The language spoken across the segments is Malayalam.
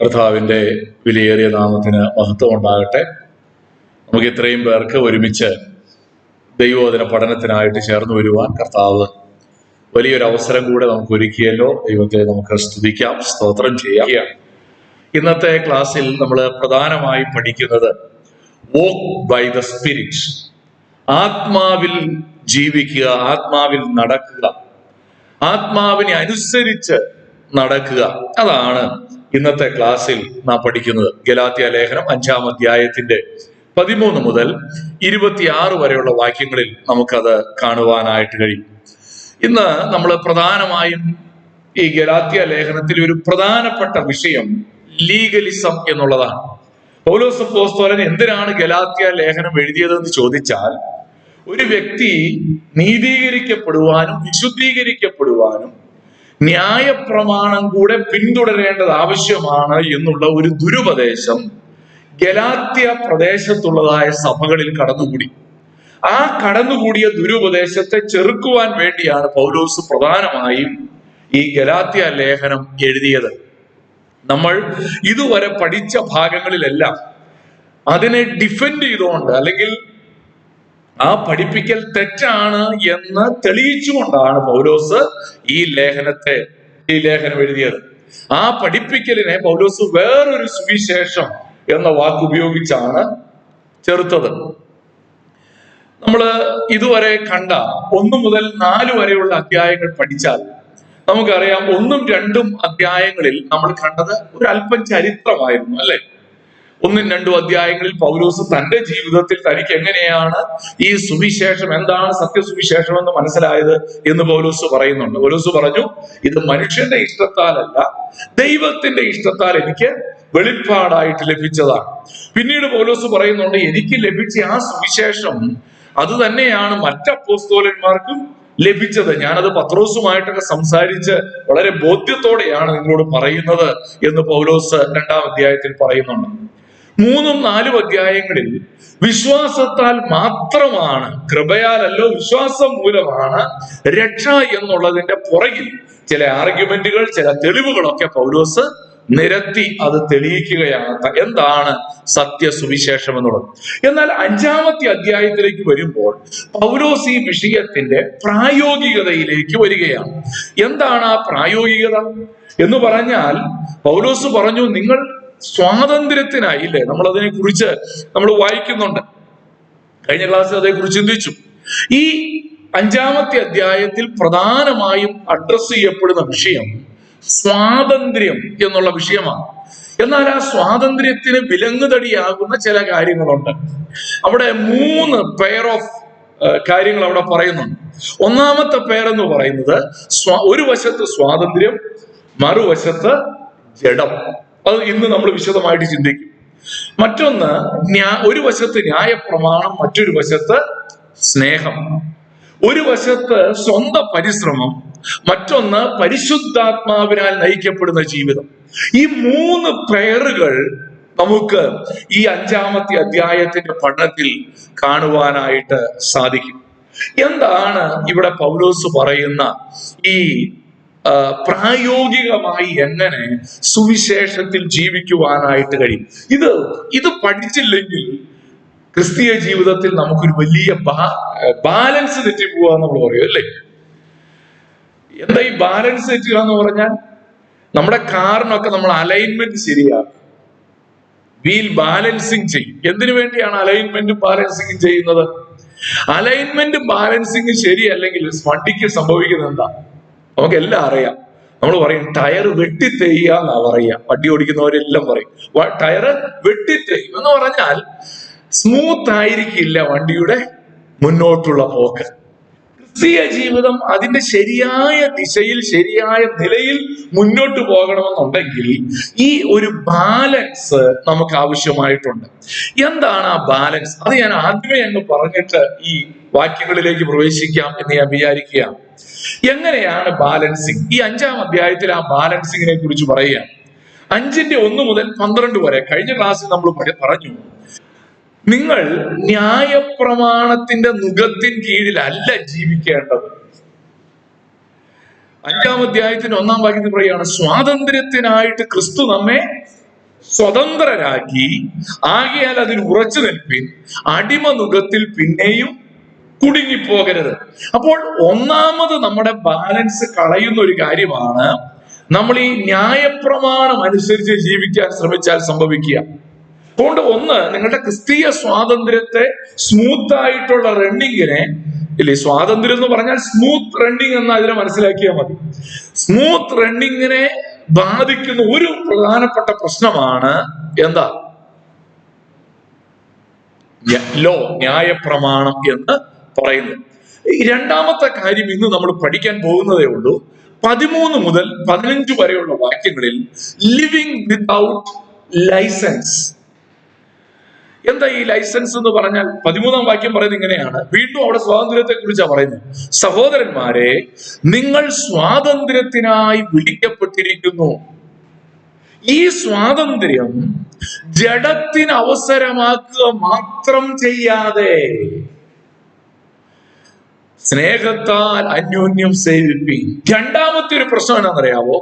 കർത്താവിൻ്റെ വിലയേറിയ നാമത്തിന് മഹത്വം ഉണ്ടാകട്ടെ. നമുക്ക് ഇത്രയും പേർക്ക് ഒരുമിച്ച് ദൈവവചന പഠനത്തിനായിട്ട് ചേർന്ന് വരുവാൻ കർത്താവ് വലിയൊരു അവസരം കൂടെ നമുക്ക് ഒരുക്കിയല്ലോ. ദൈവത്തെ നമുക്ക് സ്തുതിക്കാം, സ്തോത്രം ചെയ്യാം. ഇന്നത്തെ ക്ലാസ്സിൽ നമ്മൾ പ്രധാനമായി പഠിക്കുന്നത് വോക്ക് ബൈ ദ സ്പിരിറ്റ്, ആത്മാവിൽ ജീവിക്കുക, ആത്മാവിൽ നടക്കുക, ആത്മാവിനെ അനുസരിച്ച് നടക്കുക. അതാണ് ഇന്നത്തെ ക്ലാസ്സിൽ നാം പഠിക്കുന്നത്. ഗലാത്യ ലേഖനം 5-ാം അധ്യായത്തിന്റെ 13 മുതൽ 26 വരെയുള്ള വാക്യങ്ങളിൽ നമുക്കത് കാണുവാനായിട്ട് കഴിയും. ഇന്ന് നമ്മൾ പ്രധാനമായും ഈ ഗലാത്യ ലേഖനത്തിൽ ഒരു പ്രധാനപ്പെട്ട വിഷയം ലീഗലിസം എന്നുള്ളതാണ്. പൗലോസ് അപ്പോസ്തലൻ എന്തിനാണ് ഗലാത്യ ലേഖനം എഴുതിയതെന്ന് ചോദിച്ചാൽ, ഒരു വ്യക്തി നീതീകരിക്കപ്പെടുവാനും വിശുദ്ധീകരിക്കപ്പെടുവാനും ന്യായപ്രമാണം കൂടെ പിന്തുടരേണ്ടത് ആവശ്യമാണ് എന്നുള്ള ഒരു ദുരുപദേശം ഗലാത്യ പ്രദേശത്തുള്ളതായ സഭകളിൽ കടന്നുകൂടി. ആ കടന്നുകൂടിയ ദുരുപദേശത്തെ ചെറുക്കുവാൻ വേണ്ടിയാണ് പൗലോസ് പ്രധാനമായും ഈ ഗലാത്യ ലേഖനം എഴുതിയത്. നമ്മൾ ഇതുവരെ പഠിച്ച ഭാഗങ്ങളിലെല്ലാം അതിനെ ഡിഫെൻഡ് ചെയ്തുകൊണ്ട്, അല്ലെങ്കിൽ ആ പഠിപ്പിക്കൽ തെറ്റാണ് എന്ന് തെളിയിച്ചുകൊണ്ടാണ് പൗലോസ് ഈ ലേഖനം എഴുതിയത്. ആ പഠിപ്പിക്കലിനെ പൗലോസ് വേറൊരു സുവിശേഷം എന്ന വാക്ക് ഉപയോഗിച്ചാണ് ചെറുത്തത്. നമ്മൾ ഇതുവരെ കണ്ട 1 മുതൽ 4 വരെയുള്ള അധ്യായങ്ങൾ പഠിച്ചാൽ നമുക്കറിയാം, 1ഉം 2ഉം അധ്യായങ്ങളിൽ നമ്മൾ കണ്ടത് ഒരു അല്പം ചരിത്രമായിരുന്നു, അല്ലെ? 1ഉം 2ഉം അധ്യായങ്ങളിൽ പൗലോസ് തന്റെ ജീവിതത്തിൽ തനിക്ക് എങ്ങനെയാണ് ഈ സുവിശേഷം, എന്താണ് സത്യസുവിശേഷം എന്ന് മനസ്സിലായത് എന്ന് പൗലോസ് പറയുന്നുണ്ട്. പൗലോസ് പറഞ്ഞു, ഇത് മനുഷ്യന്റെ ഇഷ്ടത്താലല്ല, ദൈവത്തിന്റെ ഇഷ്ടത്താൽ എനിക്ക് വെളിപ്പാടായിട്ട് ലഭിച്ചതാണ്. പിന്നീട് പൗലോസ് പറയുന്നുണ്ട്, എനിക്ക് ലഭിച്ച ആ സുവിശേഷം അത് തന്നെയാണ് മറ്റ് അപ്പോസ്തലന്മാർക്കും ലഭിച്ചത്. ഞാനത് പത്രോസുമായിട്ടൊക്കെ സംസാരിച്ച് വളരെ ബോധ്യത്തോടെയാണ് നിങ്ങളോട് പറയുന്നത് എന്ന് പൗലോസ് 2-ാം അധ്യായത്തിൽ പറയുന്നുണ്ട്. 3ഉം 4ഉം അധ്യായങ്ങളിൽ വിശ്വാസത്താൽ മാത്രമാണ്, കൃപയാലല്ലോ വിശ്വാസം മൂലമാണ് രക്ഷ എന്നുള്ളതിന്റെ പുറകിൽ ചില ആർഗ്യുമെന്റുകൾ, ചില തെളിവുകളൊക്കെ പൗലോസ് നിരത്തി അത് തെളിയിക്കുകയാണ് എന്താണ് സത്യസുവിശേഷം എന്നുള്ളത്. എന്നാൽ 5-ാമത്തെ അധ്യായത്തിലേക്ക് വരുമ്പോൾ പൗലോസ് ഈ വിഷയത്തിന്റെ പ്രായോഗികതയിലേക്ക് വരികയാണ്. എന്താണ് ആ പ്രായോഗികത എന്ന് പറഞ്ഞാൽ, പൗലോസ് പറഞ്ഞു, നിങ്ങൾ സ്വാതന്ത്ര്യത്തിനായില്ലേ? നമ്മൾ അതിനെ കുറിച്ച് നമ്മൾ വായിക്കുന്നുണ്ട്. കഴിഞ്ഞ ക്ലാസ്സിൽ അതേക്കുറിച്ച് ചിന്തിച്ചു. ഈ 5-ാമത്തെ അധ്യായത്തിൽ പ്രധാനമായും അഡ്രസ് ചെയ്യപ്പെടുന്ന വിഷയം സ്വാതന്ത്ര്യം എന്നുള്ള വിഷയമാണ്. എന്നാൽ ആ സ്വാതന്ത്ര്യത്തിന് വിലങ്ങുതടിയാകുന്ന ചില കാര്യങ്ങളുണ്ട്. അവിടെ 3 പെയർ ഓഫ് കാര്യങ്ങൾ അവിടെ പറയുന്നുണ്ട്. 1-ാമത്തെ പെയർ എന്ന് പറയുന്നത് ഒരു വശത്ത് സ്വാതന്ത്ര്യം, മറുവശത്ത് ജഡം. അത് ഇന്ന് നമ്മൾ വിശദമായിട്ട് ചിന്തിക്കും. മറ്റൊന്ന്, ഒരു വശത്ത് ന്യായപ്രമാണം, മറ്റൊരു വശത്ത് സ്നേഹം. ഒരു വശത്ത് സ്വന്തം പരിശ്രമം, മറ്റൊന്ന് പരിശുദ്ധാത്മാവിനാൽ നയിക്കപ്പെടുന്ന ജീവിതം. ഈ 3 പെയറുകൾ നമുക്ക് ഈ 5-ാമത്തെ അധ്യായത്തിന്റെ പഠനത്തിൽ കാണുവാനായിട്ട് സാധിക്കും. എന്താണ് ഇവിടെ പൗലോസ് പറയുന്ന ഈ പ്രായോഗികമായി എങ്ങനെ സുവിശേഷത്തിൽ ജീവിക്കുവാനായിട്ട് കഴിയും? ഇത് പഠിച്ചില്ലെങ്കിൽ ക്രിസ്തീയ ജീവിതത്തിൽ നമുക്കൊരു വലിയ ബാലൻസ് തെറ്റിപ്പോവാ നമ്മൾ പറയും, അല്ലേ? എന്താ ഈ ബാലൻസ് തെറ്റുക എന്ന് പറഞ്ഞാൽ, നമ്മുടെ കാറിനൊക്കെ നമ്മൾ അലൈൻമെന്റ് ശരിയാക്കും, വീൽ ബാലൻസിങ് ചെയ്യും. എന്തിനു വേണ്ടിയാണ് അലൈൻമെന്റും ബാലൻസിങ്ങും ചെയ്യുന്നത്? അലൈൻമെന്റും ബാലൻസിങ്ങും ശരിയല്ലെങ്കിൽ വണ്ടിക്ക് സംഭവിക്കുന്നത് എന്താ? നമുക്കെല്ലാം അറിയാം. നമ്മൾ പറയും ടയർ വെട്ടിത്തെയ്യുക എന്നാ പറയുക. വണ്ടി ഓടിക്കുന്നവരെല്ലാം പറയും ടയർ വെട്ടിത്തെയ്യും എന്ന് പറഞ്ഞാൽ സ്മൂത്ത് ആയിരിക്കില്ല വണ്ടിയുടെ മുന്നോട്ടുള്ള പോക്ക്. ക്രിസ്തീയ ജീവിതം അതിന്റെ ശരിയായ ദിശയിൽ, ശരിയായ നിലയിൽ മുന്നോട്ട് പോകണമെന്നുണ്ടെങ്കിൽ ഈ ഒരു ബാലൻസ് നമുക്ക് ആവശ്യമായിട്ടുണ്ട്. എന്താണ് ആ ബാലൻസ്? അത് ഞാൻ ആദ്യമേ അങ്ങ് പറഞ്ഞിട്ട് ഈ വാക്യങ്ങളിലേക്ക് പ്രവേശിക്കാം എന്ന് ഞാൻ വിചാരിക്കുകയാണ്. എങ്ങനെയാണ് ബാലൻസിങ്? ഈ 5-ാം അധ്യായത്തിൽ ആ ബാലൻസിങ്ങിനെ കുറിച്ച് പറയുകയാണ്. 5-ന്റെ 1 മുതൽ 12 വരെ കഴിഞ്ഞ ക്ലാസ്സിൽ നമ്മൾ പറഞ്ഞു, നിങ്ങൾ ന്യായപ്രമാണത്തിന്റെ നുകത്തിൻ കീഴിലല്ല ജീവിക്കേണ്ടത്. 5-ാം അധ്യായത്തിന്റെ 1-ാം വാക്യത്തിൽ പറയുകയാണ്, സ്വാതന്ത്ര്യത്തിനായിട്ട് ക്രിസ്തു നമ്മെ സ്വതന്ത്രരാക്കി. ആകയാൽ അതിൽ ഉറച്ചു നിൽപ്പിൻ, അടിമനുഖത്തിൽ പിന്നെയും കുടുങ്ങിപ്പോകരുത്. അപ്പോൾ ഒന്നാമത് നമ്മുടെ ബാലൻസ് കളയുന്ന ഒരു കാര്യമാണ് നമ്മൾ ഈ ന്യായപ്രമാണം അനുസരിച്ച് ജീവിക്കാൻ ശ്രമിച്ചാൽ സംഭവിക്കുക. അതുകൊണ്ട് ഒന്ന്, നിങ്ങളുടെ ക്രിസ്തീയ സ്വാതന്ത്ര്യത്തെ സ്മൂത്ത് ആയിട്ടുള്ള റണ്ണിങ്ങിനെ, ഇല്ലേ, സ്വാതന്ത്ര്യം എന്ന് പറഞ്ഞാൽ സ്മൂത്ത് റണ്ണിങ് എന്ന് അതിനെ മനസ്സിലാക്കിയാൽ മതി. സ്മൂത്ത് റണ്ണിങ്ങിനെ ബാധിക്കുന്ന ഒരു പ്രധാനപ്പെട്ട പ്രശ്നമാണ് എന്താ? ലോ, ന്യായപ്രമാണം എന്ന് പറയുന്നത്. രണ്ടാമത്തെ കാര്യം ഇന്ന് നമ്മൾ പഠിക്കാൻ പോകുന്നതേ ഉള്ളൂ. 13 മുതൽ 15 വരെയുള്ള വാക്യങ്ങളിൽ ലിവിങ് വിത്തൗട്ട് ലൈസൻസ്. എന്താ ഈ ലൈസൻസ് എന്ന് പറഞ്ഞാൽ? 13-ാം വാക്യം പറയുന്നത് ഇങ്ങനെയാണ്. വീണ്ടും അവിടെ സ്വാതന്ത്ര്യത്തെ കുറിച്ചാണ് പറയുന്നത്. സഹോദരന്മാരെ, നിങ്ങൾ സ്വാതന്ത്ര്യത്തിനായി വിളിക്കപ്പെട്ടിരിക്കുന്നു. ഈ സ്വാതന്ത്ര്യം ജഡത്തിന് അവസരമാക്കുക മാത്രം ചെയ്യാതെ സ്നേഹത്താൽ അന്യോന്യം സേവിപ്പീൻ. രണ്ടാമത്തെ ഒരു പ്രശ്നം എന്താണെന്നറിയാവോ?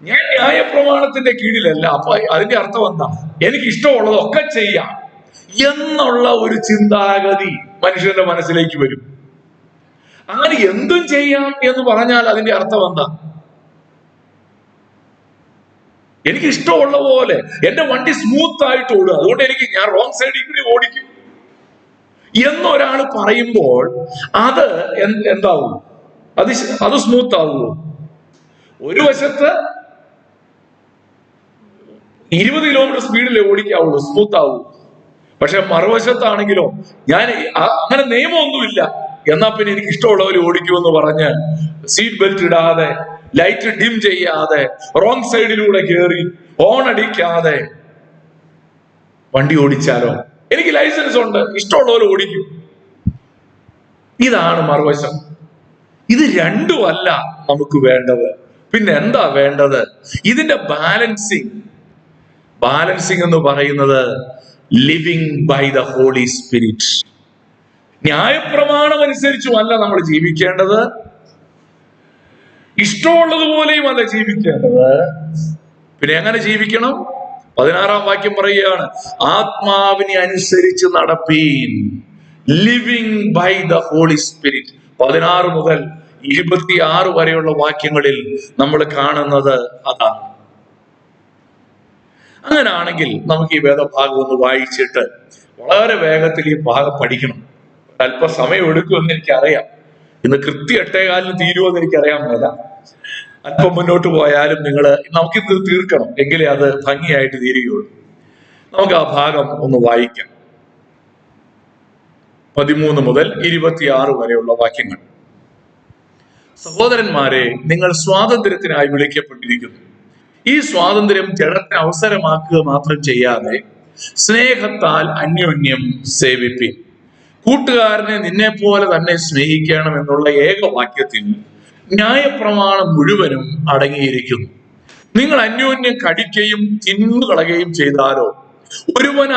ഞാൻ ന്യായപ്രമാണത്തിന്റെ കീഴിലല്ല, അപ്പൊ അതിന്റെ അർത്ഥം എന്താ? എനിക്ക് ഇഷ്ടമുള്ളതൊക്കെ ചെയ്യാം എന്നുള്ള ഒരു ചിന്താഗതി മനുഷ്യന്റെ മനസ്സിലേക്ക് വരും. അങ്ങനെ എന്തും ചെയ്യാം എന്ന് പറഞ്ഞാൽ അതിന്റെ അർത്ഥം എന്താ? എനിക്ക് ഇഷ്ടമുള്ള പോലെ എന്റെ വണ്ടി സ്മൂത്ത് ആയിട്ട് ഓടുക, അതുകൊണ്ട് ഞാൻ റോങ് സൈഡിൽ കൂടി ഓടിക്കും എന്നൊരാൾ പറയുമ്പോൾ അത് എന്താവും? അത് സ്മൂത്ത് ആവുമോ? ഒരു വശത്ത് 20 കിലോമീറ്റർ സ്പീഡിലേ ഓടിക്കാവുള്ളൂ, സ്മൂത്ത് ആവൂ. പക്ഷെ മറുവശത്താണെങ്കിലോ, ഞാൻ അങ്ങനെ നിയമമൊന്നുമില്ല, എന്നാ പിന്നെ എനിക്ക് ഇഷ്ടമുള്ളവർ ഓടിക്കുമെന്ന് പറഞ്ഞ് സീറ്റ് ബെൽറ്റ് ഇടാതെ, ലൈറ്റ് ഡിം ചെയ്യാതെ, റോങ് സൈഡിലൂടെ കയറി ഹോൺ അടിക്കാതെ വണ്ടി ഓടിച്ചാലോ? എനിക്ക് ലൈസൻസ് ഉണ്ട്, ഇഷ്ടമുള്ളവർ ഓടിക്കും. ഇതാണ് മറുവശം. ഇത് രണ്ടുമല്ല നമുക്ക് വേണ്ടത്. പിന്നെ എന്താ വേണ്ടത്? ഇതിന്റെ ബാലൻസിങ് എന്ന് പറയുന്നത് living by the holy Spirit. ന്യായപ്രമാണം അനുസരിച്ചുമല്ല നമ്മൾ ജീവിക്കേണ്ടത്, ഇഷ്ടമുള്ളതുപോലെയും അല്ല ജീവിക്കേണ്ടത്. പിന്നെ എങ്ങനെ ജീവിക്കണം? 16-ാം വാക്യം പറയുകയാണ്, ആത്മാവിനെ അനുസരിച്ച് നടപ്പീൻ. Living by the holy Spirit. 16 മുതൽ 26 വരെയുള്ള വാക്യങ്ങളിൽ നമ്മൾ കാണുന്നത് അതാണ്. അങ്ങനാണെങ്കിൽ നമുക്ക് ഈ വേദഭാഗം ഒന്ന് വായിച്ചിട്ട് വളരെ വേഗത്തിൽ ഈ ഭാഗം പഠിക്കണം. അല്പസമയം എടുക്കുമെന്ന് എനിക്കറിയാം. ഇന്ന് കൃത്യം 8:15 തീരുമെന്ന് എനിക്കറിയാൻ മേല. അല്പം മുന്നോട്ട് പോയാലും നമുക്കിത് തീർക്കണം, എങ്കിലേ അത് ഭംഗിയായിട്ട് തീരുകയുള്ളൂ. നമുക്ക് ആ ഭാഗം ഒന്ന് വായിക്കാം. 13 മുതൽ 26 വരെയുള്ള വാക്യങ്ങൾ. സഹോദരന്മാരെ, നിങ്ങൾ സ്വാതന്ത്ര്യത്തിനായി വിളിക്കപ്പെട്ടിരിക്കുന്നു. ഈ സ്വാതന്ത്ര്യം ജഡത്തിന് അവസരമാക്കുക മാത്രം ചെയ്യാതെ സ്നേഹത്താൽ അന്യോന്യം സേവിപ്പിൻ. കൂട്ടുകാരനെ നിന്നെ പോലെ തന്നെ സ്നേഹിക്കണം എന്നുള്ള ഏകവാക്യത്തിൽ ന്യായപ്രമാണം മുഴുവനും അടങ്ങിയിരിക്കുന്നു. നിങ്ങൾ അന്യോന്യം കടിക്കുകയും തിന്നുകളയുകയും ചെയ്താലോ ഒരുവൻ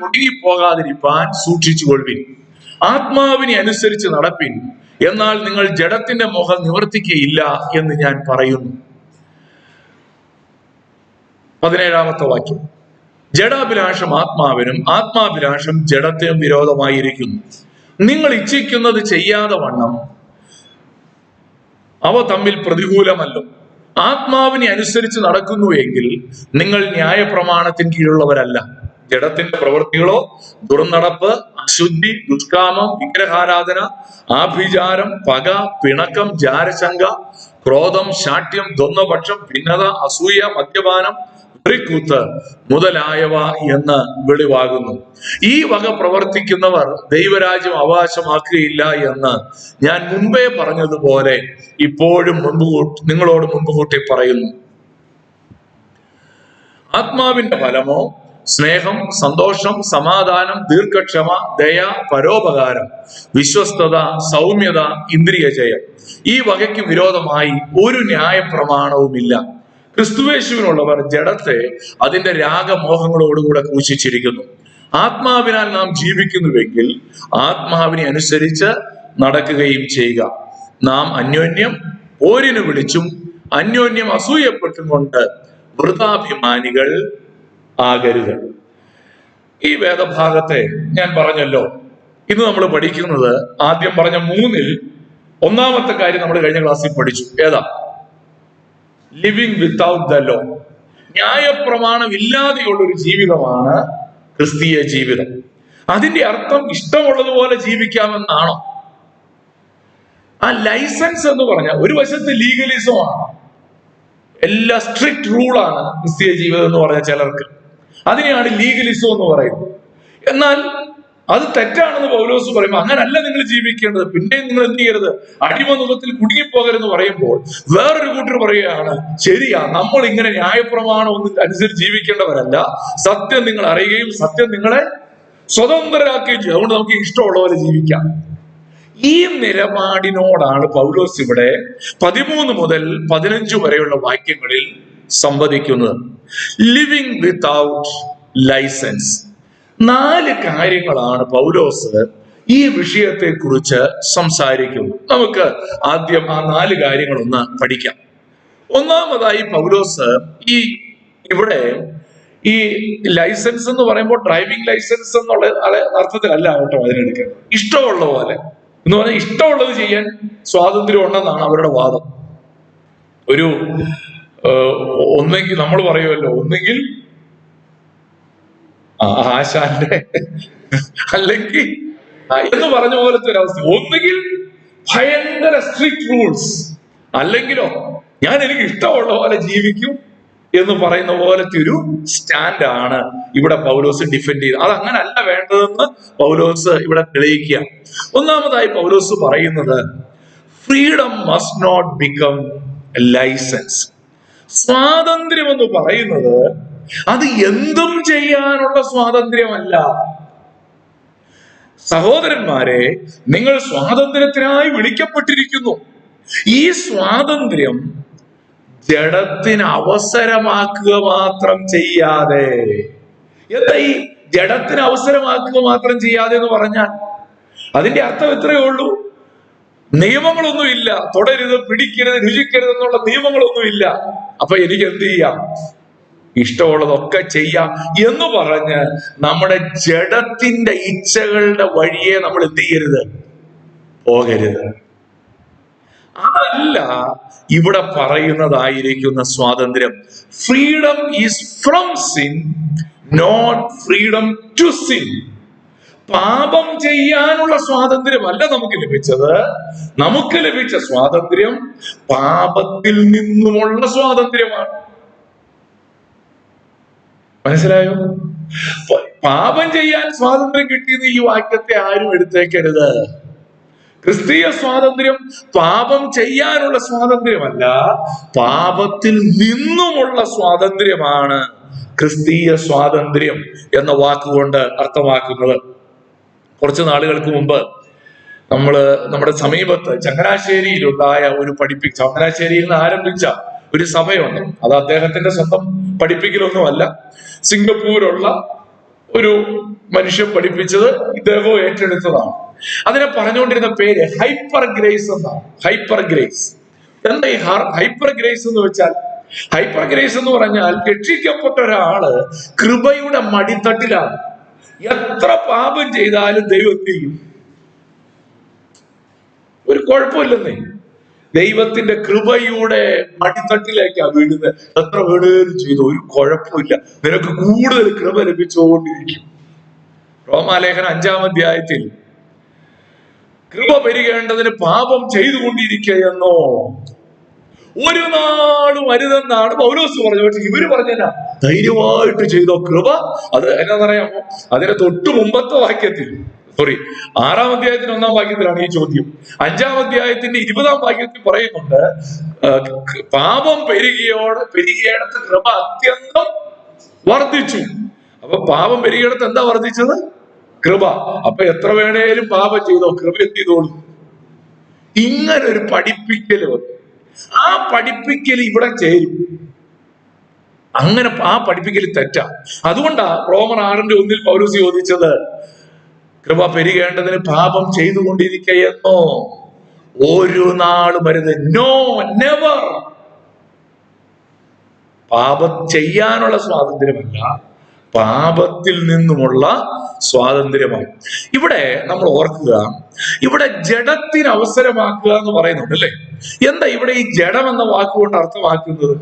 ഒടുങ്ങിപ്പോകാതിരിപ്പാൻ സൂക്ഷിച്ചുകൊള്ളുവിൻ. ആത്മാവിനെ അനുസരിച്ച് നടപ്പിൻ, എന്നാൽ നിങ്ങൾ ജഡത്തിന്റെ മുഖം നിവർത്തിക്കുകയില്ല എന്ന് ഞാൻ പറയുന്നു. 17-ാമത്തെ വാക്യം. ജഡാഭിലാഷം ആത്മാവിനും ആത്മാഭിലാഷം ജഡത്തിനും വിരോധമായിരിക്കുന്നു. നിങ്ങൾ ഇച്ഛിക്കുന്നത് ചെയ്യാതെ വണ്ണം അവ തമ്മിൽ പ്രതികൂലമല്ലോ. ആത്മാവിനെ അനുസരിച്ച് നടക്കുന്നുവെങ്കിൽ നിങ്ങൾ ന്യായപ്രമാണത്തിന് കീഴുള്ളവരല്ല. ജഡത്തിന്റെ പ്രവൃത്തികളോ ദുർനടപ്പ്, അശുദ്ധി, ദുഷ്കാമം, വിഗ്രഹാരാധന, ആഭിചാരം, പക, പിണക്കം, ജാരശങ്ക, ക്രോധം, ശാഠ്യം, ദ്വന്ദ്വപക്ഷം, ഭിന്നത, അസൂയ, മദ്യപാനം, വെറിക്കൂത്ത് മുതലായവ എന്ന് വെളിവാകുന്നു. ഈ വക പ്രവർത്തിക്കുന്നവർ ദൈവരാജ്യം അവകാശമാക്കുകയില്ല എന്ന് ഞാൻ മുമ്പേ പറഞ്ഞതുപോലെ ഇപ്പോഴും നിങ്ങളോട് മുമ്പ് കൂട്ടി പറയുന്നു. ആത്മാവിന്റെ ഫലമോ സ്നേഹം, സന്തോഷം, സമാധാനം, ദീർഘക്ഷമ, ദയ, പരോപകാരം, വിശ്വസ്തത, സൗമ്യത, ഇന്ദ്രിയജയം. ഈ വകയ്ക്ക് വിരോധമായി ഒരു ന്യായപ്രമാണവുമില്ല. ക്രിസ്തുവേശുവിനുള്ളവർ ജഡത്തെ അതിന്റെ രാഗമോഹങ്ങളോടുകൂടെ ക്രൂശിച്ചിരിക്കുന്നു. ആത്മാവിനാൽ നാം ജീവിക്കുന്നുവെങ്കിൽ ആത്മാവിനെ അനുസരിച്ച് നടക്കുകയും ചെയ്യുക. നാം അന്യോന്യം ഓരിന് വിളിച്ചും അന്യോന്യം അസൂയപ്പെട്ടും കൊണ്ട് വൃഥാഭിമാനികൾ ആകരുത്. ഈ വേദഭാഗത്തെ ഞാൻ പറഞ്ഞല്ലോ, ഇന്ന് നമ്മൾ പഠിക്കുന്നത് ആദ്യം പറഞ്ഞ 3-ൽ ഒന്നാമത്തെ കാര്യം നമ്മൾ കഴിഞ്ഞ ക്ലാസ്സിൽ പഠിച്ചു. ഏതാ? Living without the law. ന്യായപ്രമാണം ഇല്ലാതെയുള്ള ഒരു ജീവിതമാണ് ക്രിസ്തീയ ജീവിതം. അതിന്റെ അർത്ഥം ഇഷ്ടമുള്ളതുപോലെ ജീവിക്കാമെന്നാണോ? ആ ലൈസൻസ് എന്ന് പറഞ്ഞാൽ ഒരു വശത്ത് ലീഗലിസമാണ്, എല്ലാ സ്ട്രിക്റ്റ് റൂളാണ് ക്രിസ്തീയ ജീവിതം എന്ന് പറഞ്ഞ ചിലർക്ക്. അതിനെയാണ് ലീഗലിസം എന്ന് പറയുന്നത്. എന്നാൽ അത് തെറ്റാണെന്ന് പൗലോസ് പറയുമ്പോൾ അങ്ങനല്ല നിങ്ങൾ ജീവിക്കേണ്ടത്. പിന്നെയും നിങ്ങൾ എന്ത് ചെയ്യരുത്? അടിമനുഖത്തിൽ കുടുങ്ങിപ്പോകരുതെന്ന് പറയുമ്പോൾ വേറൊരു കൂട്ടർ പറയുകയാണ്, ശരിയാ, നമ്മൾ ഇങ്ങനെ ന്യായപ്രമാണം ഒന്നും അനുസരിച്ച് ജീവിക്കേണ്ടവരല്ല, സത്യം നിങ്ങൾ അറിയുകയും സത്യം നിങ്ങളെ സ്വതന്ത്രരാക്കുകയും ചെയ്യും, അതുകൊണ്ട് നമുക്ക് ഇഷ്ടമുള്ള പോലെ ജീവിക്കാം. ഈ നിലപാടിനോടാണ് പൗലോസ് ഇവിടെ 13 മുതൽ 15 വരെയുള്ള വാക്യങ്ങളിൽ സംവദിക്കുന്നത്. Living without licence. 4 കാര്യങ്ങളാണ് പൗലോസ് ഈ വിഷയത്തെ കുറിച്ച് സംസാരിക്കുന്നത്. നമുക്ക് ആദ്യം ആ 4 കാര്യങ്ങളൊന്ന് പഠിക്കാം. ഒന്നാമതായി പൗലോസ് ഇവിടെ ഈ ലൈസൻസ് എന്ന് പറയുമ്പോൾ ഡ്രൈവിംഗ് ലൈസൻസ് എന്നുള്ള അർത്ഥത്തിലല്ല കേട്ടോ അതിനെടുക്കുന്നത്. ഇഷ്ടമുള്ള പോലെ എന്ന് പറഞ്ഞാൽ ഇഷ്ടമുള്ളത് ചെയ്യാൻ സ്വാതന്ത്ര്യം ഉണ്ടെന്നാണ് അവരുടെ വാദം. ഒന്നെങ്കിൽ നമ്മൾ പറയുമല്ലോ, ഒന്നെങ്കിൽ ആശാന്റെ അല്ലെങ്കിൽ എന്ന് പറഞ്ഞ പോലത്തെ ഒരവസ്ഥ. ഒന്നുകിൽ ഭയങ്കര സ്ട്രിക്റ്റ് റൂൾസ്, അല്ലെങ്കിലോ എനിക്ക് ഇഷ്ടമുള്ള പോലെ ജീവിക്കും എന്ന് പറയുന്ന പോലത്തെ ഒരു സ്റ്റാൻഡാണ് ഇവിടെ പൗലോസ് ഡിഫെൻഡ് ചെയ്ത്. അത് അങ്ങനല്ല വേണ്ടതെന്ന് പൗലോസ് ഇവിടെ തെളിയിക്കുക. ഒന്നാമതായി പൗലോസ് പറയുന്നത്, freedom must not become licence. സ്വാതന്ത്ര്യം എന്ന് പറയുന്നത് അത് എന്തും ചെയ്യാനുള്ള സ്വാതന്ത്ര്യമല്ല. സഹോദരന്മാരെ, നിങ്ങൾ സ്വാതന്ത്ര്യത്തിനായി വിളിക്കപ്പെട്ടിരിക്കുന്നു. ഈ സ്വാതന്ത്ര്യം ജഡത്തിന് അവസരമാക്കുക മാത്രം ചെയ്യാതെ. എന്താ ഈ ജഡത്തിന് അവസരമാക്കുക മാത്രം ചെയ്യാതെ എന്ന് പറഞ്ഞാൽ? അതിന്റെ അർത്ഥം ഇത്രയേ ഉള്ളൂ, നിയമങ്ങളൊന്നുമില്ല. തൊടരുത്, പിടിക്കരുത്, രുചിക്കരുത് എന്നുള്ള നിയമങ്ങളൊന്നുമില്ല. അപ്പൊ എനിക്ക് എന്ത് ചെയ്യാം? ഇഷ്ടമുള്ളതൊക്കെ ചെയ്യാം എന്ന് പറഞ്ഞ് നമ്മുടെ ജഡത്തിന്റെ ഇച്ഛകളുടെ വഴിയെ നമ്മൾ എന്ത് ചെയ്യരുത്? പോകരുത്. അതല്ല ഇവിടെ പറയുന്നതായിരിക്കുന്ന സ്വാതന്ത്ര്യം. Freedom is from sin, not freedom to sin. പാപം ചെയ്യാനുള്ള സ്വാതന്ത്ര്യമല്ല നമുക്ക് ലഭിച്ചത്. നമുക്ക് ലഭിച്ച സ്വാതന്ത്ര്യം പാപത്തിൽ നിന്നുമുള്ള സ്വാതന്ത്ര്യമാണ്. മനസ്സിലായോ? പാപം ചെയ്യാൻ സ്വാതന്ത്ര്യം കിട്ടിയെന്ന് ഈ വാക്യത്തെ ആരും എടുത്തേക്കരുത്. ക്രിസ്തീയ സ്വാതന്ത്ര്യം പാപം ചെയ്യാനുള്ള സ്വാതന്ത്ര്യമല്ല, പാപത്തിൽ നിന്നുമുള്ള സ്വാതന്ത്ര്യമാണ് ക്രിസ്തീയ സ്വാതന്ത്ര്യം എന്ന വാക്കുകൊണ്ട് അർത്ഥമാക്കുന്നത്. കുറച്ചു നാളുകൾക്ക് മുമ്പ് നമ്മുടെ സമീപത്ത് ചങ്ങനാശ്ശേരിയിലുണ്ടായ ഒരു ചങ്ങനാശ്ശേരിയിൽ നിന്ന് ആരംഭിച്ച ഒരു സഭയുണ്ട്. അത് അദ്ദേഹത്തിന്റെ സ്വന്തം പഠിപ്പിക്കലൊന്നുമല്ല, സിംഗപ്പൂരുള്ള ഒരു മനുഷ്യൻ പഠിപ്പിച്ചത് ഇദ്ദേഹം ഏറ്റെടുത്തതാണ്. അതിനെ പറഞ്ഞുകൊണ്ടിരുന്ന പേര് ഹൈപ്പർ ഗ്രേസ് എന്നാണ്. Hyper grace. എന്താ ഈ ഹൈപ്പർ ഗ്രേസ് എന്ന് വെച്ചാൽ? ഹൈപ്പർ ഗ്രേസ് എന്ന് പറഞ്ഞാൽ രക്ഷിക്കപ്പെട്ട ഒരാള് കൃപയുടെ മടിത്തട്ടിലാണ്. എത്ര പാപം ചെയ്താലും ദൈവം ചെയ്യും, ഒരു കുഴപ്പമില്ലെന്നേ. ദൈവത്തിന്റെ കൃപയുടെ മടിത്തട്ടിലേക്കാണ് വീഴുന്നത്. എത്ര വീടുകയും ചെയ്തു, ഒരു കുഴപ്പമില്ല, നിനക്ക് കൂടുതൽ കൃപ ലഭിച്ചുകൊണ്ടിരിക്കും. റോമാലേഖനം 5-ാം അധ്യായത്തിൽ കൃപ പെരുകേണ്ടതിന് പാപം ചെയ്തുകൊണ്ടിരിക്കുകയെന്നോ ഒരു നാളും അരുതെന്നാണ് പൗലോസ് പറഞ്ഞത്. പക്ഷെ ഇവര് പറഞ്ഞ ധൈര്യമായിട്ട് ചെയ്തോ കൃപ. അത് എന്നാ പറയാമോ? അതിന്റെ തൊട്ടു മുമ്പത്തെ വാക്യത്തിൽ 6-ാം അധ്യായത്തിന് 1-ാം വാക്യത്തിലാണ് ഈ ചോദ്യം. 5-ാം അധ്യായത്തിന്റെ 20-ാം വാക്യത്തിൽ പറയുന്നുണ്ട്, പാപം പെരുകിയിടത്ത് കൃപ അത്യന്തം വർദ്ധിച്ചു. അപ്പൊ പാപം പെരുകിയിടത്ത് എന്താ വർദ്ധിച്ചത്? കൃപ. അപ്പൊ എത്ര വേണേലും പാപം ചെയ്തോ, കൃപ എന്ത് ചെയ്തോളൂ. ഇങ്ങനൊരു പഠിപ്പിക്കല് വന്നു. ആ പഠിപ്പിക്കൽ ഇവിടെ ചേരും. അങ്ങനെ ആ പഠിപ്പിക്കൽ തെറ്റാ. അതുകൊണ്ടാ റോമർ 6:1 പൗലോസ് ചോദിച്ചത്, കൃപ പെരുകേണ്ടതിന് പാപം ചെയ്തുകൊണ്ടിരിക്കുകയെന്നോ ഒരു നാളും വരുന്നത്. No, never. പാപം ചെയ്യാനുള്ള സ്വാതന്ത്ര്യമല്ല, പാപത്തിൽ നിന്നുമുള്ള സ്വാതന്ത്ര്യമാണ്. ഇവിടെ നമ്മൾ ഓർക്കുക, ഇവിടെ ജഡത്തിന് അവസരമാക്കുക എന്ന് പറയുന്നുണ്ട് അല്ലെ. എന്താ ഇവിടെ ഈ ജഡം എന്ന വാക്കുകൊണ്ട് അർത്ഥമാക്കുന്നത്?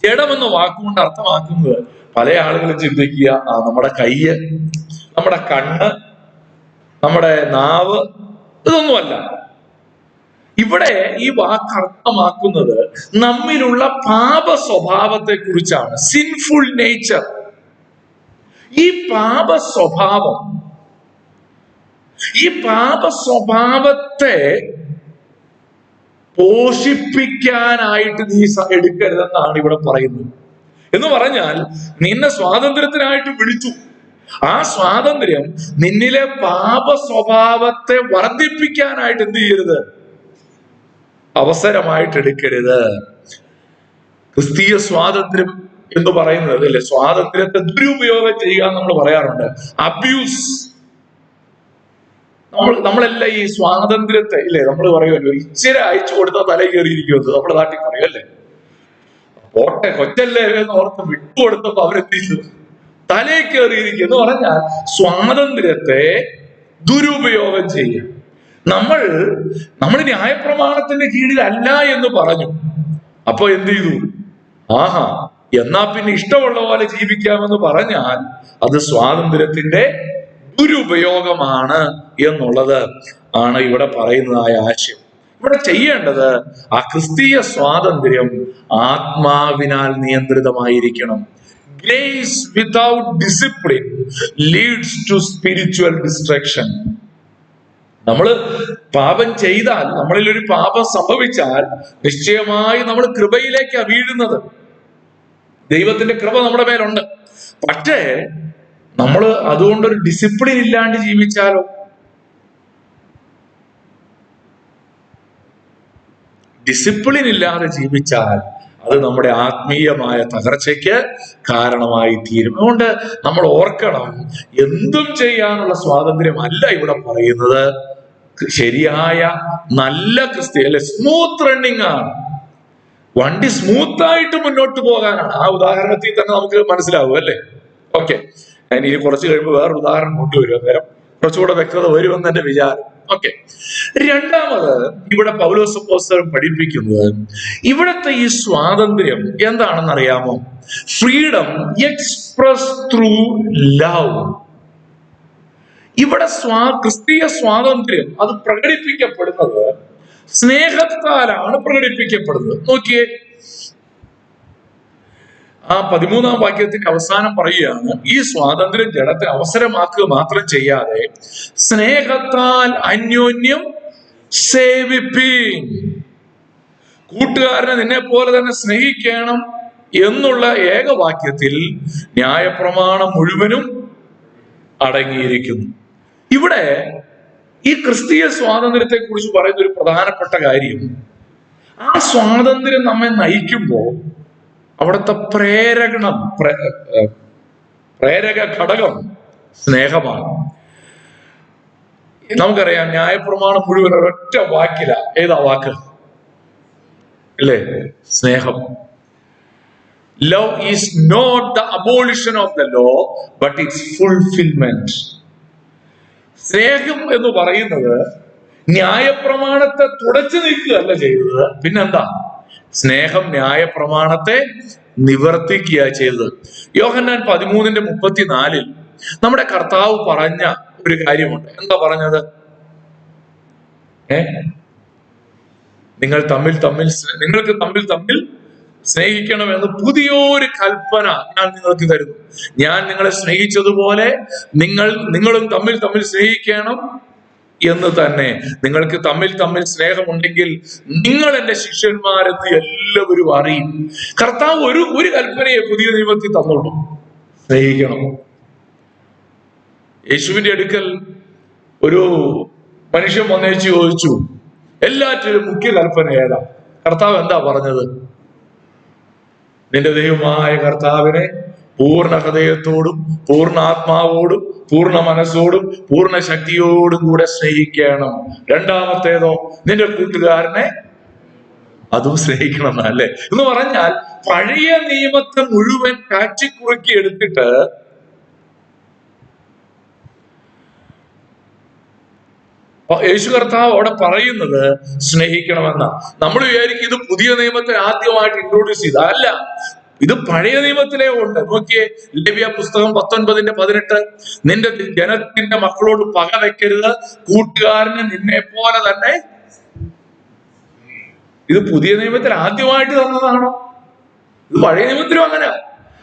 ജഡം എന്ന വാക്കുകൊണ്ട് അർത്ഥമാക്കുന്നത് പല ആളുകളും ചിന്തിക്കുക, നമ്മുടെ കയ്യ്, നമ്മുടെ കണ്ണ്, നമ്മുടെ നാവ്, ഇതൊന്നുമല്ല. ഇവിടെ ഈ വാക്ക് അർത്ഥമാക്കുന്നത് നമ്മിലുള്ള പാപ സ്വഭാവത്തെ കുറിച്ചാണ്. Sinful nature. ഈ പാപ സ്വഭാവത്തെ പോഷിപ്പിക്കാനായിട്ട് നീ എടുക്കരുതെന്നാണ് ഇവിടെ പറയുന്നത്. എന്ന് പറഞ്ഞാൽ നിന്നെ സ്വാതന്ത്ര്യത്തിനായിട്ട് വിളിച്ചു. ആ സ്വാതന്ത്ര്യം നിന്നിലെ പാപ സ്വഭാവത്തെ വർദ്ധിപ്പിക്കാനായിട്ട് എന്ത് ചെയ്യരുത്? അവസരമായിട്ട് എടുക്കരുത്. ക്രിസ്തീയ സ്വാതന്ത്ര്യം എന്ന് പറയുന്നത് അല്ലെ, സ്വാതന്ത്ര്യത്തെ ദുരുപയോഗം ചെയ്യുക എന്ന് നമ്മൾ പറയാറുണ്ട്. അബ്യൂസ്. നമ്മളെല്ലാം ഈ സ്വാതന്ത്ര്യത്തെ ഇല്ലേ, നമ്മൾ പറയുമല്ലോ, ഇച്ചിരി അയച്ചു കൊടുത്താൽ തല കയറിയിരിക്കുമെന്ന് നമ്മുടെ നാട്ടിൽ പറയും അല്ലേ. പോട്ടെ കൊച്ചല്ലേ എന്ന് ഓർത്ത് വിട്ടുകൊടുത്തപ്പോ അവരെന്ത് ചെയ്തു? തലയിൽ കയറിയിരിക്കും എന്ന് പറഞ്ഞാൽ സ്വാതന്ത്ര്യത്തെ ദുരുപയോഗം ചെയ്യുക. നമ്മൾ ന്യായപ്രമാണത്തിന്റെ കീഴിലല്ല എന്ന് പറഞ്ഞു. അപ്പൊ എന്ത് ചെയ്തു? ആഹാ, എന്നാ പിന്നെ ഇഷ്ടമുള്ള പോലെ ജീവിക്കാമെന്ന് പറഞ്ഞാൽ അത് സ്വാതന്ത്ര്യത്തിന്റെ ദുരുപയോഗമാണ് എന്നുള്ളത് ആണ് ഇവിടെ പറയുന്നതായ ആശയം. ഇവിടെ ചെയ്യേണ്ടത് ആ ക്രിസ്തീയ സ്വാതന്ത്ര്യം ആത്മാവിനാൽ നിയന്ത്രിതമായിരിക്കണം. Grace without discipline leads to spiritual destruction. നമ്മൾ പാപം ചെയ്താൽ, നമ്മളിൽ ഒരു പാപം സംഭവിച്ചാൽ നിശ്ചയമായി നമ്മൾ കൃപയിലേക്കാണ് വീഴുന്നത്. ദൈവത്തിന്റെ കൃപ നമ്മുടെ മേലുണ്ട്. പക്ഷേ നമ്മൾ അതുകൊണ്ടൊരു ഡിസിപ്ലിൻ ഇല്ലാണ്ട് ജീവിച്ചാലോ? ഡിസിപ്ലിൻ ഇല്ലാതെ ജീവിച്ചാൽ അത് നമ്മുടെ ആത്മീയമായ തകർച്ചയ്ക്ക് കാരണമായി തീരും. അതുകൊണ്ട് നമ്മൾ ഓർക്കണം, എന്തും ചെയ്യാനുള്ള സ്വാതന്ത്ര്യമല്ല ഇവിടെ പറയുന്നത്. ശരിയായ നല്ല ക്രിസ്ത്യ അല്ലെ, സ്മൂത്ത് റണ്ണിങ് ആണ്. വണ്ടി സ്മൂത്തായിട്ട് മുന്നോട്ട് പോകാനാണ്. ആ ഉദാഹരണത്തിൽ തന്നെ നമുക്ക് മനസ്സിലാവും അല്ലേ. ഓക്കെ, ഞാൻ ഇനി കുറച്ച് കഴിയുമ്പോൾ വേറൊരു ഉദാഹരണം കൊണ്ടുവരും. അന്നേരം കുറച്ചുകൂടെ വ്യക്തത വരുമെന്ന് എന്റെ വിചാരം. ഓക്കെ, രണ്ടാമത് ഇവിടെ പൗലോസ് അപ്പോസ്തലൻ പഠിപ്പിക്കുന്നത് ഇവിടത്തെ ഈ സ്വാതന്ത്ര്യം എന്താണെന്ന് അറിയാമോ? Freedom express through love. ഇവിടെ ക്രിസ്തീയ സ്വാതന്ത്ര്യം അത് പ്രകടിപ്പിക്കപ്പെടുന്നത് സ്നേഹത്താലാണ് പ്രകടിപ്പിക്കപ്പെടുന്നത്. നോക്കിയേ, ആ 13-ാം വാക്യത്തിന്റെ അവസാനം പറയുകയാണ്, ഈ സ്വാതന്ത്ര്യം ജഡത്തെ അവസരമാക്കുക മാത്രം ചെയ്യാതെ സ്നേഹത്താൽ അന്യോന്യം സേവിപ്പീൻ. കൂട്ടുകാരനെ നിന്നെ പോലെ തന്നെ സ്നേഹിക്കണം എന്നുള്ള ഏകവാക്യത്തിൽ ന്യായപ്രമാണം മുഴുവനും അടങ്ങിയിരിക്കുന്നു. ഇവിടെ ഈ ക്രിസ്തീയ സ്വാതന്ത്ര്യത്തെ കുറിച്ച് പറയുന്ന ഒരു പ്രധാനപ്പെട്ട കാര്യം, ആ സ്വാതന്ത്ര്യം നമ്മെ നയിക്കുമ്പോൾ അവിടുത്തെ പ്രേരക ഘടകം സ്നേഹമാണ്. നമുക്കറിയാം, ന്യായപ്രമാണം മുഴുവൻ ഒരൊറ്റ വാക്കില. ഏതാ വാക്ക്? അല്ലേ? സ്നേഹം. Love is not the abolition of the law, but its fulfillment. സ്നേഹം എന്ന് പറയുന്നത് ന്യായപ്രമാണത്തെ തുടച്ചു നീക്കുകയല്ല ചെയ്തത്. പിന്നെന്താ? സ്നേഹം ന്യായപ്രമാണത്തെ നിവർത്തിക്കുക ചെയ്തത്. യോഹന്നാൻ 13:34 നമ്മുടെ കർത്താവ് പറഞ്ഞ ഒരു കാര്യമുണ്ട്. എന്താ പറഞ്ഞത്? നിങ്ങൾക്ക് തമ്മിൽ സ്നേഹിക്കണമെന്ന് പുതിയൊരു കൽപ്പന ഞാൻ നിങ്ങൾക്ക് തരുന്നു. ഞാൻ നിങ്ങളെ സ്നേഹിച്ചതുപോലെ നിങ്ങളും തമ്മിൽ സ്നേഹിക്കണം എന്ന് തന്നെ. നിങ്ങൾക്ക് തമ്മിൽ സ്നേഹമുണ്ടെങ്കിൽ നിങ്ങൾ എന്റെ ശിഷ്യന്മാരെന്ന് എല്ലാവരും അറിയും. കർത്താവ് ഒരു കൽപ്പനയെ പുതിയ നിയമത്തിൽ തന്നുള്ളൂ, സ്നേഹിക്കണം. യേശുവിന്റെ അടുക്കൽ ഒരു മനുഷ്യൻ വന്നേച്ച് ചോദിച്ചു, എല്ലാറ്റിലും മുഖ്യ കൽപ്പന ഏതാ? കർത്താവ് എന്താ പറഞ്ഞത്? നിന്റെ ദൈവമായ കർത്താവിനെ പൂർണ്ണ ഹൃദയത്തോടും പൂർണ്ണ ആത്മാവോടും പൂർണ്ണ മനസ്സോടും പൂർണ്ണ ശക്തിയോടും കൂടെ സ്നേഹിക്കണം. രണ്ടാമത്തേതോ? നിന്റെ കൂട്ടുകാരനെ അതും സ്നേഹിക്കണം എന്നല്ലേ. എന്ന് പറഞ്ഞാൽ പഴയ നിയമത്തെ മുഴുവൻ കാച്ചിക്കുറുക്കി എടുത്തിട്ട് യേശു കർത്താവ് അവിടെ പറയുന്നത് സ്നേഹിക്കണമെന്ന. നമ്മൾ വിചാരിക്കും ഇത് പുതിയ നിയമത്തിൽ ആദ്യമായിട്ട് ഇൻട്രോഡ്യൂസ് ചെയ്ത അല്ല, ഇത് പഴയ നിയമത്തിലേ ഉണ്ട്. നോക്കിയേ, ലേവ്യ പുസ്തകം 19:18, നിന്റെ ജനത്തിന്റെ മക്കളോട് പക വെക്കരുത്, കൂട്ടുകാരന് നിന്നെ പോലെ തന്നെ. ഇത് പുതിയ നിയമത്തിൽ ആദ്യമായിട്ട് തന്നതാണോ? ഇത് പഴയ നിയമത്തിലും അങ്ങനെ.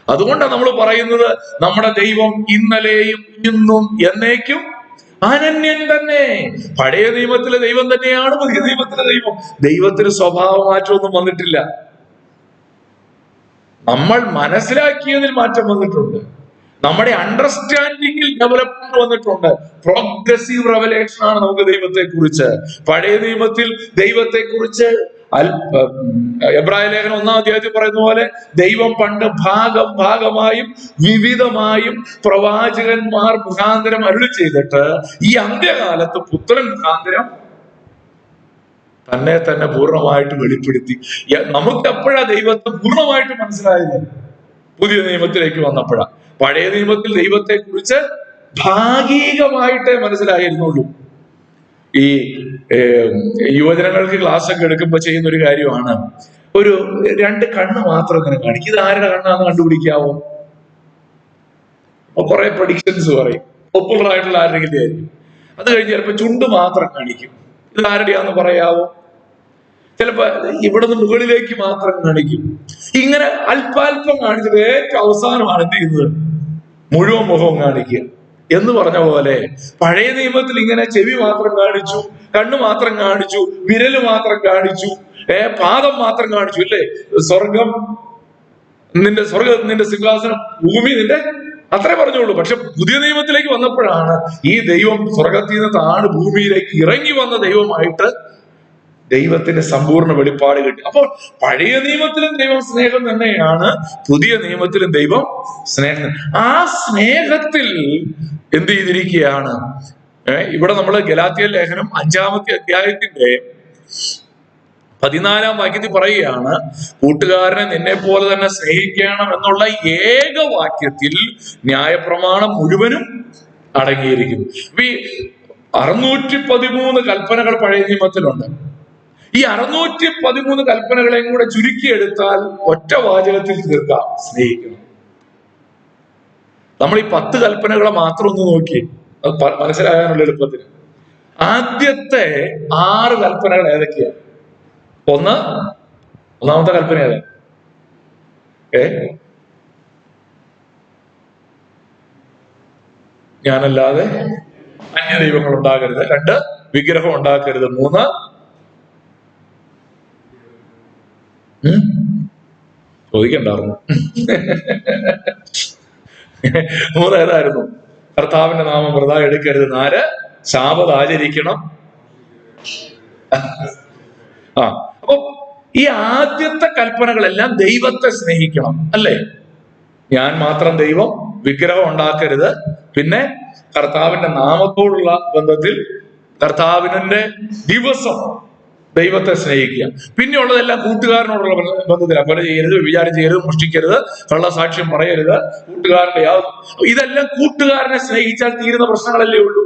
അതുകൊണ്ടാണ് നമ്മൾ പറയുന്നത് നമ്മുടെ ദൈവം ഇന്നലെയും ഇന്നും എന്നേക്കും അനന്യൻ തന്നെ. പഴയ നിയമത്തിലെ ദൈവം തന്നെയാണ് പുതിയ നിയമത്തിലെ ദൈവം. ദൈവത്തിന് സ്വഭാവ മാറ്റമൊന്നും വന്നിട്ടില്ല. നമ്മൾ മനസ്സിലാക്കിയതിൽ മാറ്റം വന്നിട്ടുണ്ട്, നമ്മുടെ അണ്ടർസ്റ്റാൻഡിങ്ങിൽ ഡെവലപ്മെന്റ് വന്നിട്ടുണ്ട്. പ്രോഗ്രസീവ് റെവലേഷൻ ആണ് നമുക്ക് ദൈവത്തെ കുറിച്ച്. പഴയ നിയമത്തിൽ ദൈവത്തെ കുറിച്ച് എബ്രായ ലേഖനം 1-ാം അധ്യായത്തിൽ പറയുന്ന പോലെ ദൈവം പണ്ട് ഭാഗമായും വിവിധമായും പ്രവാചകന്മാർ മുഖാന്തരം അരുളി ചെയ്തിട്ട് ഈ അന്ത്യകാലത്ത് പുത്രൻ മുഖാന്തരം തന്നെ പൂർണ്ണമായിട്ട് വെളിപ്പെടുത്തി. നമുക്ക് എപ്പോഴാ ദൈവത്തെ പൂർണ്ണമായിട്ട് മനസ്സിലായത്? പുതിയ നിയമത്തിലേക്ക് വന്നപ്പോഴാ. പഴയ നിയമത്തിൽ ദൈവത്തെ കുറിച്ച് ഭാഗികമായിട്ടേ മനസ്സിലായിരുന്നുള്ളൂ. ഈ യുവജനങ്ങൾക്ക് ക്ലാസ് ഒക്കെ എടുക്കുമ്പോൾ ചെയ്യുന്ന ഒരു കാര്യമാണ്, ഒരു 2 കണ്ണ് മാത്രം ഇങ്ങനെ കാണിക്കും. ഇത് ആരുടെ കണ്ണാന്ന് കണ്ടുപിടിക്കാവോ? കുറെ പ്രഡിക്ഷൻസ് പറയും, പോപ്പുലർ ആയിട്ടുള്ള ആരുടെങ്കിലും ആയിരിക്കും. അത് കഴിഞ്ഞ് ചിലപ്പോ ചുണ്ട് മാത്രം കാണിക്കും. ഇത് ആരുടെയാന്ന് പറയാവോ? ചിലപ്പോ ഇവിടുന്ന് മുകളിലേക്ക് മാത്രം കാണിക്കും. ഇങ്ങനെ അല്പാൽപ്പം കാണിച്ചിട്ട് ഏറ്റവും അവസാനമാണ് എന്ത് ചെയ്യുന്നത്? മുഴുവൻ മുഖവും കാണിക്കുക. എന്ന് പറഞ്ഞ പോലെ പഴയ നിയമത്തിൽ ഇങ്ങനെ ചെവി മാത്രം കാണിച്ചു, കണ്ണ് മാത്രം കാണിച്ചു, വിരല് മാത്രം കാണിച്ചു, പാദം മാത്രം കാണിച്ചു, ഇല്ലേ? സ്വർഗം നിന്റെ സിംഹാസനം, ഭൂമി നിന്റെ, അത്രേ പറഞ്ഞോളൂ. പക്ഷെ പുതിയ നിയമത്തിലേക്ക് വന്നപ്പോഴാണ് ഈ ദൈവം സ്വർഗത്തിൽ നിന്ന് താണ് ഭൂമിയിലേക്ക് ഇറങ്ങി വന്ന ദൈവമായിട്ട് ദൈവത്തിന്റെ സമ്പൂർണ്ണ വെളിപ്പാട് കിട്ടി. അപ്പോൾ പഴയ നിയമത്തിലും ദൈവം സ്നേഹം തന്നെയാണ്, പുതിയ നിയമത്തിലും ദൈവം സ്നേഹം. ആ സ്നേഹത്തിൽ എന്ത് ചെയ്തിരിക്കുകയാണ്? ഇവിടെ നമ്മൾ ഗലാത്യ ലേഖനം 5-ാമത്തെ അധ്യായത്തിന്റെ 14-ാം വാക്യത്തിൽ പറയുകയാണ്, കൂട്ടുകാരനെ നിന്നെ പോലെ തന്നെ സ്നേഹിക്കണം എന്നുള്ള ഏക വാക്യത്തിൽ ന്യായപ്രമാണം മുഴുവനും അടങ്ങിയിരിക്കുന്നു. ഈ 613 കൽപ്പനകൾ പഴയ നിയമത്തിലുണ്ട്. ഈ 613 കൽപ്പനകളെയും കൂടെ ചുരുക്കിയെടുത്താൽ ഒറ്റ വാചകത്തിൽ തീർക്കാം: സ്നേഹിക്കണം. നമ്മൾ ഈ 10 കൽപ്പനകളെ മാത്രം ഒന്ന് നോക്കി അത് മനസ്സിലാകാനുള്ള എളുപ്പത്തിന്. ആദ്യത്തെ 6 കൽപ്പനകൾ ഏതൊക്കെയാ? ഒന്നാമത്തെ കൽപ്പന ഏതാ? ഞാനല്ലാതെ അന്യ ദൈവങ്ങൾ ഉണ്ടാകരുത്. 2, വിഗ്രഹം ഉണ്ടാക്കരുത്. 3, ചോദിക്കണ്ടായിരുന്നു. 3 ഏതായിരുന്നു? കർത്താവിന്റെ നാമം വൃഥാ എടുക്കരുത്. 4, ശാബത്ത് ആചരിക്കണം. അപ്പൊ ഈ ആദ്യത്തെ കൽപ്പനകളെല്ലാം ദൈവത്തെ സ്നേഹിക്കണം, അല്ലേ? ഞാൻ മാത്രം ദൈവം, വിഗ്രഹം ഉണ്ടാക്കരുത്, പിന്നെ കർത്താവിന്റെ നാമത്തോടുള്ള ബന്ധത്തിൽ കർത്താവിന്റെ ദിവസം ദൈവത്തെ സ്നേഹിക്കുക. പിന്നെയുള്ളതെല്ലാം കൂട്ടുകാരനോടുള്ള ബന്ധത്തിലാണ്. കൊല ചെയ്യരുത്, വ്യഭിചാരം ചെയ്യരുത്, മോഷ്ടിക്കരുത്, കള്ളസാക്ഷ്യം പറയരുത്, കൂട്ടുകാരന്റെ ഇതെല്ലാം കൂട്ടുകാരനെ സ്നേഹിച്ചാൽ തീരുന്ന പ്രശ്നങ്ങളല്ലേ ഉള്ളൂ.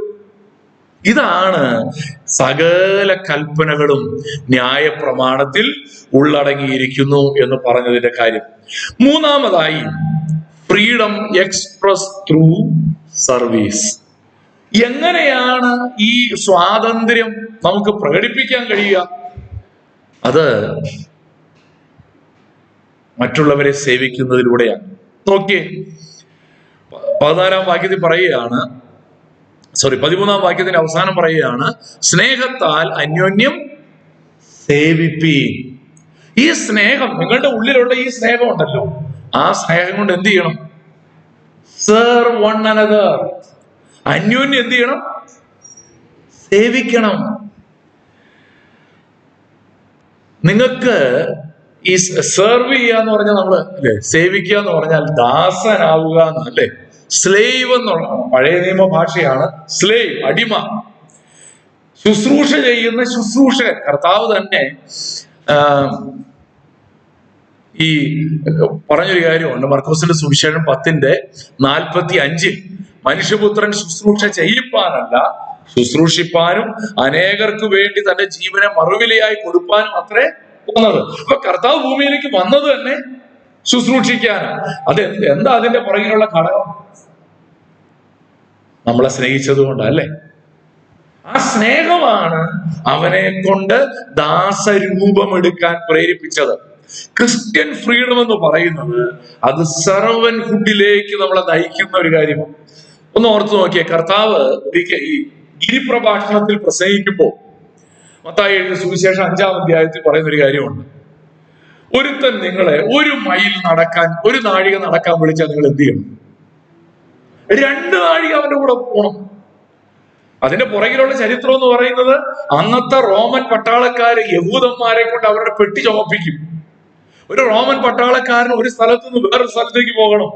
ഇതാണ് സകല കൽപ്പനകളും ന്യായപ്രമാണത്തിൽ ഉള്ളടങ്ങിയിരിക്കുന്നു എന്ന് പറഞ്ഞതിന്റെ കാര്യം. 3-ാമതായി, ഫ്രീഡം എക്സ്പ്രസ് ത്രൂ സർവീസ്. എങ്ങനെയാണ് ഈ സ്വാതന്ത്ര്യം നമുക്ക് പ്രകടിപ്പിക്കാൻ കഴിയുക? അത് മറ്റുള്ളവരെ സേവിക്കുന്നതിലൂടെയാണ്. നോക്കിയേ, 13-ാം വാക്യത്തിൽ പറയുകയാണ്, 13-ാം വാക്യത്തിന്റെ അവസാനം പറയുകയാണ്, സ്നേഹത്താൽ അന്യോന്യം സേവിപ്പീൻ. ഈ സ്നേഹം, നിങ്ങളുടെ ഉള്ളിലുള്ള ഈ സ്നേഹം ഉണ്ടല്ലോ, ആ സ്നേഹം കൊണ്ട് എന്ത് ചെയ്യണം? Serve one another. അന്യോന്യം എന്ത് ചെയ്യണം? സേവിക്കണം. നിങ്ങൾക്ക് ഈ സെർവ് ചെയ്യാന്ന് പറഞ്ഞാൽ നമ്മള് അല്ലെ, സേവിക്കുക എന്ന് പറഞ്ഞാൽ ദാസനാവുക എന്നല്ലേ? സ്ലേവ് എന്നുള്ള പഴയ നിയമ ഭാഷയാണ്. സ്ലേവ്, അടിമ. ശുശ്രൂഷ ചെയ്യുന്ന ശുശ്രൂഷകൻ. കർത്താവ് തന്നെ ഈ പറഞ്ഞൊരു കാര്യമുണ്ട്, മർക്കോസിന്റെ സുവിശേഷം 10:45 മനുഷ്യപുത്രൻ ശുശ്രൂഷ ചെയ്യിപ്പാനല്ല ശുശ്രൂഷിപ്പാനും അനേകർക്ക് വേണ്ടി തന്റെ ജീവനെ മറുവിലയായി കൊടുപ്പാനും അത്രേ വന്നത്. അപ്പൊ കർത്താവ് ഭൂമിയിലേക്ക് വന്നത് തന്നെ ശുശ്രൂഷിക്കാനാണ്. എന്താ അതിന്റെ പുറകിലുള്ള ഘടകം? നമ്മളെ സ്നേഹിച്ചത് കൊണ്ടല്ലേ. ആ സ്നേഹമാണ് അവനെ കൊണ്ട് ദാസരൂപമെടുക്കാൻ പ്രേരിപ്പിച്ചത്. ക്രിസ്ത്യൻ ഫ്രീഡം എന്ന് പറയുന്നത് അത് സെർവൻഹുഡിലേക്ക് നമ്മളെ നയിക്കുന്ന ഒരു കാര്യമാണ്. ഒന്ന് ഓർത്ത് നോക്കിയേ, കർത്താവ് ഒരിക്കൽ ഈ ഗിരിപ്രഭാഷണത്തിൽ പ്രസംഗിക്കുമ്പോൾ മത്തായി എഴുതിയ സുവിശേഷം 5-ാം അധ്യായത്തിൽ പറയുന്ന ഒരു കാര്യമുണ്ട്. ഒരുത്തൻ നിങ്ങളെ 1 മൈൽ നടക്കാൻ, 1 നാഴിക നടക്കാൻ വിളിച്ചാൽ നിങ്ങൾ എന്ത് ചെയ്യണം? 2 നാഴിക അവന്റെ കൂടെ പോകണം. അതിന്റെ പുറകിലുള്ള ചരിത്രം എന്ന് പറയുന്നത് അന്നത്തെ റോമൻ പട്ടാളക്കാര് യഹൂദന്മാരെ കൊണ്ട് അവരുടെ പെട്ടി ചുമപ്പിക്കും. ഒരു റോമൻ പട്ടാളക്കാരന് ഒരു സ്ഥലത്ത് നിന്ന് വേറൊരു സ്ഥലത്തേക്ക് പോകണം.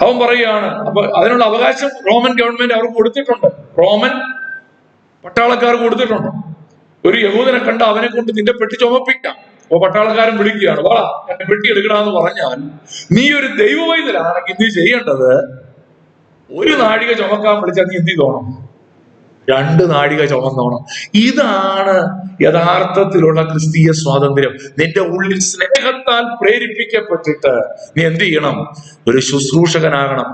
അവൻ പറയുകയാണ്, അപ്പൊ അതിനുള്ള അവകാശം റോമൻ ഗവൺമെന്റ് അവർക്ക് കൊടുത്തിട്ടുണ്ട്, റോമൻ പട്ടാളക്കാർ കൊടുത്തിട്ടുണ്ട്. ഒരു യഹൂദനെ കണ്ട അവനെ കൊണ്ട് നിന്റെ പെട്ടി ചുമപ്പിക്കാം. അപ്പൊ പട്ടാളക്കാരൻ വിളിക്കുകയാണ്, വാ എന്റെ പെട്ടി എടുക്കണമെന്ന് പറഞ്ഞാൽ, നീ ഒരു ദൈവവൈദ്യനാണെങ്കിൽ നീ ചെയ്യേണ്ടത് 1 നാഴിക ചുമക്കാൻ വിളിച്ചാൽ നീ എന്ത് ചെയ്തോണം? 2 നാഴിക ചുമന്നോണം. ഇതാണ് യഥാർത്ഥത്തിലുള്ള ക്രിസ്തീയ സ്വാതന്ത്ര്യം. നിന്റെ ഉള്ളിൽ സ്നേഹത്താൽ പ്രേരിപ്പിക്കപ്പെട്ടിട്ട് നീ എന്ത് ചെയ്യണം? ഒരു ശുശ്രൂഷകനാകണം.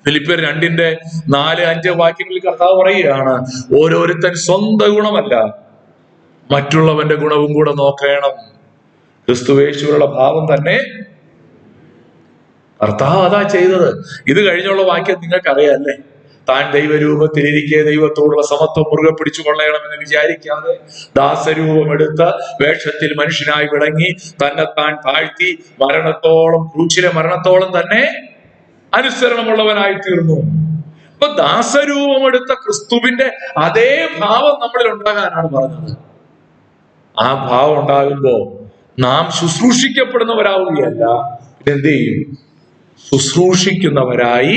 ഫിലിപ്പിയർ 2:4-5 വാക്യങ്ങളിൽ കർത്താവ് പറയുകയാണ്, ഓരോരുത്തൻ സ്വന്തം ഗുണമല്ല മറ്റുള്ളവന്റെ ഗുണവും കൂടെ നോക്കണം. ക്രിസ്തുവേശുവിലുള്ള ഭാവം തന്നെ കർത്താവ് അതാ ചെയ്തത്. ഇത് കഴിഞ്ഞുള്ള വാക്യം നിങ്ങൾക്ക് അറിയാല്ലേ? താൻ ദൈവരൂപത്തിലിരിക്കെ ദൈവത്തോടുള്ള സമത്വം മുറുകെ പിടിച്ചു കൊള്ളണമെന്ന് വിചാരിക്കാതെ ദാസരൂപമെടുത്ത വേഷത്തിൽ മനുഷ്യനായി വിളങ്ങി താൻ താഴ്ത്തി മരണത്തോളം, ക്രൂശിലെ മരണത്തോളം തന്നെ അനുസരണമുള്ളവനായി തീർന്നു. അപ്പൊ ദാസരൂപമെടുത്ത ക്രിസ്തുവിന്റെ അതേ ഭാവം നമ്മളിൽ ഉണ്ടാകാനാണ് പറഞ്ഞത്. ആ ഭാവം ഉണ്ടാകുമ്പോ നാം ശുശ്രൂഷിക്കപ്പെടുന്നവരാവുകയല്ല, എന്ത് ചെയ്യും? ശുശ്രൂഷിക്കുന്നവരായി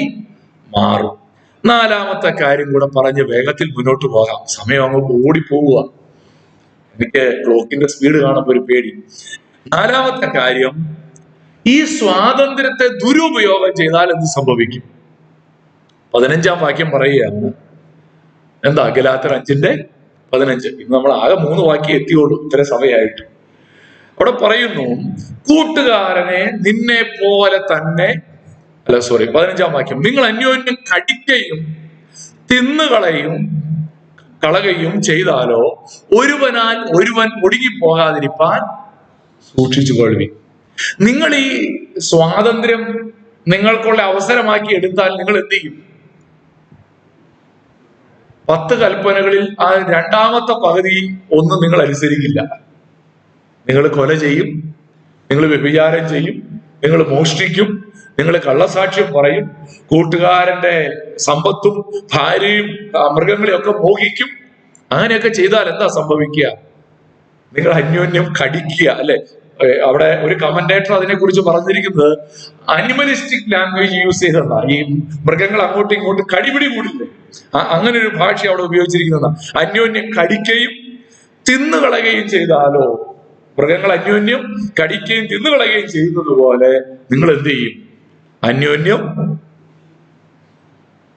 മാറും. 4-ാമത്തെ കാര്യം കൂടെ പറഞ്ഞ് വേഗത്തിൽ മുന്നോട്ട് പോകാം, സമയം അങ്ങ് ഓടിപ്പോവുക. എനിക്ക് ക്ലോക്കിന്റെ സ്പീഡ് കാണുമ്പോൾ ഒരു പേടി. 4-ാമത്തെ കാര്യം, ഈ സ്വാതന്ത്ര്യത്തെ ദുരുപയോഗം ചെയ്താൽ എന്ത് സംഭവിക്കും? 15-ാം വാക്യം പറയുകയാണ്. എന്താ? ഗലാത്യർ 5:15. ഇന്ന് നമ്മൾ ആകെ 3 വാക്യം എത്തിയോളൂ ഇത്ര സമയമായിട്ട്. അവിടെ പറയുന്നു, കൂട്ടുകാരനെ നിന്നെ പോലെ തന്നെ, 15-ാം വാക്യം, നിങ്ങൾ അന്യോന്യം കടിക്കുകയും കളയുകയും ചെയ്താലോ ഒരുവനാൽ ഒരുവൻ ഒടുങ്ങിപ്പോകാതിരിപ്പാൻ സൂക്ഷിച്ചു കൊള്ളുവിൻ. നിങ്ങൾ ഈ സ്വാതന്ത്ര്യം നിങ്ങൾക്കുള്ള അവസരമാക്കി എടുത്താൽ നിങ്ങൾ എന്ത് ചെയ്യും? 10 കൽപ്പനകളിൽ ആ 2-ാമത്തെ പകുതി ഒന്നും നിങ്ങൾ അനുസരിക്കില്ല. നിങ്ങൾ കൊല ചെയ്യും, നിങ്ങൾ വ്യഭിചാരം ചെയ്യും, നിങ്ങൾ മോഷ്ടിക്കും, നിങ്ങൾ കള്ളസാക്ഷ്യം പറയും, കൂട്ടുകാരന്റെ സമ്പത്തും ഭാര്യയും മൃഗങ്ങളെയൊക്കെ മോഹിക്കും. അങ്ങനെയൊക്കെ ചെയ്താൽ എന്താ സംഭവിക്കുക? നിങ്ങൾ അന്യോന്യം കടിക്കുക, അല്ലെ? അവിടെ ഒരു കമന്റേറ്റർ അതിനെ കുറിച്ച് പറഞ്ഞിരിക്കുന്നത് അനിമലിസ്റ്റിക് ലാംഗ്വേജ് യൂസ് ചെയ്തെന്നാ. ഈ മൃഗങ്ങൾ അങ്ങോട്ടും ഇങ്ങോട്ടും കടിപിടി കൂടില്ലേ, അങ്ങനെ ഒരു ഭാഷ അവിടെ ഉപയോഗിച്ചിരിക്കുന്നതാ. അന്യോന്യം കടിക്കുകയും തിന്നുകളയുകയും ചെയ്താലോ, മൃഗങ്ങൾ അന്യോന്യം കടിക്കുകയും തിന്നുകളയുകയും ചെയ്യുന്നത് പോലെ നിങ്ങൾ എന്ത് ചെയ്യും? അന്യോന്യം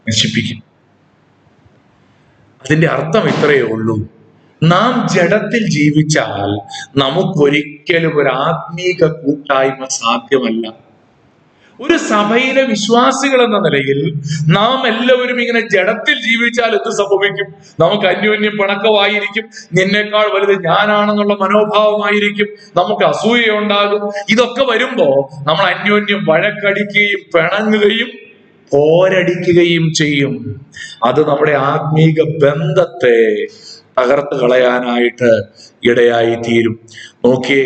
നശിപ്പിക്കും. അതിന്റെ അർത്ഥം ഇത്രയേ ഉള്ളൂ, നാം ജഡത്തിൽ ജീവിച്ചാൽ നമുക്കൊരിക്കലും ഒരു ആത്മീക കൂട്ടായ്മ സാധ്യമല്ല. ഒരു സഭയിലെ വിശ്വാസികൾ എന്ന നിലയിൽ നാം എല്ലാവരും ഇങ്ങനെ ജഡത്തിൽ ജീവിച്ചാൽ എന്ത് സംഭവിക്കും? നമുക്ക് അന്യോന്യം പിണക്കമായിരിക്കും, നിന്നേക്കാൾ വലുത് ഞാനാണെന്നുള്ള മനോഭാവമായിരിക്കും, നമുക്ക് അസൂയയുണ്ടാകും. ഇതൊക്കെ വരുമ്പോ നമ്മൾ അന്യോന്യം വഴക്കടിക്കുകയും പിണങ്ങുകയും പോരടിക്കുകയും ചെയ്യും. അത് നമ്മുടെ ആത്മീക ബന്ധത്തെ തകർത്ത് കളയാനായിട്ട് ഇടയായി തീരും. നോക്കിയേ,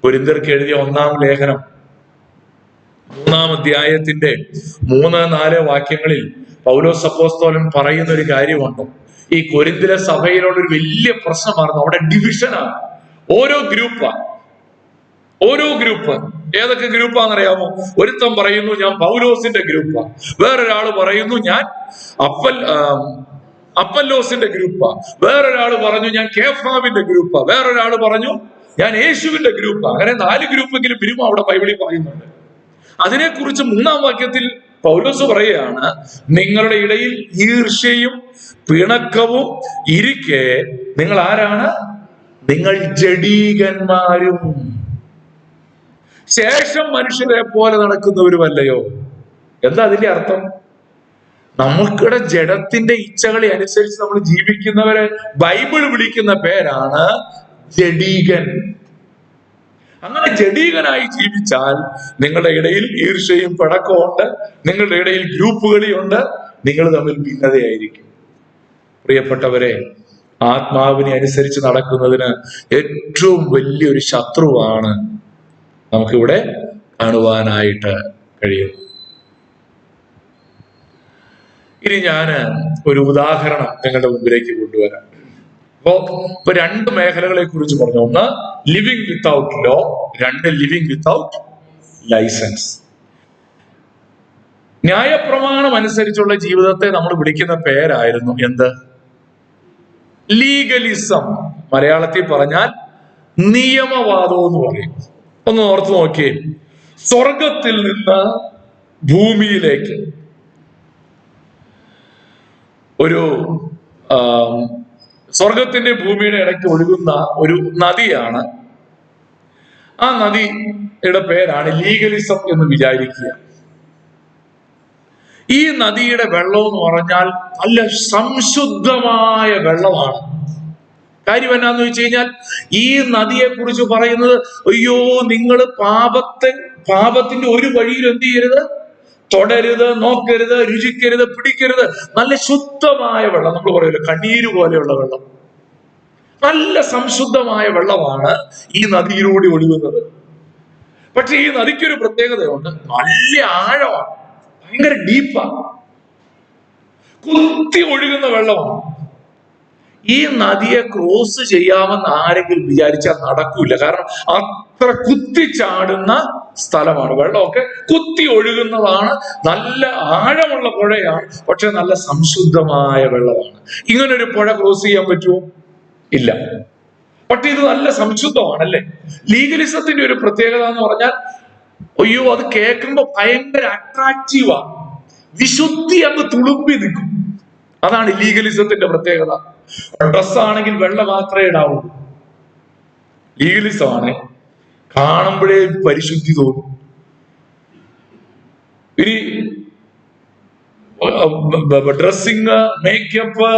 കൊരിന്ത്യർക്ക് എഴുതിയ 1-ാം ലേഖനം 3-ാം അധ്യായത്തിന്റെ 3-4 വാക്യങ്ങളിൽ പൗലോസ് അപ്പോസ്തലൻ പറയുന്ന ഒരു കാര്യമുണ്ട്. ഈ കൊരിന്ത്യയിലെ സഭയിലുള്ള ഒരു വലിയ പ്രശ്നമായിരുന്നു, അവിടെ ഡിവിഷനാണ്. ഓരോ ഗ്രൂപ്പ് ഏതൊക്കെ ഗ്രൂപ്പാണെന്നറിയാമോ? ഒരുത്തൻ പറയുന്നു ഞാൻ പൗലോസിന്റെ ഗ്രൂപ്പാ, വേറൊരാള് പറയുന്നു ഞാൻ അപ്പല്ലോസിന്റെ ഗ്രൂപ്പാ, വേറൊരാള് പറഞ്ഞു ഞാൻ കേഫാവിന്റെ ഗ്രൂപ്പാ, വേറൊരാള് പറഞ്ഞു ഞാൻ യേശുവിന്റെ ഗ്രൂപ്പ്. അങ്ങനെ 4 ഗ്രൂപ്പെങ്കിലും മിനിമം അവിടെ ബൈബിളിൽ പറയുന്നുണ്ട്. അതിനെക്കുറിച്ച് 3-ാം വാക്യത്തിൽ പൗലോസ് പറയുകയാണ്, നിങ്ങളുടെ ഇടയിൽ ഈർഷ്യയും പിണക്കവും ഇരിക്കെ നിങ്ങൾ ആരാണ്? നിങ്ങൾ ജഡീകന്മാരും ശേഷം മനുഷ്യരെ പോലെ നടക്കുന്നവരുമല്ലയോ. എന്താ അതിന്റെ അർത്ഥം? നമുക്കിടെ ജഡത്തിന്റെ ഇച്ഛകളെ അനുസരിച്ച് നമ്മൾ ജീവിക്കുന്നവരെ ബൈബിൾ വിളിക്കുന്ന പേരാണ് ജഡീകൻ. അങ്ങനെ ജഡീകനായി ജീവിച്ചാൽ നിങ്ങളുടെ ഇടയിൽ ഈർഷ്യയും പിണക്കവും ഉണ്ട്, നിങ്ങളുടെ ഇടയിൽ ഗ്രൂപ്പുകളിയുണ്ട്, നിങ്ങൾ തമ്മിൽ ഭിന്നതയായിരിക്കും. പ്രിയപ്പെട്ടവരെ, ആത്മാവിനെ അനുസരിച്ച് നടക്കുന്നതിന് ഏറ്റവും വലിയൊരു ശത്രുവാണ് നമുക്കിവിടെ കാണുവാനായിട്ട് കഴിയും. ഇനി ഞാൻ ഒരു ഉദാഹരണം നിങ്ങളുടെ മുമ്പിലേക്ക് കൊണ്ടുവരാം. ഇപ്പൊ 2 മേഖലകളെ കുറിച്ച് പറഞ്ഞു. ഒന്ന് living without law, 2 living without licence. ന്യായപ്രമാണം അനുസരിച്ചുള്ള ജീവിതത്തെ നമ്മൾ വിളിക്കുന്ന പേരായിരുന്നു എന്ത്? ലീഗലിസം. മലയാളത്തിൽ പറഞ്ഞാൽ നിയമവാദം എന്ന് പറയും. ഒന്ന് ഓർത്ത് നോക്കിയേ, സ്വർഗത്തിൽ നിന്ന് ഭൂമിയിലേക്ക് ഒരു സ്വർഗത്തിന്റെ ഭൂമിയുടെ ഇടയ്ക്ക് ഒഴുകുന്ന ഒരു നദിയാണ്. ആ നദിയുടെ പേരാണ് ലീഗലിസം എന്ന് വിചാരിക്കുക. ഈ നദിയുടെ വെള്ളം എന്ന് പറഞ്ഞാൽ നല്ല സംശുദ്ധമായ വെള്ളമാണ്. കാര്യം എന്നാന്ന് വെച്ച് കഴിഞ്ഞാൽ ഈ നദിയെ കുറിച്ച് പറയുന്നത്, അയ്യോ നിങ്ങൾ പാപത്തിന്റെ ഒരു വഴിയിൽ എന്ത് ചെയ്യരുത്, തൊടരുത്, നോക്കരുത്, രുചിക്കരുത്, പിടിക്കരുത്. നല്ല ശുദ്ധമായ വെള്ളം, നമ്മൾ പറയുമല്ലോ കണ്ണീര് പോലെയുള്ള വെള്ളം, നല്ല സംശുദ്ധമായ വെള്ളമാണ് ഈ നദിയിലൂടെ ഒഴുകുന്നത്. പക്ഷെ ഈ നദിക്കൊരു പ്രത്യേകതയുണ്ട്, നല്ല ആഴമാണ്, ഭയങ്കര ഡീപ്പാണ്, കുത്തി ഒഴുകുന്ന വെള്ളമാണ്. ഈ നദിയെ ക്രോസ് ചെയ്യാമെന്ന് ആരെങ്കിലും വിചാരിച്ചാൽ നടക്കൂല. കാരണം അത്ര കുത്തിച്ചാടുന്ന സ്ഥലമാണ്, വെള്ളമൊക്കെ കുത്തി ഒഴുകുന്നതാണ്, നല്ല ആഴമുള്ള പുഴയാണ്, പക്ഷെ നല്ല സംശുദ്ധമായ വെള്ളമാണ്. ഇങ്ങനൊരു പുഴ ക്രോസ് ചെയ്യാൻ പറ്റുമോ? ഇല്ല. പക്ഷെ ഇത് നല്ല സംശുദ്ധമാണല്ലേ. ലീഗലിസത്തിന്റെ ഒരു പ്രത്യേകത എന്ന് പറഞ്ഞാൽ, അയ്യോ അത് കേൾക്കുമ്പോ ഭയങ്കര അട്രാക്റ്റീവാ, വിശുദ്ധി അങ്ങ് തുളുമ്പി നിൽക്കും. അതാണ് ലീഗലിസത്തിന്റെ പ്രത്യേകത. ഡ്രസ്സാണെങ്കിൽ വെള്ള മാത്രമേ ഇടാവൂ. ലീഗലിസമാണ് കാണുമ്പോഴേ പരിശുദ്ധി തോന്നും. ഇനി ഡ്രസ്സിങ്, മേക്കപ്പ്,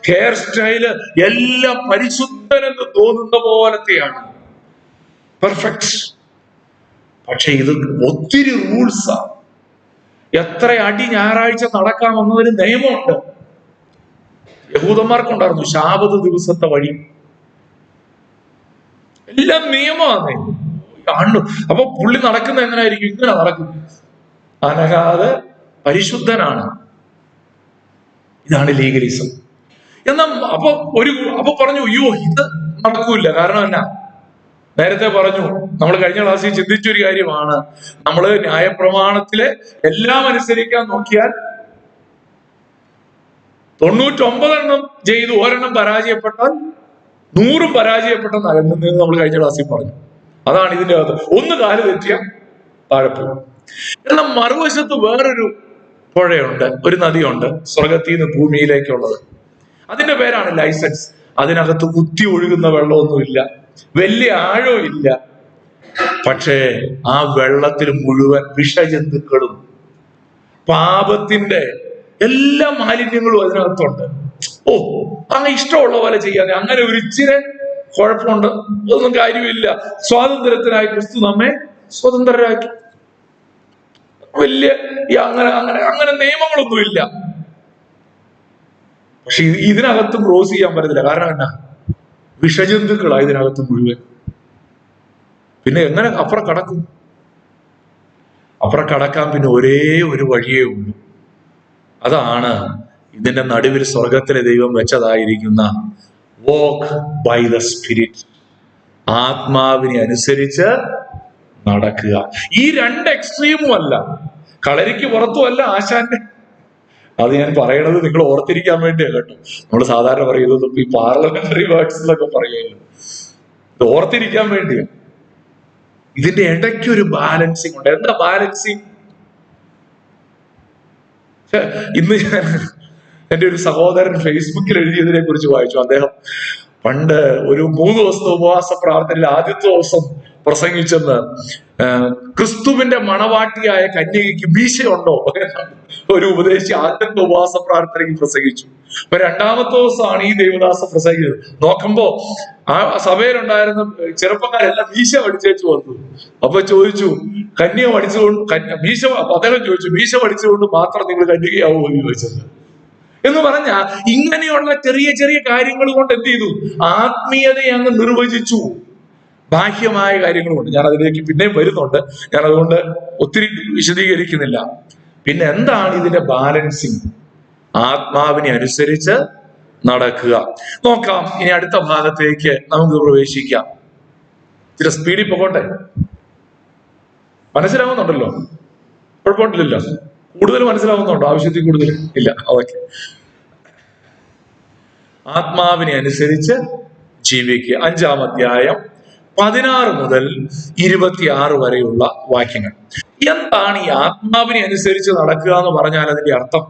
ഹെയർ സ്റ്റൈല് എല്ലാം പരിശുദ്ധനെന്ന് തോന്നുന്ന പോലത്തെയാണ്, പെർഫെക്റ്റ്. പക്ഷെ ഇത് ഒത്തിരി റൂൾസാ. എത്ര അടി ഞായറാഴ്ച നടക്കാമെന്നൊരു നിയമമുണ്ട്. യഹൂദന്മാർക്കുണ്ടായിരുന്നു ശാബത്ത് ദിവസത്തെ വഴി, എല്ലാം നിയമമാണ്. അപ്പൊ പുള്ളി നടക്കുന്ന എങ്ങനെയായിരിക്കും? ഇങ്ങനെ നടക്കും, അനങ്ങാതെ പരിശുദ്ധനാണ്. ഇതാണ് ലീഗലിസം. എന്നാൽ അപ്പൊ പറഞ്ഞു, അയ്യോ ഇത് നടക്കൂല. കാരണം എന്നാ? നേരത്തെ പറഞ്ഞു, നമ്മൾ കഴിഞ്ഞ ക്ലാസ്സിൽ ചിന്തിച്ചൊരു കാര്യമാണ്, നമ്മള് ന്യായപ്രമാണത്തിലെ എല്ലാം അനുസരിക്കാൻ നോക്കിയാൽ 99 ചെയ്തു, 1 പരാജയപ്പെട്ടാൽ 100 പരാജയപ്പെട്ടെന്ന് നമ്മൾ കഴിഞ്ഞ ക്ലാസ്സിൽ പറഞ്ഞു. അതാണ് ഇതിന്റെ അകത്ത്. ഒന്ന് കാല് തെറ്റിയ താഴെപ്പോകും. എന്നാൽ മറുവശത്ത് വേറൊരു പുഴയുണ്ട്, ഒരു നദിയുണ്ട്, സ്വർഗത്തിൽ നിന്ന് ഭൂമിയിലേക്കുള്ളത്. അതിന്റെ പേരാണ് ലൈസൻസ്. അതിനകത്ത് കുത്തി ഒഴുകുന്ന വെള്ളമൊന്നുമില്ല, വലിയ ആഴവും ഇല്ല. പക്ഷേ ആ വെള്ളത്തിൽ മുഴുവൻ വിഷജന്തുക്കളും പാപത്തിന്റെ എല്ലാ മാലിന്യങ്ങളും അതിനകത്തുണ്ട്. അങ്ങനെ ഇഷ്ടമുള്ള പോലെ ചെയ്യാതെ, അങ്ങനെ ഒരു ഇച്ചിരി കുഴപ്പമുണ്ട്, അതൊന്നും കാര്യമില്ല. സ്വാതന്ത്ര്യത്തിനായി ക്രിസ്തു നമ്മെ സ്വതന്ത്രരാക്കി. വലിയ അങ്ങനെ നിയമങ്ങളൊന്നുമില്ല. പക്ഷെ ഇതിനകത്ത് ക്രോസ് ചെയ്യാൻ പറ്റത്തില്ല. കാരണം എന്നാ? വിഷജന്തുക്കളാ ഇതിനകത്ത് മുഴുവൻ. പിന്നെ എങ്ങനെ അപ്പുറം കടക്കും? അപ്പുറം കടക്കാൻ പിന്നെ ഒരേ ഒരു വഴിയേ ഉള്ളൂ. അതാണ് ഇതിന്റെ നടുവിൽ സ്വർഗത്തിലെ ദൈവം വെച്ചതായിരിക്കുന്ന വാക്ക് ബൈ ദ സ്പിരിറ്റ്, ആത്മാവിനെ അനുസരിച്ച് നടക്കുക. ഈ 2 എക്സ്ട്രീമും അല്ല, കളരിക്ക് പുറത്തും അല്ല ആശാന്റെ. അത് ഞാൻ പറയണത് നിങ്ങൾ ഓർത്തിരിക്കാൻ വേണ്ടിയാ കേട്ടോ. നമ്മൾ സാധാരണ പറയുന്നത് ഈ പാർലമെന്ററി വേർഡ്സിലൊക്കെ പറയുമല്ലോ, ഓർത്തിരിക്കാൻ വേണ്ടിയാ. ഇതിന്റെ ഇടയ്ക്ക് ഒരു ബാലൻസിങ് ഉണ്ട്. എന്താ ബാലൻസിങ്? ഇന്ന് ഞാൻ എന്റെ ഒരു സഹോദരൻ ഫേസ്ബുക്കിൽ എഴുതിയതിനെ കുറിച്ച് വായിച്ചു. അദ്ദേഹം പണ്ട് ഒരു 3 ദിവസത്തെ ഉപവാസ പ്രാർത്ഥനയിൽ ആദ്യത്തെ ദിവസം പ്രസംഗിച്ചെന്ന് ക്രിസ്തുവിന്റെ മണവാട്ടിയായ കന്യകയ്ക്ക് മീശയുണ്ടോ എന്നാണ് ഒരു ഉപദേശി ആദ്യത്തെ ഉപവാസ പ്രാർത്ഥനയ്ക്ക് പ്രസംഗിച്ചു. അപ്പൊ 2ാമത്തെ ദിവസമാണ് ഈ ദേവദാസ പ്രസംഗിച്ചത്. നോക്കുമ്പോ ആ സഭയിലുണ്ടായിരുന്ന ചെറുപ്പക്കാരെല്ലാം മീശ പഠിച്ചേച്ചു വന്നു. അപ്പൊ ചോദിച്ചു, കന്യക പഠിച്ചുകൊണ്ട് മീശ, അദ്ദേഹം ചോദിച്ചു, മീശ പഠിച്ചുകൊണ്ട് മാത്രം നിങ്ങൾ കന്യകയാവുമോ എന്ന് ചോദിച്ചത്. എന്ന് പറഞ്ഞ ഇങ്ങനെയുള്ള ചെറിയ ചെറിയ കാര്യങ്ങൾ കൊണ്ട് എന്ത് ചെയ്തു? ആത്മീയതയെ അങ്ങ് നിർവചിച്ചു. ബാഹ്യമായ കാര്യങ്ങൾ കൊണ്ട്. ഞാൻ അതിലേക്ക് പിന്നെയും വരുന്നുണ്ട്. ഞാൻ അതുകൊണ്ട് ഒത്തിരി വിശദീകരിക്കുന്നില്ല. പിന്നെ എന്താണ് ഇതിന്റെ ബാലൻസിങ്? ആത്മാവിനെ അനുസരിച്ച് നടക്കുക. നോക്കാം, ഇനി അടുത്ത ഭാഗത്തേക്ക് നമുക്ക് പ്രവേശിക്കാം. ഇച്ചിരി സ്പീഡിൽ പോകട്ടെ. മനസ്സിലാവുന്നുണ്ടല്ലോ? കുഴപ്പമില്ലല്ലോ? കൂടുതൽ മനസ്സിലാവുന്നുണ്ടോ? ആവശ്യത്തിൽ കൂടുതൽ ഇല്ല? ഓക്കെ. ആത്മാവിനെ അനുസരിച്ച് ജീവിക്കുക. 5-ാം അധ്യായം 16 മുതൽ 26 വരെയുള്ള വാക്യങ്ങൾ. എന്താണ് ഈ ആത്മാവിനെ അനുസരിച്ച് നടക്കുക എന്ന് പറഞ്ഞാൽ അതിന്റെ അർത്ഥം?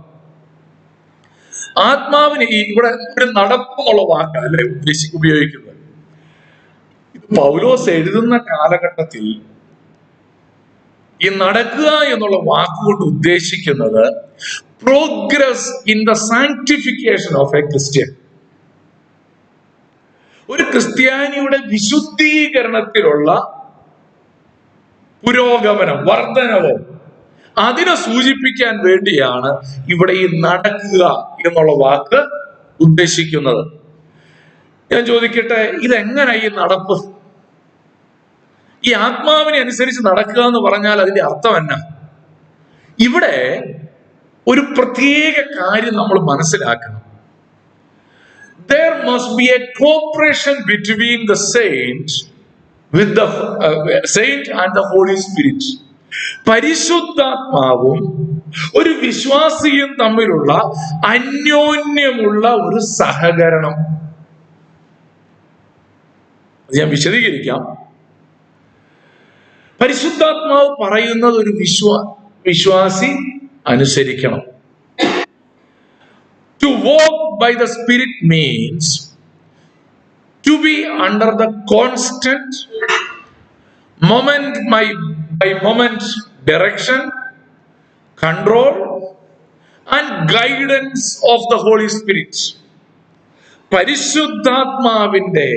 ആത്മാവിന് ഇവിടെ ഒരു നടപ്പെന്നുള്ള വാക്കല്ലേ ഉപയോഗിക്കുന്നത്. പൗലോസ് എഴുതുന്ന കാലഘട്ടത്തിൽ ഈ നടക്കുക എന്നുള്ള വാക്കുകൊണ്ട് ഉദ്ദേശിക്കുന്നത് progress in the sanctification of A Christian. ഒരു ക്രിസ്ത്യാനിയുടെ വിശുദ്ധീകരണത്തിലുള്ള പുരോഗമനം, വർധനവ്, അതിനെ സൂചിപ്പിക്കാൻ വേണ്ടിയാണ് ഇവിടെ ഈ നടക്കുക എന്നുള്ള വാക്ക് ഉദ്ദേശിക്കുന്നത്. ഞാൻ ചോദിക്കട്ടെ, ഇതെങ്ങനെ ഈ നടപ്പ്? ഈ ആത്മാവിനെ അനുസരിച്ച് നടക്കുക എന്ന് പറഞ്ഞാൽ അതിന്റെ അർത്ഥം എന്നാ? ഇവിടെ ഒരു പ്രത്യേക കാര്യം നമ്മൾ മനസ്സിലാക്കണം. There must be a cooperation between the saint with the saint and the Holy Spirit. പരിശുദ്ധാത്മാവും ഒരു വിശ്വാസിയും തമ്മിലുള്ള അന്യോന്യമുള്ള ഒരു സഹകരണം. ഞാൻ വിശദീകരിക്കാം. പരിശുദ്ധാത്മാവ് പറയുന്നത് ഒരു വിശ്വാസി അനുസരിക്കണം. To walk by the Spirit means to be under the constant moment by moment direction, control and guidance of the Holy Spirit. പരിശുദ്ധാത്മാവിന്റെ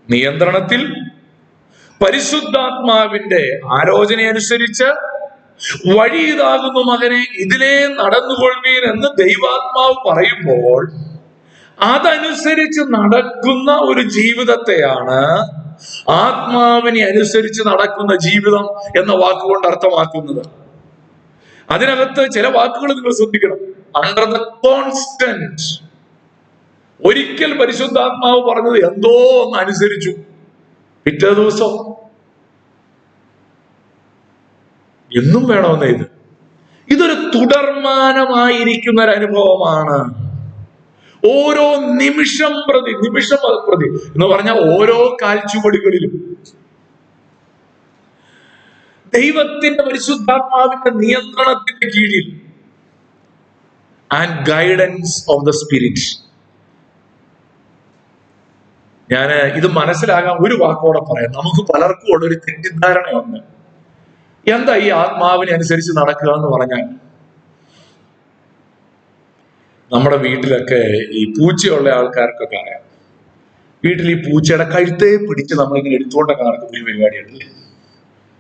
നിയന്ത്രണത്തിൽ, പരിശുദ്ധാത്മാവിന്റെ ആലോചനയനുസരിച്ച് വഴി ഇതാകുന്നു മകനെ, ഇതിലേ നടന്നുകൊള്ളുവീൻ എന്ന് ദൈവാത്മാവ് പറയുമ്പോൾ അതനുസരിച്ച് നടക്കുന്ന ഒരു ജീവിതത്തെയാണ് ആത്മാവിനെ അനുസരിച്ച് നടക്കുന്ന ജീവിതം എന്ന വാക്കുകൊണ്ട് അർത്ഥമാക്കുന്നത്. അതിനകത്ത് ചില വാക്കുകൾ നിങ്ങൾ ശ്രദ്ധിക്കണം. Under the constant. ഒരിക്കൽ പരിശുദ്ധാത്മാവ് പറഞ്ഞത് എന്തോ ഒന്ന് അനുസരിച്ചു, പിറ്റേ ദിവസം എന്നും വേണമെന്ന് ഇതൊരു തുടർമാനമായിരിക്കുന്ന ഒരു അനുഭവമാണ്. ഓരോ നിമിഷം പ്രതി എന്ന് പറഞ്ഞാൽ ഓരോ കാൽച്ചുവടുകളിലും ദൈവത്തിന്റെ പരിശുദ്ധാത്മാവിന്റെ നിയന്ത്രണത്തിന്റെ കീഴിൽ and guidance of the Spirit. ഞാൻ ഇത് മനസ്സിലാകാൻ ഒരു വാക്കോടെ പറയാം. നമുക്ക് പലർക്കും ഉള്ളൊരു തെറ്റിദ്ധാരണയുണ്ട്. എന്താ ഈ ആത്മാവിനെ അനുസരിച്ച് നടക്കുക എന്ന് പറഞ്ഞാൽ? നമ്മുടെ വീട്ടിലൊക്കെ ഈ പൂച്ചയുള്ള ആൾക്കാർക്കൊക്കെ അറിയാം. വീട്ടിൽ ഈ പൂച്ചയുടെ കഴുത്തെ പിടിച്ച് നമ്മളിങ്ങനെ എടുത്തുകൊണ്ടൊക്കെ നടക്കുന്ന ഒരു പരിപാടിയുണ്ടല്ലേ,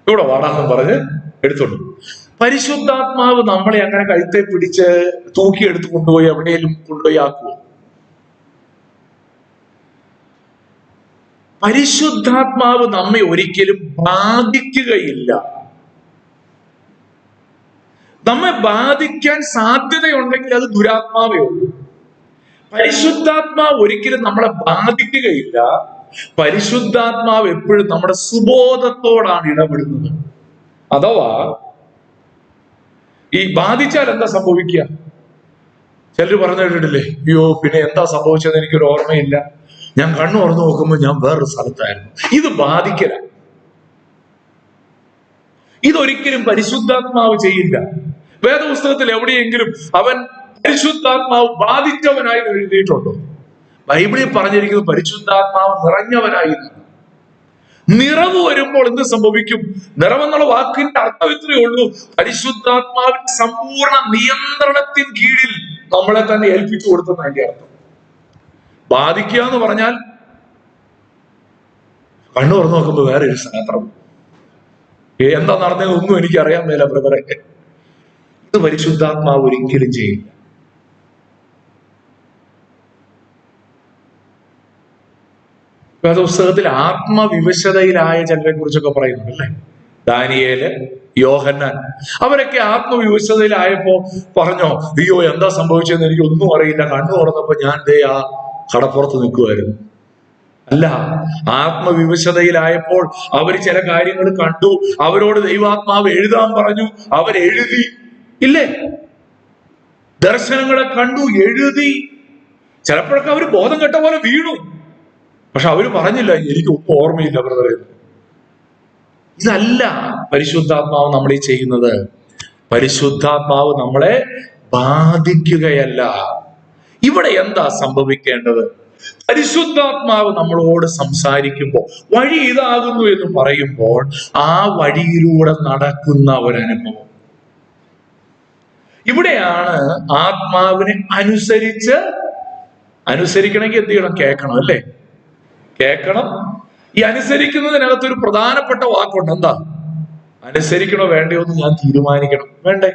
ഇവിടെ വാടാന്നും പറഞ്ഞ് എടുത്തോണ്ട്. പരിശുദ്ധാത്മാവ് നമ്മളെ അങ്ങനെ കഴുത്തെ പിടിച്ച് തൂക്കി എടുത്ത് കൊണ്ടുപോയി എവിടെയെങ്കിലും കൊണ്ടുപോയി ആക്കുമോ? പരിശുദ്ധാത്മാവ് നമ്മെ ഒരിക്കലും ബാധിക്കുകയില്ല. നമ്മെ ബാധിക്കാൻ സാധ്യതയുണ്ടെങ്കിൽ അത് ദുരാത്മാവേ ഉള്ളൂ. പരിശുദ്ധാത്മാവ് ഒരിക്കലും നമ്മളെ ബാധിക്കുകയില്ല. പരിശുദ്ധാത്മാവ് എപ്പോഴും നമ്മുടെ സുബോധത്തോടാണ് ഇടപെടുന്നത്. അഥവാ ഈ ബാധിച്ചാൽ എന്താ സംഭവിക്കുക? ചിലർ പറഞ്ഞു കേട്ടിട്ടില്ലേ, അയ്യോ പിന്നെ എന്താ സംഭവിച്ചത് എനിക്കൊരു ഓർമ്മയില്ല, ഞാൻ കണ്ണു തുറന്നു നോക്കുമ്പോൾ ഞാൻ വേറൊരു സ്ഥലത്തായിരുന്നു. ഇത് ബാധിക്കല. ഇതൊരിക്കലും പരിശുദ്ധാത്മാവ് ചെയ്യില്ല. വേദപുസ്തകത്തിൽ എവിടെയെങ്കിലും അവൻ പരിശുദ്ധാത്മാവ് ബാധിച്ചവനായി എഴുതിയിട്ടുണ്ടോ? ബൈബിളിൽ പറഞ്ഞിരിക്കുന്നത് പരിശുദ്ധാത്മാവ് നിറഞ്ഞവനായി. നിറവ് വരുമ്പോൾ എന്ത് സംഭവിക്കും? നിറവെന്നുള്ള വാക്കിന്റെ അർത്ഥം ഇത്രയേ ഉള്ളൂ, പരിശുദ്ധാത്മാവിന്റെ സമ്പൂർണ്ണ നിയന്ത്രണത്തിന് കീഴിൽ നമ്മളെ തന്നെ ഏൽപ്പിച്ചു കൊടുത്തെന്ന് അതിന്റെ അർത്ഥം. ബാധിക്കുക എന്ന് പറഞ്ഞാൽ കണ്ണു തുറന്നു നോക്കുമ്പോ വേറെ ഒരു ക്ഷേത്രം, എന്താ നടന്നതൊന്നും എനിക്ക് അറിയാൻ മേല ബ്രദറെ. ഇത് പരിശുദ്ധാത്മാവ് ഒരിക്കലും ചെയ്യില്ല. വേദപുസ്തകത്തിൽ ആത്മവിവശതയിലായ ചിലരെ കുറിച്ചൊക്കെ പറയുന്നുണ്ട് അല്ലേ? ദാനിയേല്, യോഹന്നാൻ, അവരൊക്കെ ആത്മവിവശതയിലായപ്പോ പറഞ്ഞോ, അയ്യോ എന്താ സംഭവിച്ചതെന്ന് എനിക്ക് ഒന്നും അറിയില്ല, കണ്ണു തുറന്നപ്പോ ഞാൻ ദേ ആ കടപ്പുറത്ത് നിൽക്കുമായിരുന്നു. അല്ല, ആത്മവിവശതയിലായപ്പോൾ അവർ ചില കാര്യങ്ങൾ കണ്ടു, അവരോട് ദൈവാത്മാവ് എഴുതാൻ പറഞ്ഞു, അവരെഴുതി. ഇല്ലേ? ദർശനങ്ങളെ കണ്ടു, എഴുതി. ചിലപ്പോഴൊക്കെ അവർ ബോധം കെട്ട പോലെ വീണു. പക്ഷെ അവര് പറഞ്ഞില്ല എനിക്ക് ഒന്നും ഓർമ്മയില്ല ബ്രദറെ. ഇതല്ല പരിശുദ്ധാത്മാവ് നമ്മളീ ചെയ്യുന്നത്. പരിശുദ്ധാത്മാവ് നമ്മളെ ബാധിക്കുകയല്ല. ഇവിടെ എന്താ സംഭവിക്കേണ്ടത്? പരിശുദ്ധാത്മാവ് നമ്മളോട് സംസാരിക്കുമ്പോൾ വഴി ഇതാകുന്നു എന്ന് പറയുമ്പോൾ ആ വഴിയിലൂടെ നടക്കുന്ന ഒരനുഭവം. ഇവിടെയാണ് ആത്മാവിനെ അനുസരിക്കണമെങ്കിൽ എന്ത് ചെയ്യണം? കേൾക്കണം അല്ലേ? കേൾക്കണം. ഈ അനുസരിക്കുന്നതിനകത്തൊരു പ്രധാനപ്പെട്ട വാക്കുണ്ട്. എന്താ? അനുസരിക്കണോ വേണ്ടയോ എന്ന് ഞാൻ തീരുമാനിക്കണം. വേണ്ടേ?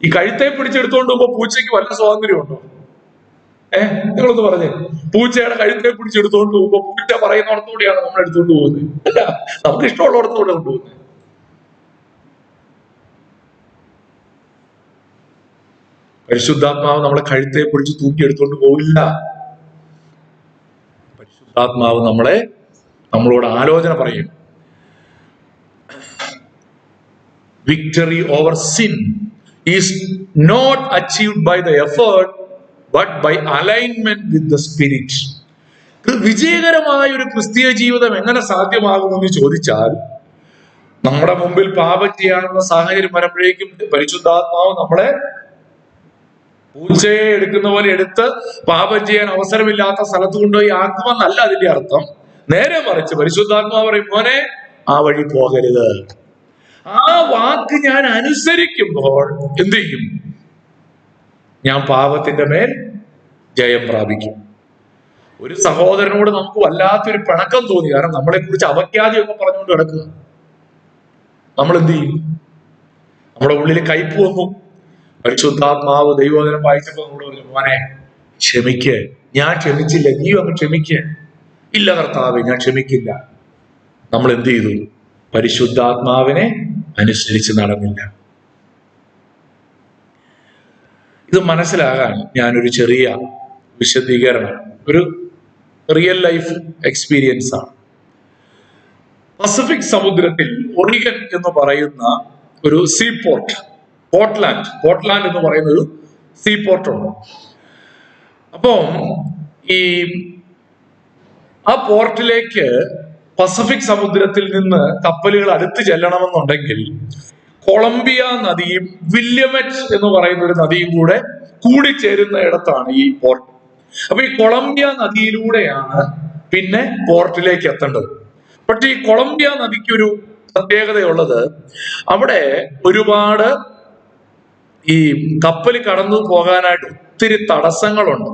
ഈ കഴുത്തെ പിടിച്ചെടുത്തോണ്ട് പോകുമ്പോ പൂച്ചയ്ക്ക് വല്ല സ്വാതന്ത്ര്യമുണ്ടോ? നിങ്ങളൊന്ന് പറഞ്ഞേ. പൂച്ചയുടെ കഴുത്തെ പിടിച്ചെടുത്തോണ്ട് പോകുമ്പോ പൂച്ച പറയുന്നിടത്തുകൂടിയാണ് നമ്മൾ എടുത്തോണ്ട് പോകുന്നത്. അല്ല, നമുക്ക് ഇഷ്ടമുള്ളിടത്തുകൂടെ കൊണ്ടുപോകുന്നത്. പരിശുദ്ധാത്മാവ് നമ്മളെ കഴുത്തെ പിടിച്ച് തൂക്കിയെടുത്തോണ്ട് പോവില്ല. പരിശുദ്ധാത്മാവ് നമ്മളോട് ആലോചന പറയും. Victory over sin is not achieved by the effort but by alignment with the spirit. വിജയകരമായ ഒരു ക്രിസ്തീയ ജീവിതം എങ്ങനെ സാധ്യമാകുമെന്ന് ചോദിച്ചാൽ, നമ്മുടെ മുമ്പിൽ പാപം ചെയ്യാനുള്ള സാഹചര്യം വരുമ്പോഴേക്കും പരിശുദ്ധാത്മാവ് നമ്മളെ പൂച്ചയെ എടുക്കുന്ന പോലെ എടുത്ത് പാപം ചെയ്യാൻ അവസരമില്ലാത്ത സ്ഥലത്ത് കൊണ്ടുപോയി ആക്കുമെന്നല്ല അതിന്റെ അർത്ഥം. നേരെ മറിച്ച് പരിശുദ്ധാത്മാവ് പറയും, മോനെ ആ വഴി പോകരുത്. ആ വാക്ക് ഞാൻ അനുസരിക്കുമ്പോൾ എന്ത് ചെയ്യും? ഞാൻ പാപത്തിന്റെ മേൽ ജയം പ്രാപിക്കും. ഒരു സഹോദരനോട് നമുക്ക് വല്ലാത്തൊരു പിണക്കം തോന്നി, കാരണം നമ്മളെ കുറിച്ച് അപഖ്യാതിയൊക്കെ പറഞ്ഞുകൊണ്ട് കിടക്കുക. നമ്മൾ എന്ത് ചെയ്യും? നമ്മുടെ ഉള്ളിൽ കയ്പ് വന്നു. പരിശുദ്ധാത്മാവ് ദൈവവചനം വായിച്ചപ്പോൾ നമ്മളോട് പറഞ്ഞു, മോനെ ക്ഷമിക്ക്. ഞാൻ ക്ഷമിച്ചില്ല, നീ അങ്ങ് ക്ഷമിക്ക്. ഇല്ല കർത്താവേ, ഞാൻ ക്ഷമിക്കില്ല. നമ്മൾ എന്ത് ചെയ്തു? പരിശുദ്ധാത്മാവിനെ അനുസരിച്ച് നടന്നില്ല. ഇത് മനസ്സിലാകാൻ ഞാനൊരു ചെറിയ വിശദീകരണം, ഒരു റിയൽ ലൈഫ് എക്സ്പീരിയൻസ് ആണ്. പസഫിക് സമുദ്രത്തിൽ ഒറിഗൻ എന്ന് പറയുന്ന ഒരു സീ പോർട്ട്, പോർട്ട്ലാൻഡ് എന്ന് പറയുന്ന ഒരു സീ പോർട്ട് ഉണ്ട്. അപ്പം ആ പോർട്ടിലേക്ക് പസഫിക് സമുദ്രത്തിൽ നിന്ന് കപ്പലുകൾ അടുത്ത് ചെല്ലണമെന്നുണ്ടെങ്കിൽ കൊളംബിയ നദിയും വില്യമറ്റ് എന്ന് പറയുന്ന ഒരു നദിയും കൂടെ കൂടിച്ചേരുന്ന ഇടത്താണ് ഈ പോർട്ട്. അപ്പൊ ഈ കൊളംബിയ നദിയിലൂടെയാണ് പിന്നെ പോർട്ടിലേക്ക് എത്തേണ്ടത്. പക്ഷെ ഈ കൊളംബിയ നദിക്കൊരു പ്രത്യേകതയുള്ളത്, അവിടെ ഒരുപാട് ഈ കപ്പൽ കടന്നു പോകാനായിട്ട് ഒത്തിരി തടസ്സങ്ങളുണ്ട്.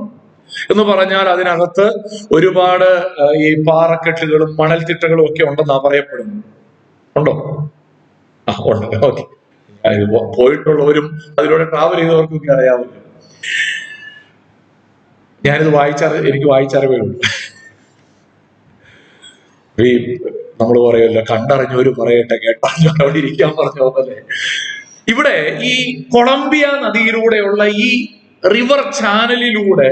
എന്ന് പറഞ്ഞാൽ അതിനകത്ത് ഒരുപാട് ഈ പാറക്കെട്ടുകളും മണൽത്തിട്ടകളും ഒക്കെ ഉണ്ടെന്നാ പറയപ്പെടുന്നു. ഉണ്ടോ? ആ ഉണ്ട്. ഓക്കെ. പോയിട്ടുള്ളവരും അതിലൂടെ ട്രാവൽ ചെയ്തവർക്കൊക്കെ അറിയാമല്ലോ. ഞാനിത് എനിക്ക് വായിച്ചറിവേ ഉള്ളൂ. ഈ നമ്മൾ പറയുമല്ലോ, കണ്ടറിഞ്ഞവര് പറയട്ടെ, കേട്ടറിഞ്ഞവർ അവിടെ ഇരിക്കാൻ പറഞ്ഞ പോലെ ഇവിടെ ഈ കൊളംബിയ നദിയിലൂടെയുള്ള ഈ റിവർ ചാനലിലൂടെ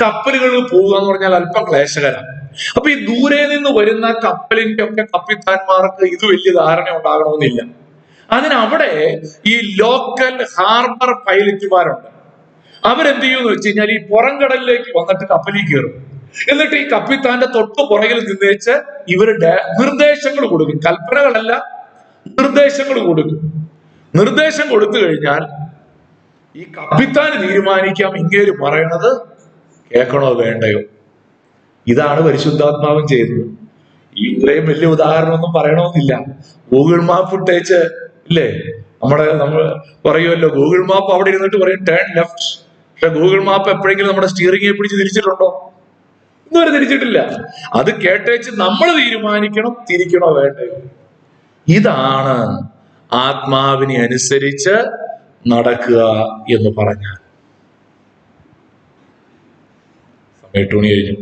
കപ്പലുകൾ പോവുക എന്ന് പറഞ്ഞാൽ അല്പം ക്ലേശകരമാണ്. അപ്പൊ ഈ ദൂരെ നിന്ന് വരുന്ന കപ്പലിന്റെ ഒക്കെ കപ്പിത്താന്മാർക്ക് ഇത് വലിയ ധാരണ ഉണ്ടാകണമെന്നില്ല. അതിനവിടെ ഈ ലോക്കൽ ഹാർബർ പൈലറ്റുമാരുണ്ട്. അവരെന്ത് ചെയ്യുമെന്ന് വെച്ച് കഴിഞ്ഞാൽ ഈ പുറംകടലിലേക്ക് വന്നിട്ട് കപ്പലിൽ കയറും. എന്നിട്ട് ഈ കപ്പിത്താന്റെ തൊട്ടു പുറകിൽ നിന്നേച്ച് ഇവരുടെ നിർദ്ദേശങ്ങൾ കൊടുക്കും. കൽപ്പനകളല്ല, നിർദ്ദേശങ്ങൾ കൊടുക്കും. നിർദ്ദേശം കൊടുത്തു കഴിഞ്ഞാൽ ഈ കപ്പിത്താന് തീരുമാനിക്കാം ഇങ്ങേര് പറയണത് കേൾക്കണോ വേണ്ടയോ. ഇതാണ് പരിശുദ്ധാത്മാവൻ ചെയ്തത്. ഇത്രയും വലിയ ഉദാഹരണമൊന്നും പറയണമെന്നില്ല. ഗൂഗിൾ മാപ്പ് ഇട്ടേച്ച് ഇല്ലേ, നമ്മൾ പറയുമല്ലോ, ഗൂഗിൾ മാപ്പ് അവിടെ ഇരുന്നിട്ട് പറയും ടേൺ ലെഫ്റ്റ്. പക്ഷെ ഗൂഗിൾ മാപ്പ് എപ്പോഴെങ്കിലും നമ്മുടെ സ്റ്റിയറിംഗിനെ പിടിച്ച് തിരിച്ചിട്ടുണ്ടോ? ഇന്നുവരെ തിരിച്ചിട്ടില്ല. അത് കേട്ടേച്ച് നമ്മൾ തീരുമാനിക്കണം തിരിക്കണോ വേണ്ടയോ. ഇതാണ് ആത്മാവിനെ അനുസരിച്ച് നടക്കുക എന്ന് പറഞ്ഞാൽ. സമയട്ടൂണി കഴിഞ്ഞു.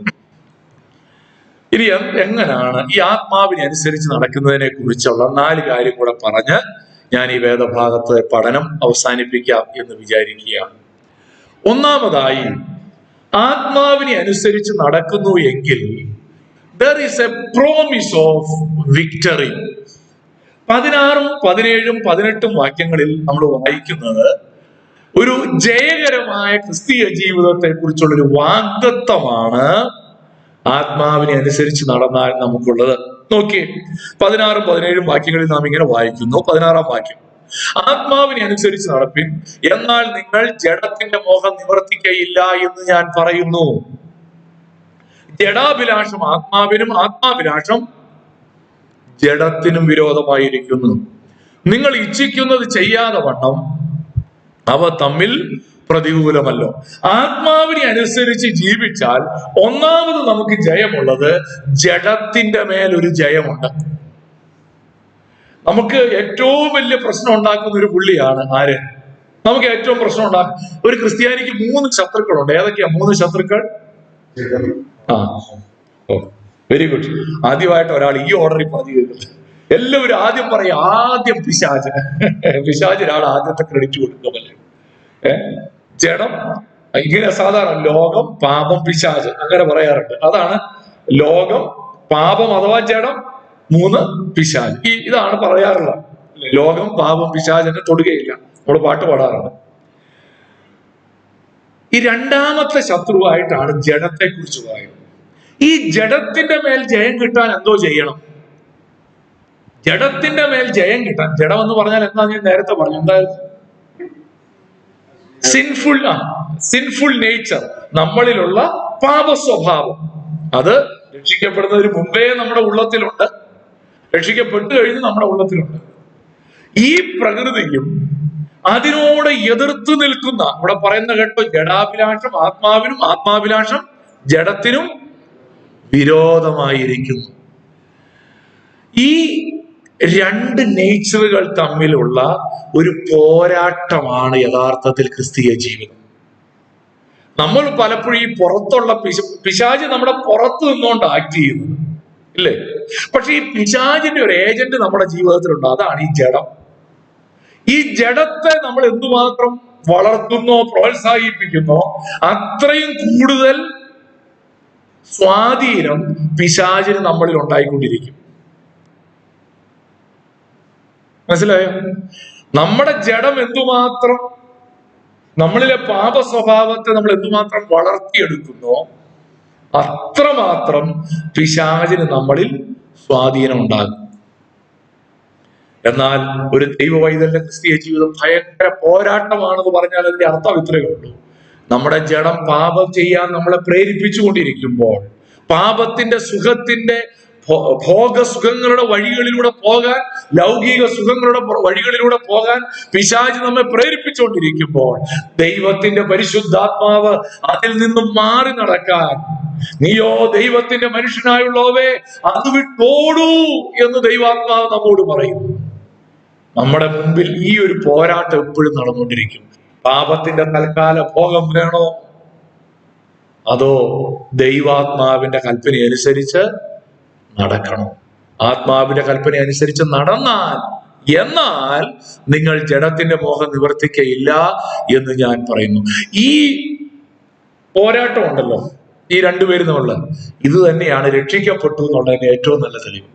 ഇനി എങ്ങനെയാണ് ഈ ആത്മാവിനെ അനുസരിച്ച് നടക്കുന്നതിനെ കുറിച്ചുള്ള 4 കാര്യം കൂടെ പറഞ്ഞ് ഞാൻ ഈ വേദഭാഗത്ത് പഠനം അവസാനിപ്പിക്കാം എന്ന് വിചാരിക്കുകയാണ്. ഒന്നാമതായി, ആത്മാവിനെ അനുസരിച്ച് നടക്കുന്നു എങ്കിൽ there is a promise of victory. 16, 17, 18 വാക്യങ്ങളിൽ നമ്മൾ വായിക്കുന്നത് ഒരു ജയകരമായ ക്രിസ്തീയ ജീവിതത്തെ കുറിച്ചുള്ളൊരു വാഗ്ദത്തമാണ് ആത്മാവിനെ അനുസരിച്ച് നടന്നാൽ നമുക്കുള്ളത്. നോക്കിയേ, 16, 17 വാക്യങ്ങളിൽ നാം ഇങ്ങനെ വായിക്കുന്നു. 16-ാം വാക്യം, ആത്മാവിനെ അനുസരിച്ച് നടപ്പിൻ, എന്നാൽ നിങ്ങൾ ജഡത്തിന്റെ മോഹം നിവർത്തിക്കയില്ല എന്ന് ഞാൻ പറയുന്നു. ജഡാഭിലാഷം ആത്മാവിനും ആത്മാഭിലാഷം ജഡത്തിനും വിരോധമായിരിക്കുന്നു. നിങ്ങൾ ഇച്ഛിക്കുന്നത് ചെയ്യാതെ വണ്ണം അവ തമ്മിൽ പ്രതികൂലമല്ലോ. ആത്മാവിനെ അനുസരിച്ച് ജീവിച്ചാൽ ഒന്നാമത് നമുക്ക് ജയമുള്ളത് ജഡത്തിന്റെ മേലൊരു ജയമുണ്ട്. നമുക്ക് ഏറ്റവും വലിയ പ്രശ്നം ഉണ്ടാക്കുന്ന ഒരു പുള്ളിയാണ് ആര്? നമുക്ക് ഏറ്റവും പ്രശ്നം ഉണ്ടാക്കും ഒരു ക്രിസ്ത്യാനിക്ക് 3 ശത്രുക്കളുണ്ട്. ഏതൊക്കെയാ 3 ശത്രുക്കൾ? Very good. ആദ്യമായിട്ട് ഒരാൾ ഈ ഓർഡറിൽ പറഞ്ഞു. എല്ലാവരും ആദ്യം പറയും, ആദ്യം പിശാച്. പിശാചിനാണ് ആദ്യത്തെ ക്രെഡിറ്റ് കൊടുക്കുമല്ലേ. ജഡം, ഇങ്ങനെ സാധാരണ ലോകം, പാപം, പിശാച് അങ്ങനെ പറയാറുണ്ട്. അതാണ് ലോകം, പാപം അഥവാ ജഡം, 3 പിശാച്. ഇതാണ് പറയാറുള്ളത്. ലോകം, പാപം, പിശാചിനെ തൊടുകയില്ല. നമ്മൾ പാട്ട് പാടാറുണ്ട്. ഈ രണ്ടാമത്തെ ശത്രുവായിട്ടാണ് ജഡത്തെ കുറിച്ച് പറയുന്നത്. ഈ ജഡത്തിന്റെ മേൽ ജയം കിട്ടാൻ എന്തോ ചെയ്യണം? ജഡത്തിന്റെ മേൽ ജയം കിട്ടാൻ, ജഡം എന്ന് പറഞ്ഞാൽ എന്താ ഞാൻ നേരത്തെ പറഞ്ഞു, എന്തായാലും സിൻഫുൾ നേച്ചർ, നമ്മളിലുള്ള പാപ സ്വഭാവം. അത് രക്ഷിക്കപ്പെടുന്നതിന് മുമ്പേ നമ്മുടെ ഉള്ളത്തിലുണ്ട്, രക്ഷിക്കപ്പെട്ടു കഴിഞ്ഞ് നമ്മുടെ ഉള്ളത്തിലുണ്ട്. ഈ പ്രകൃതിയും അതിനോട് എതിർത്ത് നിൽക്കുന്ന, ഇവിടെ പറയുന്ന കേട്ടോ, ജഡാഭിലാഷം ആത്മാവിനും ആത്മാഭിലാഷം ജഡത്തിനും വിരോധമായിരിക്കുന്നു. ഈ 2 നേച്ചറുകൾ തമ്മിലുള്ള ഒരു പോരാട്ടമാണ് യഥാർത്ഥത്തിൽ ക്രിസ്തീയ ജീവിതം. നമ്മൾ പലപ്പോഴും ഈ പുറത്തുള്ള പിശാച് നമ്മുടെ പുറത്ത് നിന്നുകൊണ്ട് ആക്ട് ചെയ്യുന്നത് ഇല്ലേ? പക്ഷെ ഈ പിശാചിന്റെ ഒരു ഏജന്റ് നമ്മുടെ ജീവിതത്തിലുണ്ട്. അതാണ് ഈ ജഡം. ഈ ജഡത്തെ നമ്മൾ എന്തുമാത്രം വളർത്തുന്നോ പ്രോത്സാഹിപ്പിക്കുന്നോ അത്രയും കൂടുതൽ സ്വാധീനം പിശാചിന് നമ്മളിൽ ഉണ്ടായിക്കൊണ്ടിരിക്കും. മനസ്സിലായോ? നമ്മുടെ ജഡം എന്തുമാത്രം, നമ്മളിലെ പാപ സ്വഭാവത്തെ നമ്മൾ എന്തുമാത്രം വളർത്തിയെടുക്കുന്നോ അത്രമാത്രം പിശാചിന് നമ്മളിൽ സ്വാധീനം ഉണ്ടാകും. എന്നാൽ ഒരു ദൈവവൈതലിന്റെ ക്രിസ്തീയ ജീവിതം ഭയങ്കര പോരാട്ടമാണെന്ന് പറഞ്ഞാൽ അതിന്റെ അർത്ഥം ഇത്രയേ ഉള്ളൂ. നമ്മുടെ ജഡം പാപം ചെയ്യാൻ നമ്മളെ പ്രേരിപ്പിച്ചുകൊണ്ടിരിക്കുമ്പോൾ, പാപത്തിന്റെ സുഖത്തിന്റെ ഭോഗസുഖങ്ങളുടെ വഴികളിലൂടെ പോകാൻ, ലൗകിക സുഖങ്ങളുടെ വഴികളിലൂടെ പോകാൻ പിശാച് നമ്മെ പ്രേരിപ്പിച്ചുകൊണ്ടിരിക്കുമ്പോൾ, ദൈവത്തിന്റെ പരിശുദ്ധാത്മാവ് അതിൽ നിന്നും മാറി നടക്കാൻ, നീയോ ദൈവത്തിന്റെ മനുഷ്യനായുള്ളവേ അത് വിട്ടോടൂ എന്ന് ദൈവാത്മാവ് നമ്മോട് പറയുന്നു. നമ്മുടെ മുമ്പിൽ ഈ ഒരു പോരാട്ടം എപ്പോഴും നടന്നുകൊണ്ടിരിക്കും. പാപത്തിന്റെ തൽക്കാല ഭോഗം വേണോ, അതോ ദൈവാത്മാവിന്റെ കൽപ്പന അനുസരിച്ച് നടക്കണം? ആത്മാവിന്റെ കൽപ്പന അനുസരിച്ച് നടന്നാൽ, എന്നാൽ നിങ്ങൾ ജഡത്തിന്റെ മോഹം നിവർത്തിക്കയില്ല എന്ന് ഞാൻ പറയുന്നു. ഈ പോരാട്ടം ഉണ്ടല്ലോ, ഈ 2 പേരും തമ്മിലുള്ള, ഇത് തന്നെയാണ് രക്ഷിക്കപ്പെട്ടു എന്നുള്ളതിന്റെ ഏറ്റവും നല്ല തെളിവ്.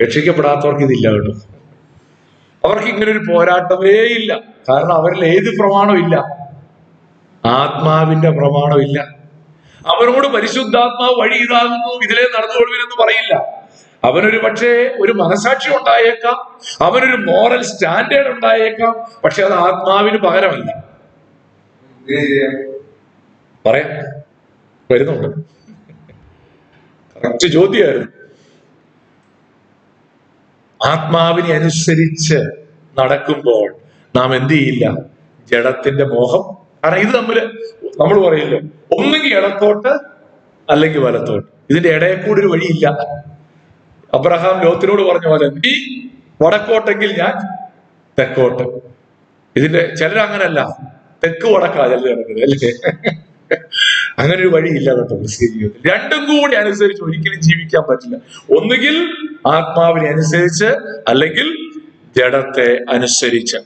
രക്ഷിക്കപ്പെടാത്തവർക്ക് ഇതില്ല കേട്ടോ. അവർക്ക് ഇങ്ങനെ ഒരു പോരാട്ടമേ ഇല്ല. കാരണം അവരിൽ ഏത് പ്രമാണം ഇല്ല? ആത്മാവിന്റെ പ്രമാണം ഇല്ല. അവനോട് പരിശുദ്ധാത്മാവ് വഴി ഇതാകുന്നു, ഇതിലേ നടന്നുകൊള്ളുവിനെന്ന് പറയില്ല. അവനൊരു പക്ഷേ ഒരു മനസാക്ഷി ഉണ്ടായേക്കാം, അവനൊരു മോറൽ സ്റ്റാൻഡേർഡ് ഉണ്ടായേക്കാം, പക്ഷെ അത് ആത്മാവിന് പകരമല്ല. പറയാം, വരുന്നുണ്ട്. കറക്റ്റ് ചോദ്യമായിരുന്നു. ആത്മാവിനെ അനുസരിച്ച് നടക്കുമ്പോൾ നാം എന്ത് ചെയ്യില്ല? ജഡത്തിന്റെ മോഹം. കാരണം ഇത് നമ്മൾ പറയില്ല, ഒന്നുകിൽ ഇടത്തോട്ട് അല്ലെങ്കിൽ വലത്തോട്ട്, ഇതിന്റെ ഇടയിൽ കൂടി ഒരു വഴിയില്ല. അബ്രഹാം ലോത്തിനോട് പറഞ്ഞ പോലെ, നീ വടക്കോട്ടെങ്കിൽ ഞാൻ തെക്കോട്ട്. ഇതിന്റെ ചിലരങ്ങനല്ല, തെക്ക് വടക്കാ ചിലർ കിടക്കുന്നത് അല്ലേ? അങ്ങനെ ഒരു വഴിയില്ല കേട്ടോ ക്രിസ്ത്യ ജീവിതത്തിൽ. രണ്ടും കൂടി അനുസരിച്ച് ഒരിക്കലും ജീവിക്കാൻ പറ്റില്ല. ഒന്നുകിൽ ആത്മാവിനെ അനുസരിച്ച്, അല്ലെങ്കിൽ ജഡത്തെ അനുസരിച്ച്.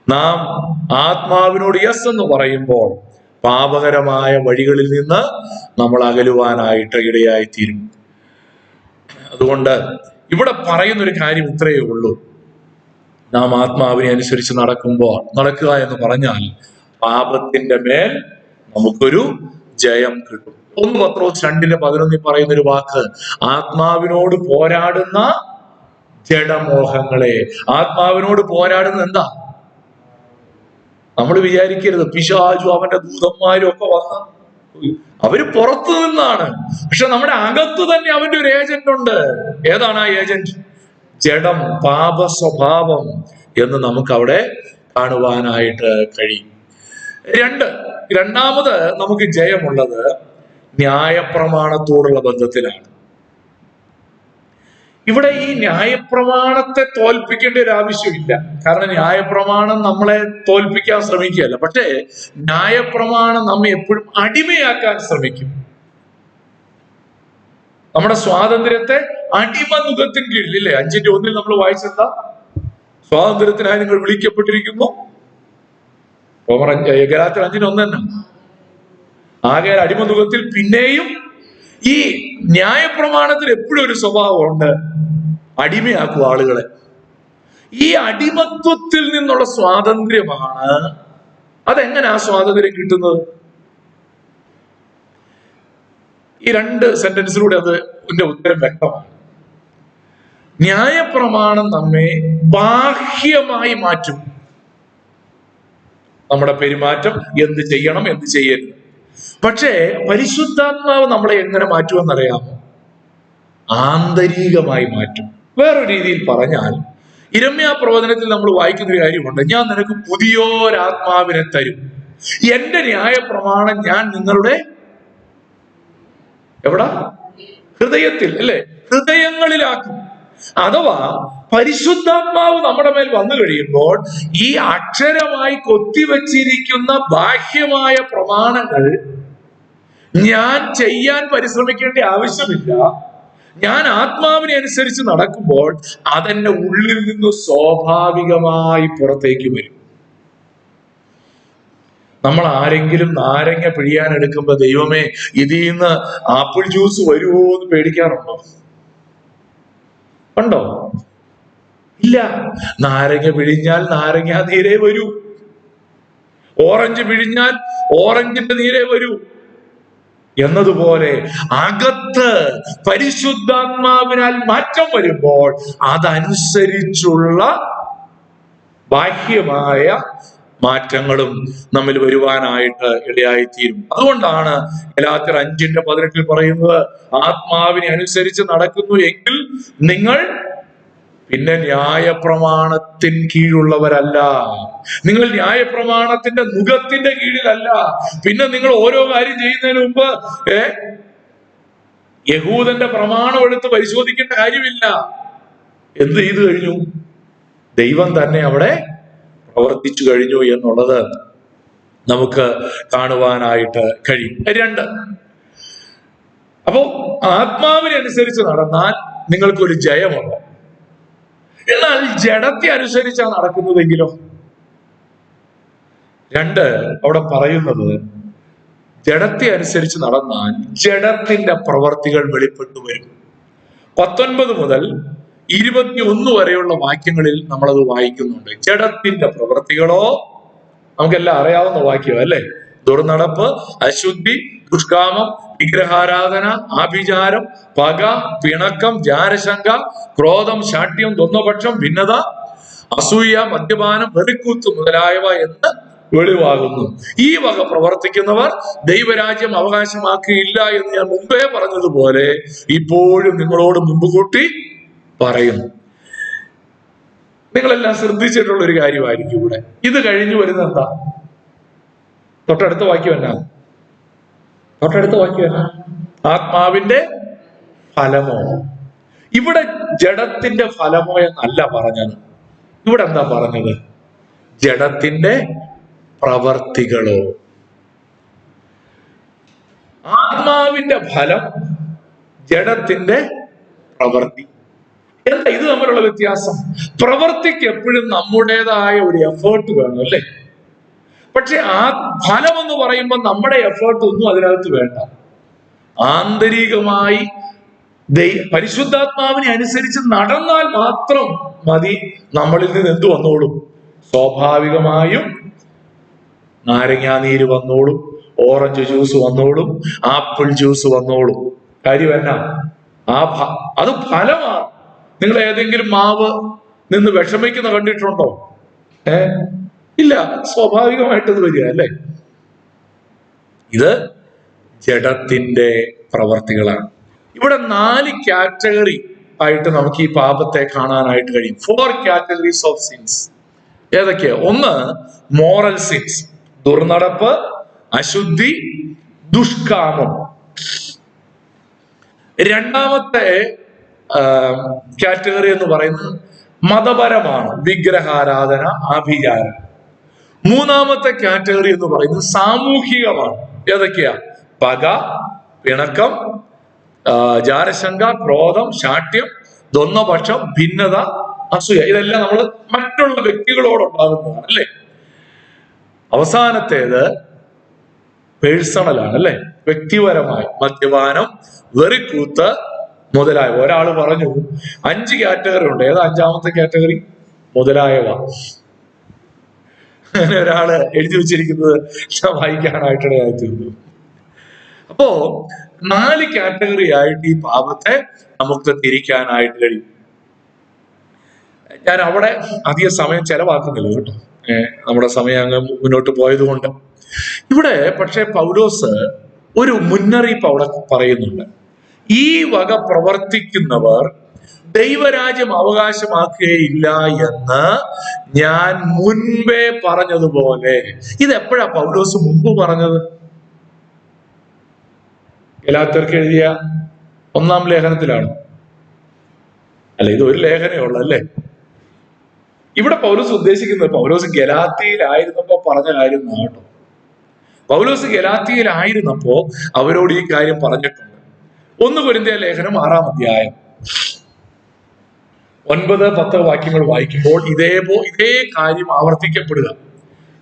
നാം ആത്മാവിനോട് യെസ് എന്ന് പറയുമ്പോൾ പാപകരമായ വഴികളിൽ നിന്ന് നമ്മൾ അകലുവാനായിട്ട് ഇടയായിത്തീരും. അതുകൊണ്ട് ഇവിടെ പറയുന്നൊരു കാര്യം ഇത്രയേ ഉള്ളൂ. നാം ആത്മാവിനെ അനുസരിച്ച് നടക്കുക എന്ന് പറഞ്ഞാൽ പാപത്തിന്റെ മേൽ നമുക്കൊരു ജയം കിട്ടും. 1 പത്രോസ് 2:11 പറയുന്നൊരു വാക്ക്, ആത്മാവിനോട് പോരാടുന്ന ജഡമോഹങ്ങളെ. ആത്മാവിനോട് പോരാടുന്ന എന്താ? നമ്മൾ വിചാരിക്കരുത് പിശാചും അവന്റെ ദൂതന്മാരും ഒക്കെ വന്ന്, അവര് പുറത്തു നിന്നാണ്. പക്ഷെ നമ്മുടെ അകത്ത് തന്നെ അവന്റെ ഒരു ഏജന്റ് ഉണ്ട്. ഏതാണ് ആ ഏജന്റ്? ജഡം, പാപ സ്വഭാവം എന്ന് നമുക്ക് അവിടെ കാണുവാനായിട്ട് കഴിയും. രണ്ടാമത് നമുക്ക് ജയമുള്ളത് ന്യായപ്രമാണത്തോടുള്ള ബന്ധത്തിലാണ്. ഇവിടെ ഈ ന്യായപ്രമാണത്തെ തോൽപ്പിക്കേണ്ട ഒരു ആവശ്യമില്ല. കാരണം ന്യായപ്രമാണം നമ്മളെ തോൽപ്പിക്കാൻ ശ്രമിക്കുകയല്ല, പക്ഷേ ന്യായപ്രമാണം നമ്മെ എപ്പോഴും അടിമയാക്കാൻ ശ്രമിക്കും. നമ്മുടെ സ്വാതന്ത്ര്യത്തെ അടിമനുഖത്തിന് കീഴിൽ, ഇല്ലേ? 5:1 നമ്മൾ വായിച്ചെന്താ? സ്വാതന്ത്ര്യത്തിനായി നിങ്ങൾ വിളിക്കപ്പെട്ടിരിക്കുന്നു. ഗലാത്യർ 5:1 തന്നെ. ആകെ അടിമനുഖത്തിൽ പിന്നെയും ഈ ന്യായപ്രമാണത്തിൽ എപ്പോഴും ഒരു സ്വഭാവമുണ്ട്, അടിമയാക്കുക ആളുകളെ. ഈ അടിമത്വത്തിൽ നിന്നുള്ള സ്വാതന്ത്ര്യമാണ്. അതെങ്ങനെ ആ സ്വാതന്ത്ര്യം കിട്ടുന്നത്? ഈ 2 സെന്റൻസിലൂടെ അതിന്റെ ഉത്തരം വ്യക്തമാണ്. ന്യായപ്രമാണം നമ്മെ ബാഹ്യമായി മാറ്റും. നമ്മുടെ പെരുമാറ്റം, എന്ത് ചെയ്യണം, എന്ത് ചെയ്യരുത്. പക്ഷേ പരിശുദ്ധാത്മാവ് നമ്മളെ എങ്ങനെ മാറ്റുമെന്നറിയാമോ? ആന്തരികമായി മാറ്റും. വേറൊരു രീതിയിൽ പറഞ്ഞാൽ, യിരെമ്യാ പ്രവചനത്തിൽ നമ്മൾ വായിക്കുന്ന ഒരു കാര്യമുണ്ട്, ഞാൻ നിനക്ക് പുതിയൊരാത്മാവിനെ തരും, എന്റെ ന്യായപ്രമാണം ഞാൻ നിങ്ങളുടെ എവിടാ? ഹൃദയത്തിൽ, അല്ലെ? ഹൃദയങ്ങളിലാക്കും. അഥവാ പരിശുദ്ധാത്മാവ് നമ്മുടെ മേൽ വന്നു കഴിയുമ്പോൾ ഈ അക്ഷരമായി കൊത്തിവെച്ചിരിക്കുന്ന ബാഹ്യമായ പ്രമാണങ്ങൾ ഞാൻ ചെയ്യാൻ പരിശ്രമിക്കേണ്ട ആവശ്യമില്ല. ഞാൻ ആത്മാവിനെ അനുസരിച്ച് നടക്കുമ്പോൾ അതെന്റെ ഉള്ളിൽ നിന്ന് സ്വാഭാവികമായി പുറത്തേക്ക് വരും. നമ്മൾ ആരെങ്കിലും നാരങ്ങ പിഴിയാൻ എടുക്കുമ്പോ, ദൈവമേ ഇതിൽ നിന്ന് ആപ്പിൾ ജ്യൂസ് വരുമോ എന്ന് പേടിക്കാറുണ്ടോ? ഉണ്ടോ? ഇല്ല. നാരങ്ങ പിഴിഞ്ഞാൽ നാരങ്ങ നീരേ വരൂ, ഓറഞ്ച് പിഴിഞ്ഞാൽ ഓറഞ്ചിന്റെ നീരേ വരൂ എന്നതുപോലെ അകത്ത് പരിശുദ്ധാത്മാവിനാൽ മാറ്റം വരുമ്പോൾ അതനുസരിച്ചുള്ള ബാഹ്യമായ മാറ്റങ്ങളും നമ്മിൽ വരുവാനായിട്ട് ഇടയായിത്തീരും. അതുകൊണ്ടാണ് ഗലാത്യർ 5:18 പറയുന്നത്, ആത്മാവിനെ അനുസരിച്ച് നടക്കുന്നു എങ്കിൽ നിങ്ങൾ പിന്നെ ന്യായപ്രമാണത്തിന് കീഴുള്ളവരല്ല. നിങ്ങൾ ന്യായപ്രമാണത്തിന്റെ നുഖത്തിന്റെ കീഴിലല്ല. പിന്നെ നിങ്ങൾ ഓരോ കാര്യം ചെയ്യുന്നതിന് മുമ്പ് യഹൂദന്റെ പ്രമാണം എടുത്ത് പരിശോധിക്കേണ്ട കാര്യമില്ല. എന്ത് ചെയ്തു കഴിഞ്ഞു? ദൈവം തന്നെ അവിടെ പ്രവർത്തിച്ചു കഴിഞ്ഞു എന്നുള്ളത് നമുക്ക് കാണുവാനായിട്ട് കഴിയും. 2, അപ്പോ ആത്മാവിനെ അനുസരിച്ച് നടന്നാൽ നിങ്ങൾക്കൊരു ജയമുണ്ട്. എന്നാൽ ജഡത്തെ അനുസരിച്ചാണ് നടക്കുന്നതെങ്കിലോ? 2 അവിടെ പറയുന്നത്, ജഡത്തെ അനുസരിച്ച് നടന്നാൽ ജഡത്തിന്റെ പ്രവർത്തികൾ വെളിപ്പെട്ടു വരും. 19 മുതൽ 21 വരെയുള്ള വാക്യങ്ങളിൽ നമ്മളത് വായിക്കുന്നുണ്ട്. ജഡത്തിന്റെ പ്രവൃത്തികളോ, നമുക്കെല്ലാം അറിയാവുന്ന വാക്യം അല്ലേ? ദുർനടപ്പ്, അശുദ്ധി, ദുഷ്കാമം, വിഗ്രഹാരാധന, ആഭിചാരം, പക, പിണക്കം, ജാരശങ്ക, ക്രോധം, ശാഠ്യം, ദ്വന്ദ്വപക്ഷം, ഭിന്നത, അസൂയ, മദ്യപാനം, വെറിക്കൂത്ത് മുതലായവ എന്ന് വെളിവാകുന്നു. ഈ വക പ്രവർത്തിക്കുന്നവർ ദൈവരാജ്യം അവകാശമാക്കിയില്ല എന്ന് ഞാൻ മുമ്പേ പറഞ്ഞതുപോലെ ഇപ്പോഴും നിങ്ങളോട് മുമ്പ് കൂട്ടി പറയുന്നു. നിങ്ങളെല്ലാം ശ്രദ്ധിച്ചിട്ടുള്ള ഒരു കാര്യമായിരിക്കും ഇവിടെ. ഇത് കഴിഞ്ഞു വരുന്ന എന്താ? തൊട്ടടുത്ത വാക്യം എന്നാ? ആത്മാവിന്റെ ഫലമോ. ഇവിടെ ജഡത്തിന്റെ ഫലമോ എന്നല്ല പറഞ്ഞത്. ഇവിടെ എന്താ പറഞ്ഞത്? ജഡത്തിന്റെ പ്രവർത്തികളോ. ആത്മാവിന്റെ ഫലം, ജഡത്തിന്റെ പ്രവർത്തി. എന്താ ഇത് തമ്മിലുള്ള വ്യത്യാസം? പ്രവർത്തിക്ക് എപ്പോഴും നമ്മുടേതായ ഒരു എഫേർട്ട് വേണം, അല്ലേ? പക്ഷെ ആ ഫലം എന്ന് പറയുമ്പോൾ നമ്മുടെ എഫേർട്ട് ഒന്നും അതിനകത്ത് വേണ്ട. ആന്തരികമായി പരിശുദ്ധാത്മാവിനെ അനുസരിച്ച് നടന്നാൽ മാത്രം മതി. നമ്മളിൽ നിന്ന് എന്ത് വന്നോളും? സ്വാഭാവികമായും നാരങ്ങാനീര് വന്നോളും, ഓറഞ്ച് ജ്യൂസ് വന്നോളും, ആപ്പിൾ ജ്യൂസ് വന്നോളും. കാര്യം എന്നാ? അത് ഫലമാണ്. നിങ്ങൾ ഏതെങ്കിലും മാവ് നിന്ന് വിഷമിക്കുന്ന കണ്ടിട്ടുണ്ടോ? ഇല്ല, സ്വാഭാവികമായിട്ടത് വരിക, അല്ലേ? ഇത് ജഡത്തിന്റെ പ്രവർത്തികളാണ്. ഇവിടെ 4 കാറ്റഗറി ആയിട്ട് നമുക്ക് ഈ പാപത്തെ കാണാനായിട്ട് കഴിയും. 4 കാറ്റഗറീസ് ഓഫ് സിൻസ്. ഏതൊക്കെയാ? ഒന്ന്, മോറൽ സിൻസ്, ദുർനടപ്പ്, അശുദ്ധി, ദുഷ്കാമം. രണ്ടാമത്തെ കാറ്റഗറി എന്ന് പറയുന്നത് മതപരമാണ്, വിഗ്രഹാരാധന, ആഭിചാരം. മൂന്നാമത്തെ കാറ്റഗറി എന്ന് പറയുന്നത് സാമൂഹികമാണ്. ഏതൊക്കെയാ? പക, പിണക്കം, ജാരശങ്ക, ക്രോധം, ശാഠ്യം, ദ്വന്ദ്വപക്ഷം, ഭിന്നത, അസൂയ. ഇതെല്ലാം നമ്മൾ മറ്റുള്ള വ്യക്തികളോടുണ്ടാകുന്നതാണ്, അല്ലേ? അവസാനത്തേത് പേഴ്സണലാണ്, അല്ലേ? വ്യക്തിപരമായി മദ്യപാനം, വെറിക്കൂത്ത് മുതലായവ. ഒരാൾ പറഞ്ഞു 5 കാറ്റഗറി ഉണ്ട്. ഏതാ 5ാമത്തെ കാറ്റഗറി? മുതലായവ. അങ്ങനെ ഒരാള് എഴുതി വെച്ചിരിക്കുന്നത് വായിക്കാനായിട്ടിടയായി തീർന്നു. അപ്പോ 4 കാറ്റഗറി ആയിട്ട് ഈ പാപത്തെ നമുക്ക് തിരിക്കാനായിട്ട് കഴിയും. ഞാൻ അവിടെ അധിക സമയം ചെലവാക്കുന്നില്ല കേട്ടോ, നമ്മുടെ സമയം അങ്ങ് മുന്നോട്ട് പോയത് കൊണ്ട്. ഇവിടെ പക്ഷെ പൗലോസ് ഒരു മുന്നറിയിപ്പ് അവിടെ പറയുന്നുണ്ട്. ഈ വക പ്രവർത്തിക്കുന്നവർ ദൈവരാജ്യം അവകാശമാക്കുകയില്ല എന്ന് ഞാൻ മുൻപേ പറഞ്ഞതുപോലെ. ഇതെപ്പോഴാ പൗലോസ് മുമ്പ് പറഞ്ഞത്? ഗലാത്യർക്ക് എഴുതിയ 1-ാം ലേഖനത്തിലാണ്. അല്ല, ഇത് ഒരു ലേഖനമേ ഉള്ളൂ, അല്ലേ? ഇവിടെ പൗലോസ് ഉദ്ദേശിക്കുന്നത് പൗലോസ് ഗലാത്യയിലായിരുന്നപ്പോ പറഞ്ഞ കാര്യം കേട്ടോ. പൗലോസ് ഗലാത്യയിലായിരുന്നപ്പോ അവരോട് ഈ കാര്യം പറഞ്ഞിട്ടുണ്ട്. 1 കൊരിന്ത്യർ ലേഖനം 6-ാം അധ്യായം 9-10 വാക്യങ്ങൾ വായിക്കുമ്പോൾ ഇതേ കാര്യം ആവർത്തിക്കപ്പെടുക.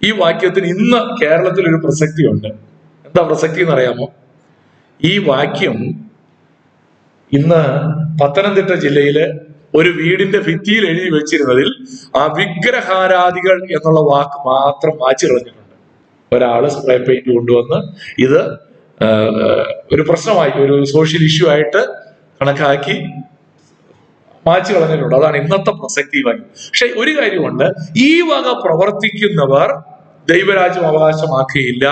ഈ വാക്യത്തിന് ഇന്ന് കേരളത്തിൽ ഒരു പ്രസക്തിയുണ്ട്. എന്താ പ്രസക്തി എന്നറിയാമോ? ഈ വാക്യം ഇന്ന് പത്തനംതിട്ട ജില്ലയില് ഒരു വീടിന്റെ ഭിത്തിയിൽ എഴുതി വെച്ചിരുന്നതിൽ ആ വിഗ്രഹാരാധികൾ എന്നുള്ള വാക്ക് മാത്രം മാറ്റി കളഞ്ഞിട്ടുണ്ട്. ഒരാള് സ്പ്രേ പെയിന്റ് കൊണ്ടുവന്ന് ഇത് ഒരു പ്രശ്നമായി, ഒരു സോഷ്യൽ ഇഷ്യൂ ആയിട്ട് കണക്കാക്കി മാറ്റി കളഞ്ഞിട്ടുണ്ട്. അതാണ് ഇന്നത്തെ പ്രസക്തി വാക്യം. പക്ഷെ ഒരു കാര്യമുണ്ട്, ഈ വക പ്രവർത്തിക്കുന്നവർ ദൈവരാജ്യം അവകാശമാക്കുകയില്ല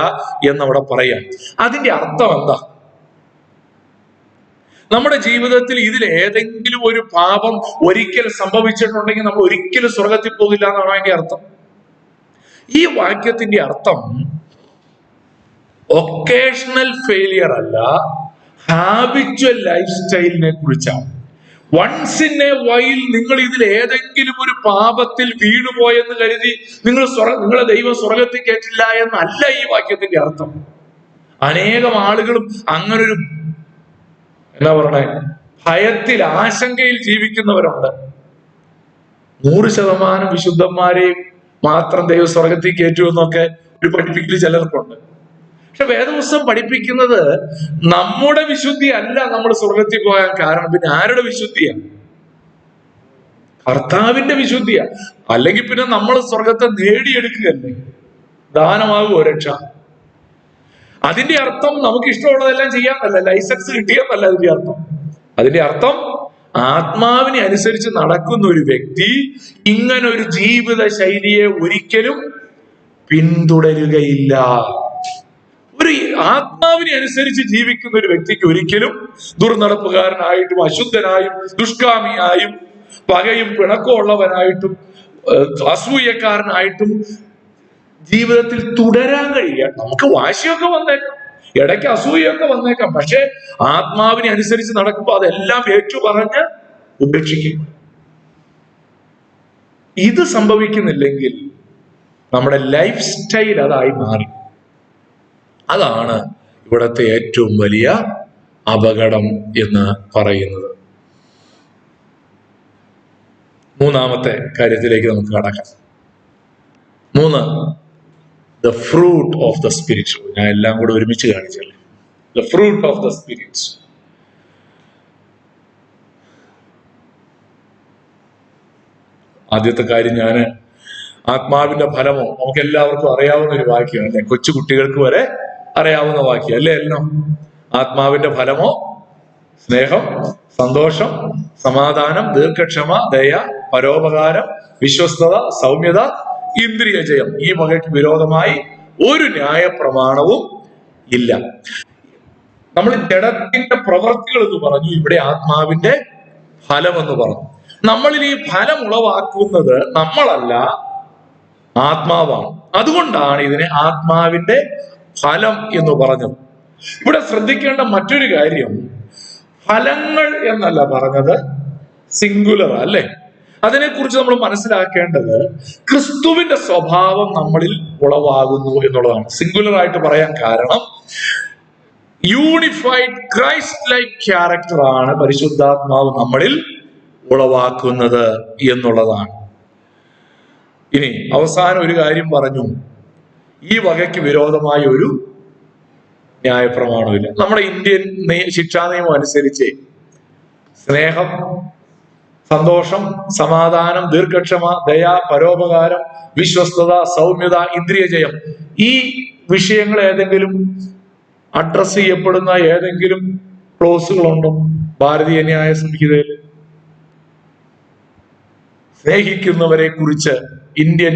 എന്നവിടെ പറയാം. അതിന്റെ അർത്ഥം എന്താ? നമ്മുടെ ജീവിതത്തിൽ ഇതിൽ ഏതെങ്കിലും ഒരു പാപം ഒരിക്കൽ സംഭവിച്ചിട്ടുണ്ടെങ്കിൽ നമ്മൾ ഒരിക്കലും സ്വർഗത്തിൽ പോകില്ല എന്നാണ് അതിന്റെ അർത്ഥം. ഈ വാക്യത്തിന്റെ അർത്ഥം ഒക്കേഷണൽ ഫെയിലിയർ അല്ല, ഹാബിച്വൽ ലൈഫ് സ്റ്റൈലിനെ കുറിച്ചാണ്. വൺസ് ഇൻ എ വൈൽ നിങ്ങൾ ഇതിൽ ഏതെങ്കിലും ഒരു പാപത്തിൽ വീണുപോയെന്ന് കരുതി നിങ്ങളെ ദൈവം സ്വർഗത്തിൽ കയറ്റില്ല എന്നല്ല ഈ വാക്യത്തിന്റെ അർത്ഥം. അനേകം ആളുകളും അങ്ങനൊരു എന്താ പറയണേ, ഭയത്തിൽ, ആശങ്കയിൽ ജീവിക്കുന്നവരുണ്ട്. 100% വിശുദ്ധന്മാരെ മാത്രം ദൈവം സ്വർഗത്തിൽ കയറ്റുമെന്നൊക്കെ ഒരു പഠിപ്പിക്കൽ ചിലർക്കുണ്ട്. പക്ഷെ വേദപുസ്തകം പഠിപ്പിക്കുന്നത് നമ്മുടെ വിശുദ്ധി അല്ല നമ്മൾ സ്വർഗത്തിൽ പോകാൻ കാരണം. പിന്നെ ആരുടെ വിശുദ്ധിയാണ്? കർത്താവിന്റെ വിശുദ്ധിയാ. അല്ലെങ്കിൽ പിന്നെ നമ്മൾ സ്വർഗത്തെ നേടിയെടുക്കുകയല്ലേ? ദാനമാകുമോ രക്ഷ? അതിന്റെ അർത്ഥം നമുക്ക് ഇഷ്ടമുള്ളതെല്ലാം ചെയ്യാമെന്നല്ല, ലൈസൻസ് കിട്ടിയെന്നല്ല അതിന്റെ അർത്ഥം. അതിന്റെ അർത്ഥം ആത്മാവിനെ അനുസരിച്ച് നടക്കുന്ന ഒരു വ്യക്തി ഇങ്ങനൊരു ജീവിത ശൈലിയെ ഒരിക്കലും പിന്തുടരുകയില്ല. ഒരു ആത്മാവിനെ അനുസരിച്ച് ജീവിക്കുന്ന ഒരു വ്യക്തിക്ക് ഒരിക്കലും ദുർനടപ്പുകാരനായിട്ടും അശുദ്ധനായും ദുഷ്കാമിയായും പകയും പിണക്കവും ഉള്ളവനായിട്ടും അസൂയക്കാരനായിട്ടും ജീവിതത്തിൽ തുടരാൻ കഴിയുക. നമുക്ക് വാശിയൊക്കെ വന്നേക്കാം, ഇടയ്ക്ക് അസൂയൊക്കെ വന്നേക്കാം, പക്ഷെ ആത്മാവിനെ അനുസരിച്ച് നടക്കുമ്പോൾ അതെല്ലാം ഏറ്റുപറഞ്ഞ് ഉപേക്ഷിക്കും. ഇത് സംഭവിക്കുന്നില്ലെങ്കിൽ നമ്മുടെ ലൈഫ് സ്റ്റൈൽ അതായി മാറി. അതാണ് ഇവിടുത്തെ ഏറ്റവും വലിയ അപകടം എന്ന് പറയുന്നത്. മൂന്നാമത്തെ കാര്യത്തിലേക്ക് നമുക്ക് കടക്കാം. 3, the fruit of the Spirit. ഞാൻ എല്ലാം കൂടെ ഒരുമിച്ച് കാണിച്ചല്ലേ. The fruit of the Spirit. ആദ്യത്തെ കാര്യം, ഞാന് ആത്മാവിന്റെ ഫലമോ നമുക്ക് എല്ലാവർക്കും അറിയാവുന്ന ഒരു വാക്യം അല്ലെ, കൊച്ചു കുട്ടികൾക്ക് വരെ അറിയാവുന്ന വാക്യം അല്ലേ എല്ലാം. ആത്മാവിന്റെ ഫലമോ സ്നേഹം, സന്തോഷം, സമാധാനം, ദീർഘക്ഷമ, ദയ, പരോപകാരം, വിശ്വസ്തത, സൗമ്യത, ഇന്ദ്രിയ ജയം. ഈ വകയ്ക്ക് വിരോധമായി ഒരു ന്യായ പ്രമാണവും ഇല്ല. നമ്മൾ ജഡത്തിന്റെ പ്രവർത്തികൾ എന്ന് പറഞ്ഞു, ഇവിടെ ആത്മാവിന്റെ ഫലം എന്ന് പറഞ്ഞു. നമ്മളിൽ ഈ ഫലം ഉളവാക്കുന്നത് നമ്മളല്ല, ആത്മാവാണ്. അതുകൊണ്ടാണ് ഇതിനെ ആത്മാവിന്റെ ഫലം എന്ന് പറഞ്ഞത്. ഇവിടെ ശ്രദ്ധിക്കേണ്ട മറ്റൊരു കാര്യം, ഫലങ്ങൾ എന്നല്ല പറഞ്ഞത്, സിംഗുലർ അല്ലേ. അതിനെക്കുറിച്ച് നമ്മൾ മനസ്സിലാക്കേണ്ടത് ക്രിസ്തുവിന്റെ സ്വഭാവം നമ്മളിൽ ഉളവാകുന്നു എന്നുള്ളതാണ്. സിംഗുലർ ആയിട്ട് പറയാൻ കാരണം യൂണിഫൈഡ് ക്രൈസ്റ്റ് ലൈക്ക് ക്യാരക്ടർ ആണ് പരിശുദ്ധാത്മാവ് നമ്മളിൽ ഉളവാക്കുന്നത് എന്നുള്ളതാണ്. ഇനി അവസാനം ഒരു കാര്യം പറഞ്ഞു, ഈ വകയ്ക്ക് വിരോധമായ ഒരു ന്യായപ്രമാണമില്ല. നമ്മുടെ ഇന്ത്യൻ ശിക്ഷാ നിയമം അനുസരിച്ച് സ്നേഹം, സന്തോഷം, സമാധാനം, ദീർഘക്ഷമ, ദയ, പരോപകാരം, വിശ്വസ്തത, സൗമ്യത, ഇന്ദ്രിയ ജയം, ഈ വിഷയങ്ങൾ ഏതെങ്കിലും അഡ്രസ് ചെയ്യപ്പെടുന്ന ഏതെങ്കിലും ക്ലോസുകളുണ്ടോ ഭാരതീയ ന്യായ സംഹിതയിൽ? സ്നേഹിക്കുന്നവരെ കുറിച്ച് ഇന്ത്യൻ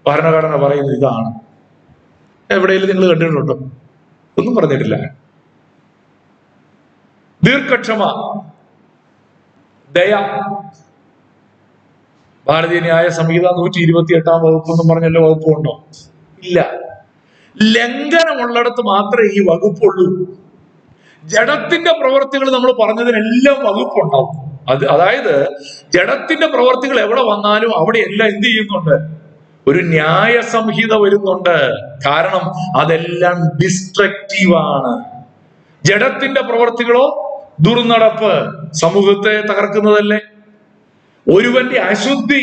ഭരണഘടന പറയുന്നത് ഇതാണ്. എവിടെയെങ്കിലും നിങ്ങൾ കണ്ടിട്ടുണ്ടോ? ഒന്നും പറഞ്ഞിട്ടില്ല. ദീർഘക്ഷമ, ദയ, ഭാരതീയ ന്യായ സംഹിത 128 വകുപ്പ് എന്നും പറഞ്ഞല്ലോ വകുപ്പുണ്ടോ? ഇല്ല. ലംഘനമുള്ളിടത്ത് മാത്രമേ ഈ വകുപ്പുള്ളൂ. ജഡത്തിന്റെ പ്രവർത്തികൾ നമ്മൾ പറഞ്ഞതിനെല്ലാം വകുപ്പുണ്ടാവും. അതായത് ജഡത്തിന്റെ പ്രവർത്തികൾ എവിടെ വന്നാലും അവിടെ എല്ലാം എന്ത് ചെയ്യുന്നുണ്ട്? ഒരു ന്യായ സംഹിത വരുന്നുണ്ട്. കാരണം അതെല്ലാം ഡിസ്ട്രക്റ്റീവ് ആണ്. ജഡത്തിന്റെ പ്രവർത്തികളോ ദുർനടപ്പ്, സമൂഹത്തെ തകർക്കുന്നതല്ലേ. ഒരുവന്റെ അശുദ്ധി,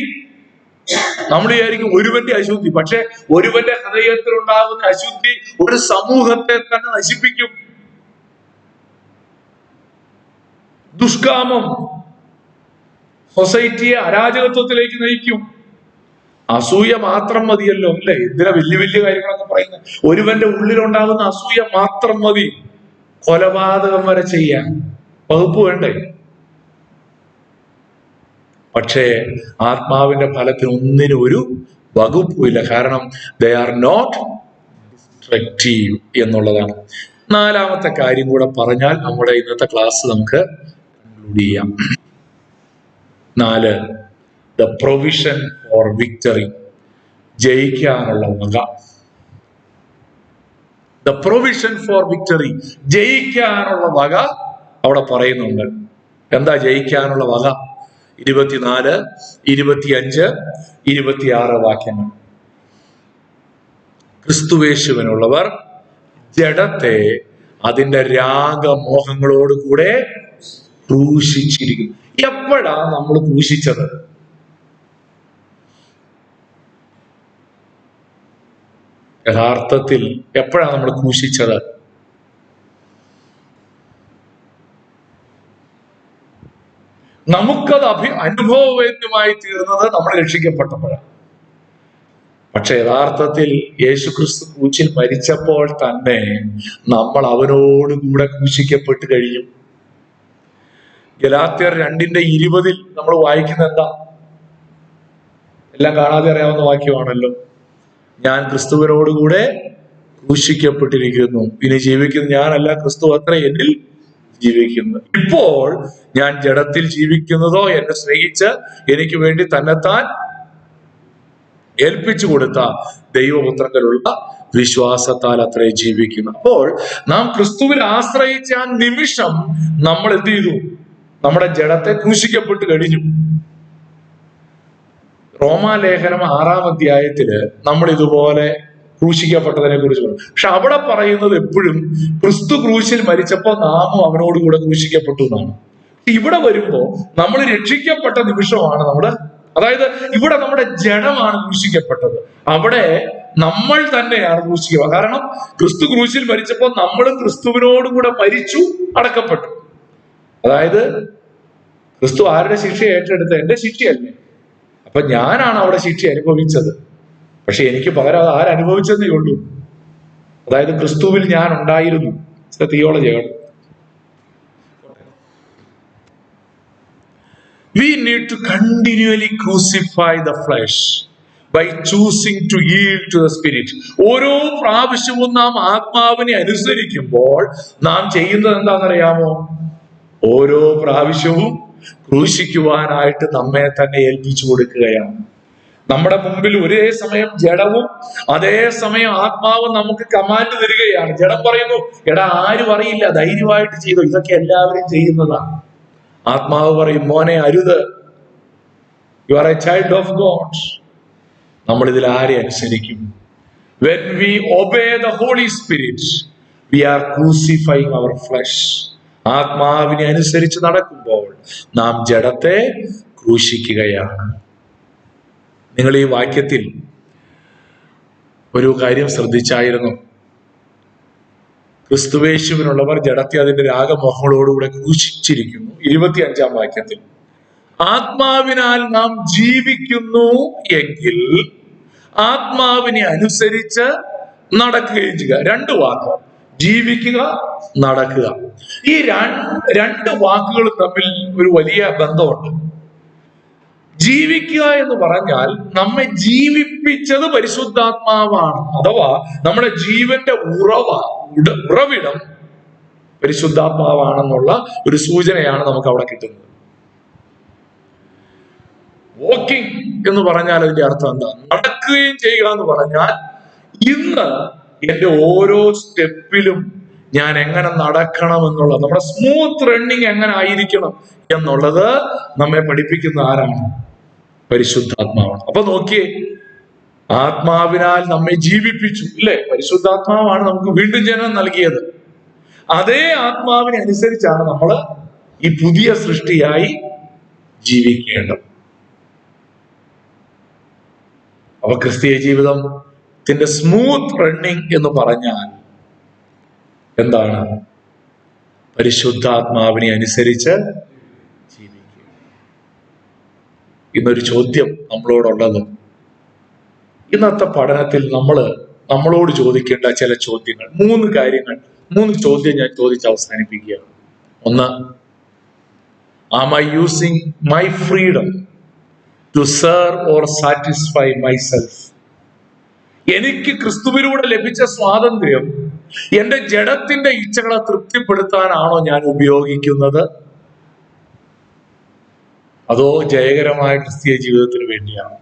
നമ്മൾ വിചാരിക്കും ഒരുവന്റെ അശുദ്ധി, പക്ഷെ ഒരുവന്റെ ഹൃദയത്തിൽ ഉണ്ടാകുന്ന അശുദ്ധി ഒരു സമൂഹത്തെ തന്നെ നശിപ്പിക്കും. ദുഷ്കാമം സൊസൈറ്റിയെ അരാജകത്വത്തിലേക്ക് നയിക്കും. അസൂയ മാത്രം മതിയല്ലോ അല്ലേ? ഇതിനെ വലിയ വലിയ കാര്യങ്ങളൊക്കെ പറയുന്നത്. ഒരുവന്റെ ഉള്ളിലുണ്ടാകുന്ന അസൂയ മാത്രം മതി കൊലപാതകം വരെ ചെയ്യാൻ. വകുപ്പ് വേണ്ടേ? പക്ഷേ ആത്മാവിന്റെ ഫലത്തിന് ഒന്നിനും ഒരു വകുപ്പുമില്ല. കാരണം ദേ ആർ നോട്ട് ഡിസ്ട്രക്റ്റീവ് എന്നുള്ളതാണ്. 4ാമത്തെ കാര്യം കൂടെ പറഞ്ഞാൽ നമ്മുടെ ഇന്നത്തെ ക്ലാസ് നമുക്ക് കൺക്ലൂഡ് ചെയ്യാം. 4, ദ പ്രൊവിഷൻ ഫോർ വിക്ടറി. ജയിക്കാനുള്ള വക. ദ പ്രൊവിഷൻ ഫോർ വിക്ടറി, ജയിക്കാനുള്ള വക അവിടെ പറയുന്നുണ്ട്. എന്താ ജയിക്കാനുള്ള വക? 24, 25, 26 വാക്യങ്ങൾ. ക്രിസ്തുവേശുവിനുള്ളവർ ജഡത്തെ അതിന്റെ രാഗമോഹങ്ങളോടുകൂടെ ക്രൂശിച്ചിരിക്കുന്നു. എപ്പോഴാ നമ്മൾ ക്രൂശിച്ചത്? യഥാർത്ഥത്തിൽ എപ്പോഴാണ് നമ്മൾ ക്രൂശിച്ചത്? നമുക്കത് അനുഭവവേദ്യമായി തീർന്നത് നമ്മൾ രക്ഷിക്കപ്പെട്ടപ്പോഴാണ്. പക്ഷെ യഥാർത്ഥത്തിൽ യേശുക്രിസ്തു ക്രൂശിൽ മരിച്ചപ്പോൾ തന്നെ നമ്മൾ അവനോടുകൂടെ ക്രൂശിക്കപ്പെട്ട് കഴിയും. ഗലാത്യർ 2:20 നമ്മൾ വായിക്കുന്ന എന്താ? എല്ലാം കാണാതെ അറിയാവുന്ന വാക്യമാണല്ലോ. ഞാൻ ക്രിസ്തുവിനോടുകൂടെ ക്രൂശിക്കപ്പെട്ടിരിക്കുന്നു, ഇനി ജീവിക്കുന്ന ഞാനല്ല, ക്രിസ്തു അത്ര എന്നിൽ ജീവിക്കുന്നു. ഇപ്പോൾ ഞാൻ ജഡത്തിൽ ജീവിക്കുന്നതോ എന്നെ സ്നേഹിച്ച് എനിക്ക് വേണ്ടി തന്നെത്താൻ ഏൽപ്പിച്ചു കൊടുത്ത ദൈവപുത്രനിലുള്ള വിശ്വാസത്താൽ അത്രേ ജീവിക്കുന്നു. അപ്പോൾ നാം ക്രിസ്തുവിൽ ആശ്രയിച്ച ആ നിമിഷം നമ്മൾ എന്ത് ചെയ്തു? നമ്മുടെ ജഡത്തെ ക്രൂശിക്കപ്പെട്ട് കഴിഞ്ഞു. റോമാലേഖനം 6-ാം അധ്യായത്തില് നമ്മൾ ഇതുപോലെ ക്രൂശിക്കപ്പെട്ടതിനെ കുറിച്ച് പറയും. പക്ഷെ അവിടെ പറയുന്നത് എപ്പോഴും ക്രിസ്തു ക്രൂശിൽ മരിച്ചപ്പോൾ നാമും അവനോടുകൂടെ ക്രൂശിക്കപ്പെട്ടു എന്നാണ്. ഇവിടെ വരുമ്പോ നമ്മൾ രക്ഷിക്കപ്പെട്ട നിമിഷമാണ് നമ്മള്, അതായത് ഇവിടെ നമ്മുടെ ജഡമാണ് ക്രൂശിക്കപ്പെട്ടത്, അവിടെ നമ്മൾ തന്നെയാണ് ക്രൂശിക്കുക. കാരണം ക്രിസ്തു ക്രൂശിൽ മരിച്ചപ്പോൾ നമ്മളും ക്രിസ്തുവിനോടും കൂടെ മരിച്ചു, അടക്കപ്പെട്ടു. അതായത് ക്രിസ്തു ആരുടെ ശിക്ഷ ഏറ്റെടുത്തത്? എന്റെ ശിക്ഷയല്ലേ. അപ്പൊ ഞാനാണ് അവിടെ ശിക്ഷ അനുഭവിച്ചത്. പക്ഷെ എനിക്ക് പകരം അത് ആരനുഭവിച്ചതേ ഉള്ളൂ. അതായത് ക്രിസ്തുവിൽ ഞാൻ ഉണ്ടായിരുന്നു. തിയോളജിയാണ്. We need to continually crucify the flesh by choosing to yield to the spirit. ഓരോ പ്രാവശ്യവും നാം ആത്മാവിനെ അനുസരിക്കുമ്പോൾ നാം ചെയ്യുന്നത് എന്താണെന്നറിയാമോ? ഓരോ പ്രാവശ്യവും ക്രൂശിക്കുവാനായിട്ട് നമ്മെ തന്നെ ഏൽപ്പിച്ചു കൊടുക്കുകയാണ്. നമ്മുടെ മുമ്പിൽ ഒരേ സമയം ജഡവും അതേ സമയം ആത്മാവും നമുക്ക് കമാൻഡ് തരികയാണ്. ജഡം പറയുന്നു, എടാ ആരും അറിയില്ല, ധൈര്യമായിട്ട് ചെയ്തു, ഇതൊക്കെ എല്ലാവരും ചെയ്യുന്നതാണ്. ആത്മാവ് പറയും, മോനെ അരുത്, you are A child of God. നമ്മൾ ഇതിൽ ആരെ അനുസരിക്കും? When we obey the Holy Spirit, we are crucifying our flesh. ആത്മാവിനെ അനുസരിച്ച് നടക്കുമ്പോൾ നാം ജഡത്തെ ക്രൂശിക്കുകയാണ്. നിങ്ങൾ ഈ വാക്യത്തിൽ ഒരു കാര്യം ശ്രദ്ധിച്ചായിരുന്നു? ക്രിസ്തുവേശുവിനുള്ളവർ ജഡത്തെ അതിന്റെ രാഗമോഹങ്ങളോടുകൂടെ ക്രൂശിച്ചിരിക്കുന്നു. 25-ാം വാക്യത്തിൽ ആത്മാവിനാൽ നാം ജീവിക്കുന്നു എങ്കിൽ ആത്മാവിനെ അനുസരിച്ച് നടക്കുകയും ചെയ്യുക. 2 വാക്ക്, ജീവിക്കുക, നടക്കുക. ഈ രണ്ട് വാക്കുകൾ തമ്മിൽ ഒരു വലിയ ബന്ധമുണ്ട്. ജീവിക്കുക എന്ന് പറഞ്ഞാൽ നമ്മെ ജീവിപ്പിച്ചത് പരിശുദ്ധാത്മാവാണ്. അഥവാ നമ്മുടെ ജീവന്റെ ഉറവിടം പരിശുദ്ധാത്മാവാണെന്നുള്ള ഒരു സൂചനയാണ് നമുക്ക് അവിടെ കിട്ടുന്നത്. വാക്കിംഗ് എന്ന് പറഞ്ഞാൽ അതിന്റെ അർത്ഥം എന്താ? നടക്കുകയും ചെയ്യുക എന്ന് പറഞ്ഞാൽ ഇന്ന് എന്റെ ഓരോ സ്റ്റെപ്പിലും ഞാൻ എങ്ങനെ നടക്കണം എന്നുള്ളത്, നമ്മുടെ സ്മൂത്ത് റണ്ണിങ് എങ്ങനെ ആയിരിക്കണം എന്നുള്ളത് നമ്മെ പഠിപ്പിക്കുന്ന ആരാണ്? പരിശുദ്ധാത്മാവാണ്. അപ്പൊ നോക്കിയേ, ആത്മാവിനാൽ നമ്മെ ജീവിപ്പിച്ചു, ഇല്ലേ? പരിശുദ്ധാത്മാവാണ് നമുക്ക് വീണ്ടും ജനനം നൽകിയത്. അതേ ആത്മാവിനെ അനുസരിച്ചാണ് നമ്മൾ ഈ പുതിയ സൃഷ്ടിയായി ജീവിക്കേണ്ടത്. അപ്പൊ ക്രിസ്തീയ ജീവിതത്തിന്റെ സ്മൂത്ത് റണ്ണിങ് എന്ന് പറഞ്ഞാൽ എന്താണ്? പരിശുദ്ധാത്മാവിനെ അനുസരിച്ച് ജീവിക്കുക. ഇന്നൊരു ചോദ്യം നമ്മളോടുള്ളത്, ഇന്നത്തെ പഠനത്തിൽ നമ്മളോട് ചോദിക്കേണ്ട ചില ചോദ്യങ്ങൾ, 3 കാര്യങ്ങൾ, 3 ചോദ്യം ഞാൻ ചോദിച്ച് അവസാനിപ്പിക്കുകയാണ്. 1, am I using my freedom to serve or satisfy myself? എനിക്ക് ക്രിസ്തുവിലൂടെ ലഭിച്ച സ്വാതന്ത്ര്യം എന്റെ ജഡത്തിന്റെ ഇച്ഛകളെ തൃപ്തിപ്പെടുത്താനാണോ ഞാൻ ഉപയോഗിക്കുന്നത്, അതോ ജയകരമായ ക്രിസ്തീയ ജീവിതത്തിന് വേണ്ടിയാണോ?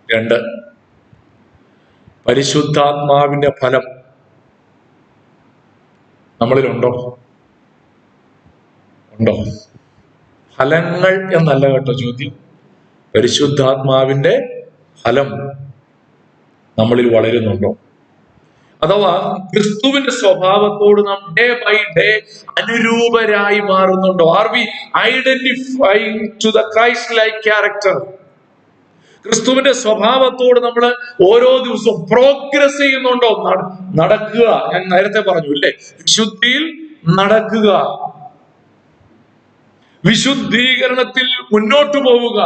2, പരിശുദ്ധാത്മാവിന്റെ ഫലം നമ്മളിലുണ്ടോ? ഉണ്ടോ? ഫലങ്ങൾ എന്നല്ല കേട്ടോ ചോദ്യം, പരിശുദ്ധാത്മാവിന്റെ ഫലം നമ്മളിൽ വളരുന്നുണ്ടോ? അഥവാ ക്രിസ്തുവിന്റെ സ്വഭാവത്തോട് നാം ഡേ ബൈ ഡേ അനുരൂപരായി മാറുന്നുണ്ടോ? Are we identifying to the Christ like character? ക്രിസ്തുവിന്റെ സ്വഭാവത്തോട് നമ്മൾ ഓരോ ദിവസവും പ്രോഗ്രസ് ചെയ്യുന്നുണ്ടോ? നടക്കുക, ഞാൻ നേരത്തെ പറഞ്ഞു ഇല്ലേ, വിശുദ്ധിയിൽ നടക്കുക, വിശുദ്ധീകരണത്തിൽ മുന്നോട്ട് പോവുക.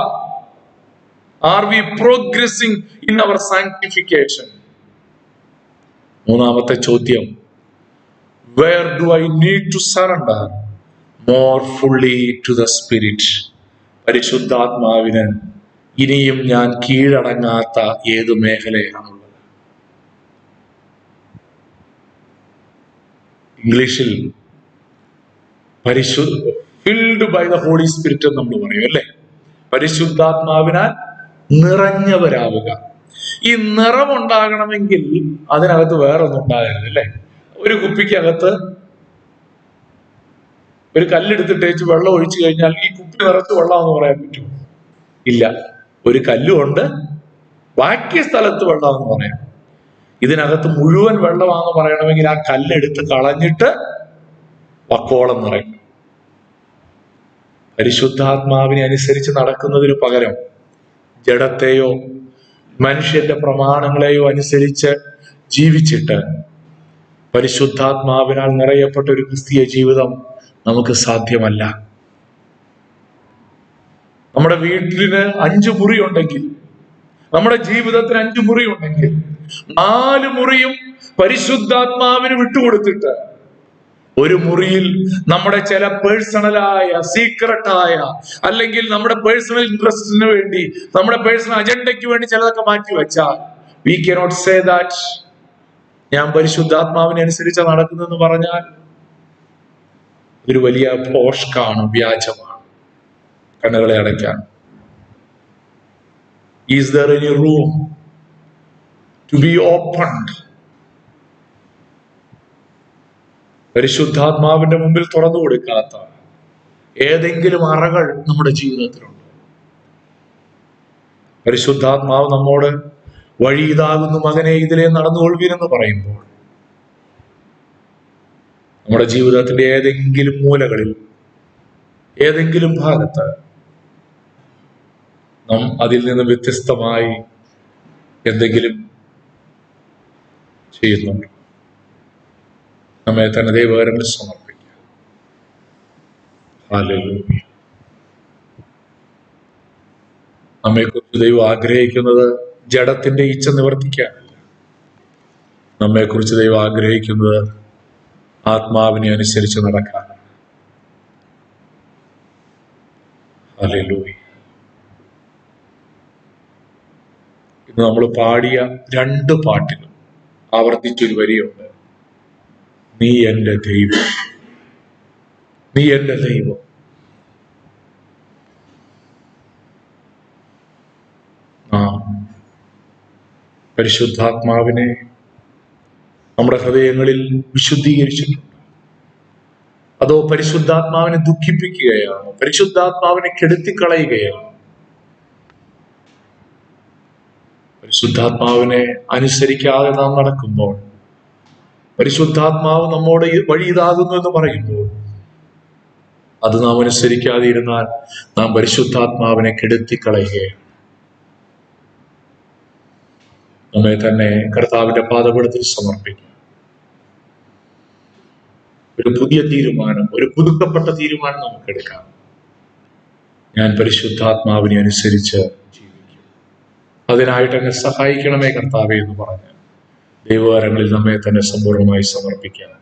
Are we progressing in our sanctification? മൂന്നാമത്തെ ചോദ്യം, where do I need to surrender more fully to the Spirit? പരിശുദ്ധാത്മാവിന് ഇനിയും ഞാൻ കീഴടങ്ങാത്ത ഏതു മേഖലയാണുള്ളത്? ഇംഗ്ലീഷിൽ filled by the holy spirit എന്ന് നമ്മൾ പറയും അല്ലേ? പരിശുദ്ധാത്മാവിനാൽ നിറഞ്ഞവരാവുക. ഈ നിറമുണ്ടാകണമെങ്കിൽ അതിനകത്ത് വേറൊന്നും ഉണ്ടാകരുത് അല്ലേ? ഒരു കുപ്പിക്കകത്ത് ഒരു കല്ലെടുത്തിട്ടേച്ച് വെള്ളം ഒഴിച്ചു കഴിഞ്ഞാൽ ഈ കുപ്പി നിറച്ച് വെള്ളമെന്ന് പറയാൻ പറ്റുമോ? ഇല്ല. ഒരു കല്ലുകൊണ്ട് ബാക്കി സ്ഥലത്ത് വെള്ളമെന്ന് പറയാം. ഇതിനകത്ത് മുഴുവൻ വെള്ളമാണെന്ന് പറയണമെങ്കിൽ ആ കല്ലെടുത്ത് കളഞ്ഞിട്ട് വക്കോളം നിറയും. പരിശുദ്ധാത്മാവിനെ അനുസരിച്ച് നടക്കുന്നതിന് പകരം ജഡത്തെയോ മനുഷ്യന്റെ പ്രമാണങ്ങളെയോ അനുസരിച്ച് ജീവിച്ചിട്ട് പരിശുദ്ധാത്മാവിനാൽ നിറയപ്പെട്ട ഒരു ക്രിസ്തീയ ജീവിതം നമുക്ക് സാധ്യമല്ല. നമ്മുടെ വീട്ടിന് 5 മുറി ഉണ്ടെങ്കിൽ, നമ്മുടെ ജീവിതത്തിന് 5 മുറി ഉണ്ടെങ്കിൽ 4 മുറിയും പരിശുദ്ധാത്മാവിന് വിട്ടുകൊടുത്തിട്ട് ഒരു മുറിയിൽ നമ്മുടെ ചില പേഴ്സണലായ സീക്രട്ടായ അല്ലെങ്കിൽ നമ്മുടെ പേഴ്സണൽ ഇൻട്രസ്റ്റിന് വേണ്ടി, നമ്മുടെ പേഴ്സണൽ അജണ്ടയ്ക്ക് വേണ്ടി ചിലതൊക്കെ മാറ്റി വെച്ചാൽ വി കനോട്ട് സേ ദാറ്റ് ഞാൻ പരിശുദ്ധാത്മാവിനെ അനുസരിച്ച് നടക്കുന്നെന്ന് പറഞ്ഞാൽ ഒരു വലിയ പോഷ്കാണ്, വ്യാജമാണ്, കണ്ണുകളെ അടയ്ക്കാൻ. Is there any room to be opened? പരിശുദ്ധാത്മാവിന്റെ മുമ്പിൽ തുറന്നു കൊടുക്കാത്ത ഏതെങ്കിലും അറകൾ നമ്മുടെ ജീവിതത്തിലുണ്ട്? പരിശുദ്ധാത്മാവ് നമ്മോട് വഴി ഇതാകുന്നു മകനെ, ഇതിലെ നടന്നുകൊള്ളുവീരെന്ന് പറയുമ്പോൾ നമ്മുടെ ജീവിതത്തിന്റെ ഏതെങ്കിലും മൂലകളിൽ, ഏതെങ്കിലും ഭാഗത്ത് നാം അതിൽ നിന്ന് വ്യത്യസ്തമായി എന്തെങ്കിലും ചെയ്യുന്നുണ്ട്? നമ്മെ തന്നെ ദൈവകരങ്ങളിൽ സമർപ്പിക്കുക. ഹല്ലേലൂയ. നമ്മെക്കുറിച്ച് ദൈവം ആഗ്രഹിക്കുന്നത് ജഡത്തിന്റെ ഇച്ഛ നിവർത്തിക്കാനല്ല. നമ്മെക്കുറിച്ച് ദൈവം ആഗ്രഹിക്കുന്നത് ആത്മാവിനെ അനുസരിച്ച് നടക്കാനാണ്. ഹല്ലേലൂയ. ഇന്ന് നമ്മൾ പാടിയ 2 പാട്ടിലും ആവർത്തിച്ചൊരു വരിയുണ്ട്, നീ എൻ്റെ ദൈവം, നീ എൻ്റെ ദൈവം. പരിശുദ്ധാത്മാവിനെ നമ്മുടെ ഹൃദയങ്ങളിൽ വിശുദ്ധീകരിച്ചിട്ടുണ്ട്. അതോ പരിശുദ്ധാത്മാവിനെ ദുഃഖിപ്പിക്കുകയാണോ? പരിശുദ്ധാത്മാവിനെ കെടുത്തിക്കളയുകയാണോ? പരിശുദ്ധാത്മാവിനെ അനുസരിക്കാതെ നാം നടക്കുമ്പോൾ, പരിശുദ്ധാത്മാവ് നമ്മോട് വഴി ഇതാകുന്നു എന്ന് പറയുമ്പോൾ, അത് നാം അനുസരിക്കാതെ ഇരുന്നാൽ നാം പരിശുദ്ധാത്മാവിനെ കെടുത്തിക്കളയുകയാണ്. നമ്മെ തന്നെ കർത്താവിന്റെ പാദപീഠത്തിൽ സമർപ്പിക്കുക. ഒരു പുതിയ തീരുമാനം, ഒരു പുതുക്കപ്പെട്ട തീരുമാനം നമുക്ക് എടുക്കാം. ഞാൻ പരിശുദ്ധാത്മാവിനെ അനുസരിച്ച് ജീവിക്കും. അതിനായിട്ട് അങ്ങ് സഹായിക്കണമേ കർത്താവേ എന്ന് പറഞ്ഞ് ദൈവകരങ്ങളിൽ നമ്മെ തന്നെ സമ്പൂർണ്ണമായി സമർപ്പിക്കാം.